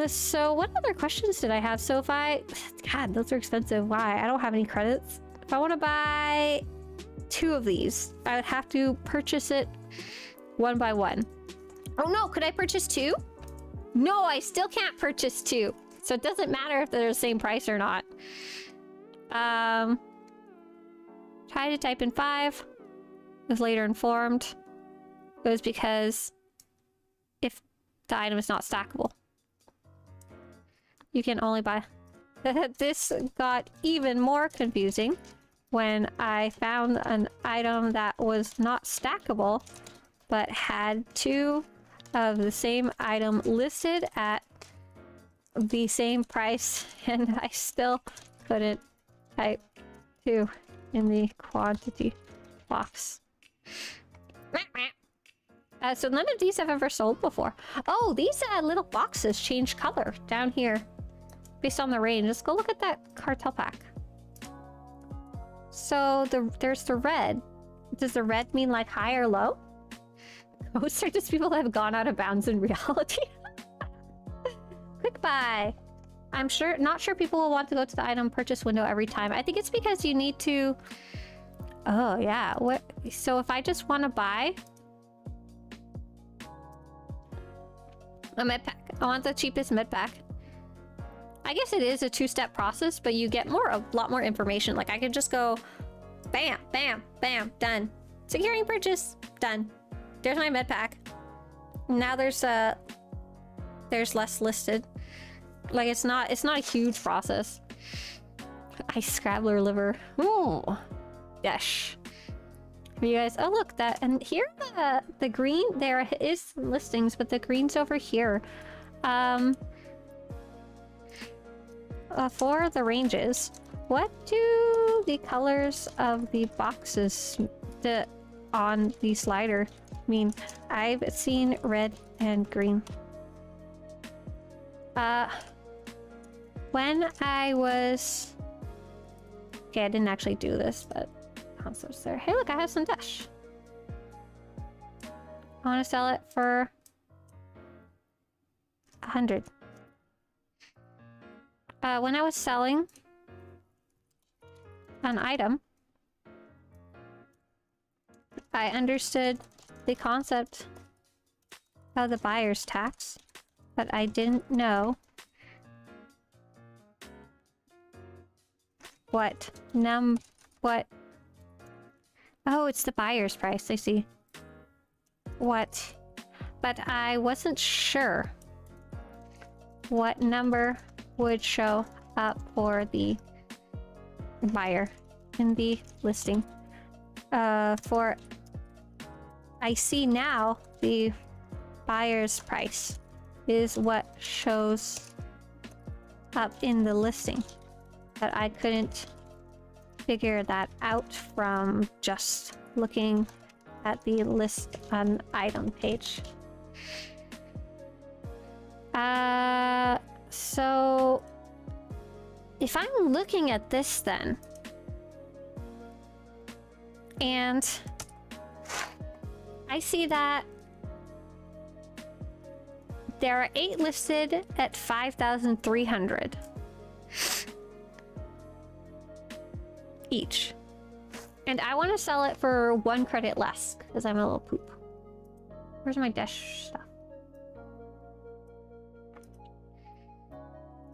So what other questions did I have? So if I... God, those are expensive. Why? I don't have any credits. If I want to buy 2 of these, I would have to purchase it 1 by 1. Oh no, could I purchase 2? No, I still can't purchase 2. So it doesn't matter if they're the same price or not. Try to type in 5. Was later informed. It was because if the item is not stackable, you can only buy... This got even more confusing when I found an item that was not stackable, but had 2 of the same item listed at the same price, and I still couldn't type 2 in the quantity box. So none of these have ever sold before. Oh, these little boxes change color down here based on the range. Let's go look at that cartel pack. So there's the red. Does the red mean like high or low? Ghosts are just people that have gone out of bounds in reality. Quick buy. I'm not sure people will want to go to the item purchase window every time. I think it's because you need to... Oh, yeah. What? So if I just want to buy a med pack, I want the cheapest med pack. I guess it is a two-step process, but you get a lot more information. Like I could just go, bam, bam, bam, done. Securing purchase, done. There's my med pack. Now there's less listed. Like it's not a huge process. Ice Scrabbler liver. Ooh. Yesh. You guys, oh look, that, and here the green, there is listings, but the green's over here. For the ranges, what do the colors of the boxes on the slider mean? I've seen red and green. When I was... Okay, I didn't actually do this, but concepts there. Hey, look, I have some dash. I want to sell it for 100. When I was selling an item, I understood the concept of the buyer's tax, but I didn't know what. Oh, it's the buyer's price, I see. What? But I wasn't sure what number would show up for the buyer in the listing. I see now the buyer's price is what shows up in the listing, but I couldn't figure that out from just looking at the list on item page. So if I'm looking at this then, and I see that there are 8 listed at 5,300 each. And I want to sell it for 1 credit less, because I'm a little poop. Where's my dash stuff?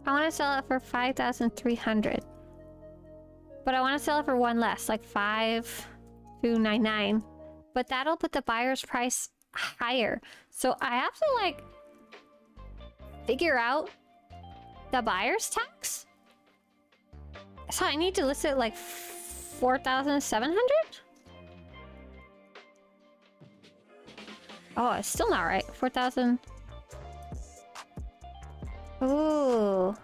I want to sell it for 5,300. But I want to sell it for 1 less, like 5,299. But that'll put the buyer's price higher. So I have to, like, figure out the buyer's tax? So I need to list it like 4,700? Oh, it's still not right. 4,000. Ooh.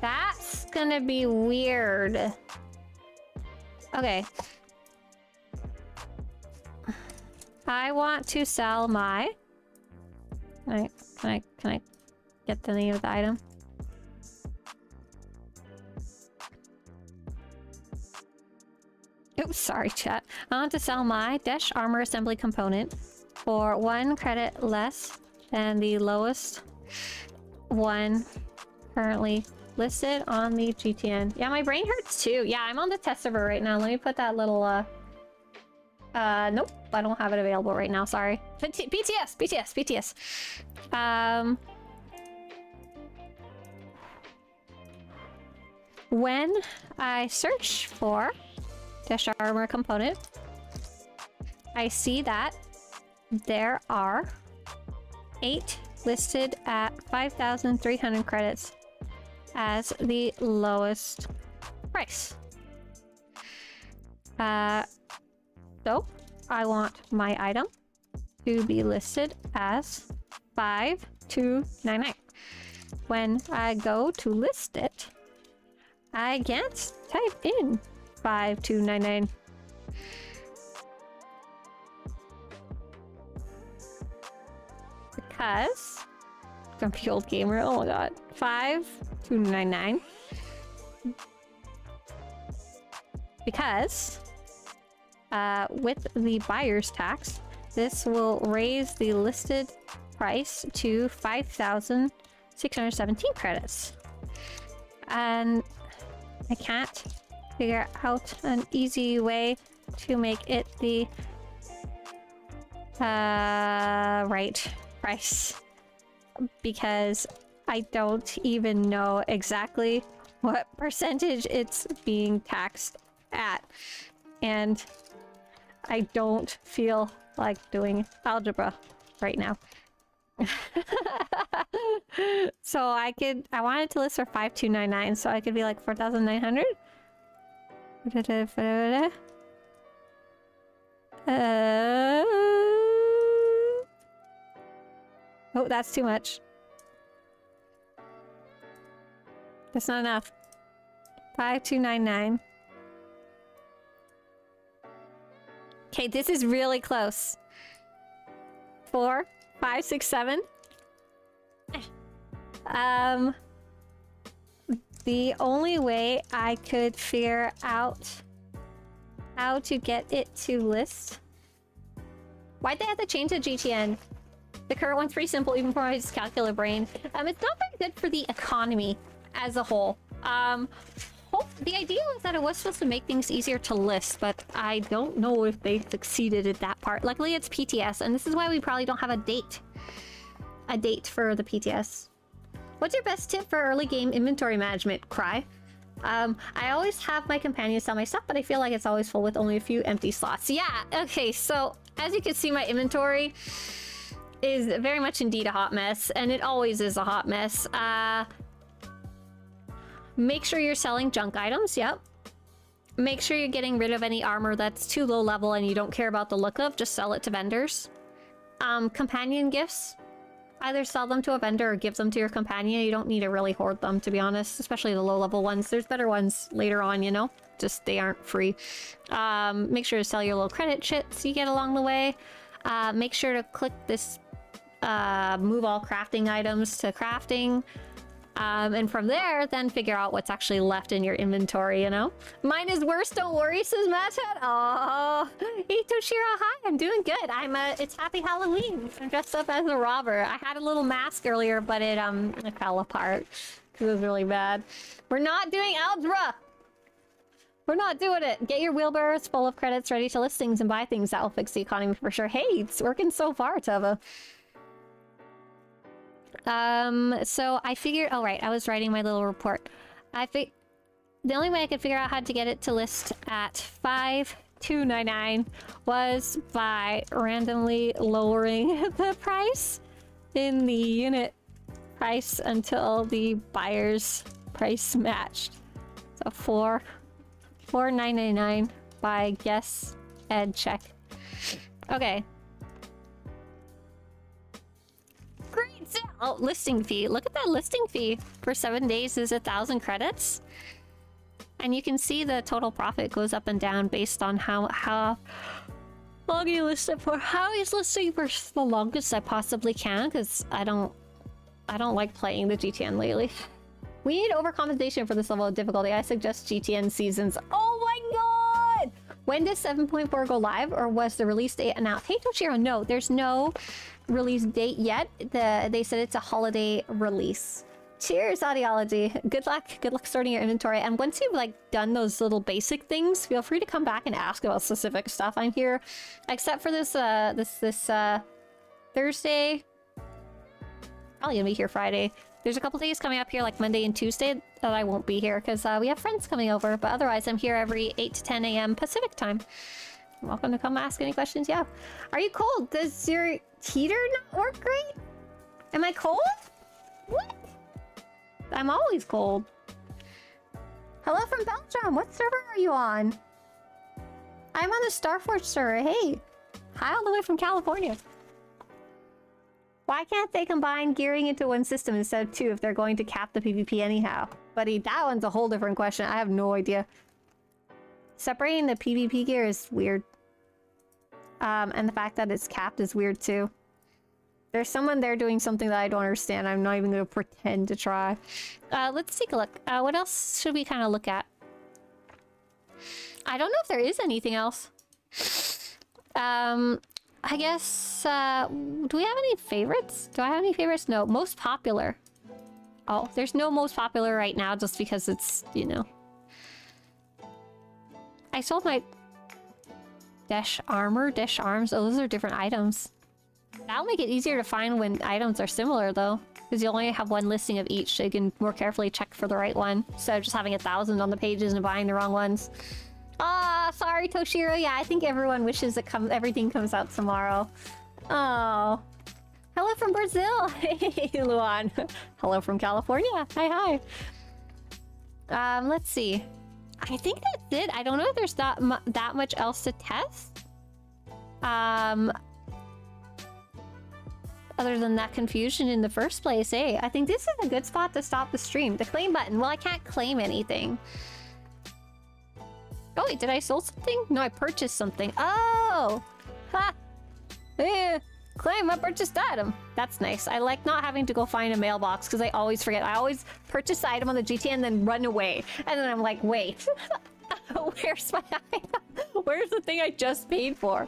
That's gonna be weird. Okay. I want to sell my... Can I get the name of the item? Oops, sorry, chat. I want to sell my dash armor assembly component for 1 credit less than the lowest one currently listed on the GTN. Yeah, my brain hurts too. Yeah, I'm on the test server right now. Let me put that little, nope, I don't have it available right now, sorry. BTS. When I search for dash armor component, I see that there are 8 listed at 5,300 credits as the lowest price. So I want my item to be listed as 5,299. When I go to list it, I can't type in 5,299. Because grumpy old gamer, oh my god. 5,299. Because with the buyer's tax, this will raise the listed price to 5,617 credits. And I can't figure out an easy way to make it the right price, because I don't even know exactly what percentage it's being taxed at, and I don't feel like doing algebra right now. So I wanted to list for 5,299, so I could be like 4,900. Oh, that's too much. That's not enough. 5,299. Okay, this is really close. 4, 5, 6, 7. The only way I could figure out how to get it to list. Why'd they have to change the GTN? The current one's pretty simple, even for my calculator brain. It's not very good for the economy as a whole. The idea was that it was supposed to make things easier to list, but I don't know if they succeeded at that part. Luckily, it's PTS, and this is why we probably don't have a date for the PTS. What's your best tip for early game inventory management? Cry. I always have my companions sell my stuff, but I feel like it's always full with only a few empty slots. Yeah, okay, so as you can see, my inventory is very much indeed a hot mess, and it always is a hot mess. Make sure you're selling junk items, yep. Make sure you're getting rid of any armor that's too low level and you don't care about the look of, just sell it to vendors. Companion gifts, either sell them to a vendor or give them to your companion. You don't need to really hoard them, to be honest, especially the low level ones. There's better ones later on, you know, just they aren't free. Make sure to sell your low credit shits you get along the way. Make sure to click this move all crafting items to crafting. And from there, then figure out what's actually left in your inventory, you know? Mine is worse, don't worry, says Mattad. Oh, hey, Toshiro, hi, I'm doing good. It's Happy Halloween. I'm dressed up as a robber. I had a little mask earlier, but it fell apart because it was really bad. We're not doing algebra. We're not doing it. Get your wheelbarrows full of credits ready to list things and buy things. That will fix the economy for sure. Hey, it's working so far, Tova. So I figured, oh right, I was writing my little report. The only way I could figure out how to get it to list at 5,299 was by randomly lowering the price in the unit price until the buyer's price matched. So 4,999 by guess and check. Okay. Great sale! Oh, listing fee. Look at that listing fee for 7 days is 1,000 credits. And you can see the total profit goes up and down based on how long you list it for. How is listing for the longest I possibly can, because I don't like playing the GTN lately. We need overcompensation for this level of difficulty. I suggest GTN seasons. Oh my god! When does 7.4 go live, or was the release date announced? Hey Toshiro, no, there's no release date yet. They said it's a holiday release. Cheers, Audiology. Good luck sorting your inventory. And once you've like done those little basic things, feel free to come back and ask about specific stuff. I'm here, except for this Thursday. Probably gonna be here Friday. There's a couple days coming up here like Monday and Tuesday that I won't be here because we have friends coming over. But otherwise, I'm here every 8 to 10 a.m. Pacific time. You're welcome to come ask any questions. Yeah. Are you cold? Does your heater not work great? Am I cold? What? I'm always cold. Hello from Belgium. What server are you on? I'm on the Starforge server. Hey. Hi all the way from California. Why can't they combine gearing into one system instead of two if they're going to cap the PvP anyhow? Buddy, that one's a whole different question. I have no idea. Separating the PvP gear is weird. And the fact that it's capped is weird too. There's someone there doing something that I don't understand. I'm not even going to pretend to try. Let's take a look. What else should we kind of look at? I don't know if there is anything else. I guess, do we have any favorites? Do I have any favorites? No, most popular. Oh, there's no most popular right now just because it's, you know. I sold my Desh armor, Desh arms. Oh, those are different items. That'll make it easier to find when items are similar though. Because you only have one listing of each, so you can more carefully check for the right one. Instead of just having 1,000 on the pages and buying the wrong ones. Ah, sorry, Toshiro. Yeah, I think everyone wishes it everything comes out tomorrow. Oh. Hello from Brazil. Hey, Luan. Hello from California. Hi, hi. Let's see. I think that's it. I don't know if there's that much else to test. Other than that confusion in the first place, eh? I think this is a good spot to stop the stream. The claim button. Well, I can't claim anything. Oh wait, did I sold something? No, I purchased something. Oh! Ha! Claim a purchased item. That's nice. I like not having to go find a mailbox because I always forget. I always purchase the item on the GTA and then run away. And then I'm like, wait. Where's my item? Where's the thing I just paid for?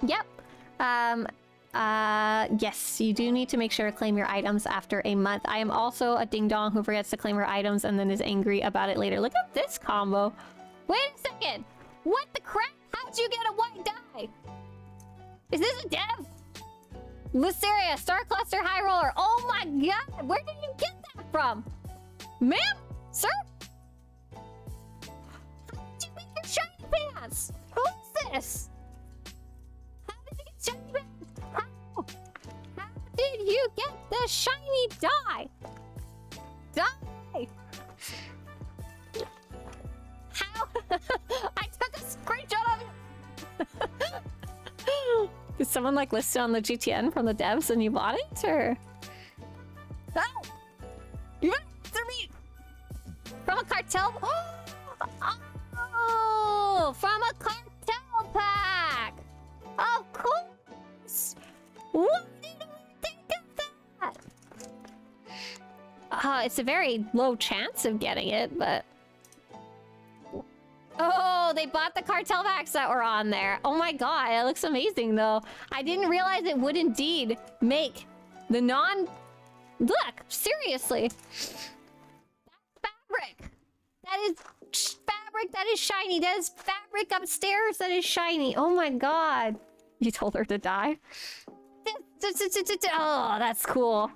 Yep. Yes, you do need to make sure to claim your items after a month. I am also a ding-dong who forgets to claim her items and then is angry about it later. Look at this combo. Wait a second. What the crap? How'd you get a white die? Is this a dev? Luceria, Star Cluster High Roller. Oh my god, where did you get that from? Ma'am? Sir? How did you make your shiny pants? Who is this? How did you get shiny pants? How? How did you get the shiny dye? Dye! How? I took a screenshot of it! Did someone like list it on the GTN from the devs and you bought it, or? Oh! You answer me! From a cartel? Oh! From a cartel pack! Of course! Why didn't I think of that? It's a very low chance of getting it, but... Oh, they bought the cartel packs that were on there. Oh my god, it looks amazing though. I didn't realize it would indeed make the non... Look, seriously. That's fabric. That is fabric that is shiny. That is fabric upstairs that is shiny. Oh my god. You told her to die? Oh, that's cool.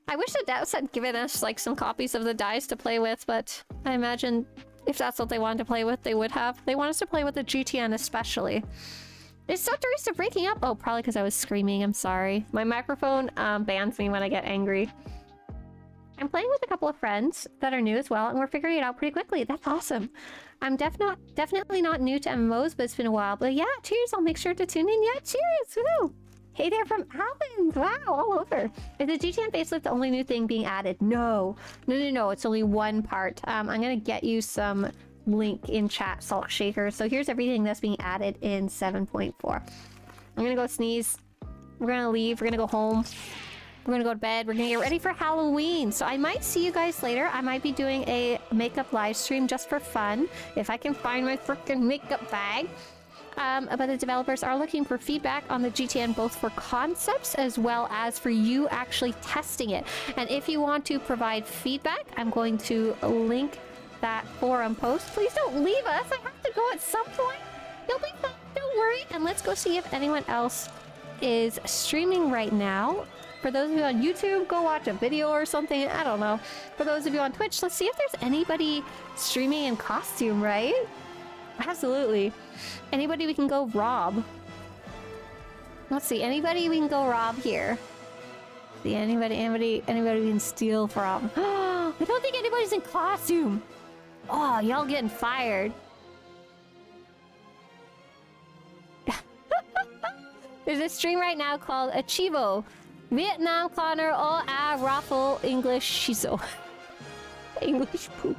I wish the devs had given us like some copies of the dies to play with, but I imagine... if that's what they wanted to play with, they would have. They want us to play with the GTN especially. Is Swtorista breaking up? Oh, probably because I was screaming. I'm sorry. My microphone bans me when I get angry. I'm playing with a couple of friends that are new as well, and we're figuring it out pretty quickly. That's awesome. I'm definitely not new to MMOs, but it's been a while. But yeah, cheers. I'll make sure to tune in. Yeah, cheers. Woo! Hey there from Athens! Wow, all over. Is the GTN facelift the only new thing being added? No. No. It's only one part. I'm gonna get you some link in chat, Salt Shaker. So here's everything that's being added in 7.4. I'm gonna go sneeze. We're gonna leave. We're gonna go home. We're gonna go to bed. We're gonna get ready for Halloween. So I might see you guys later. I might be doing a makeup live stream just for fun. If I can find my freaking makeup bag. But the developers are looking for feedback on the GTN, both for concepts as well as for you actually testing it. And if you want to provide feedback, I'm going to link that forum post. Please don't leave us. I have to go at some point. You'll be fine. Don't worry. And let's go see if anyone else is streaming right now. For those of you on YouTube, go watch a video or something. I don't know. For those of you on Twitch, let's see if there's anybody streaming in costume, right? Absolutely. Anybody we can go rob? Let's see. Anybody we can go rob here? See anybody we can steal from? I don't think anybody's in costume. Oh, y'all getting fired. There's a stream right now called Achivo. Vietnam Connor all a raffle English shizo. English poop.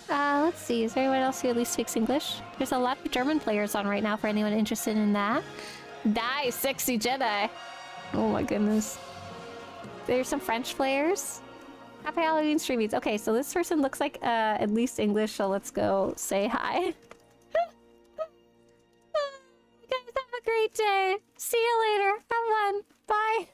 Let's see. Is there anyone else who at least speaks English? There's a lot of German players on right now for anyone interested in that. Die, sexy Jedi. Oh my goodness. There's some French players. Happy Halloween streamies. Okay, so this person looks like at least English, so let's go say hi. great day. See you later. Have fun. Bye.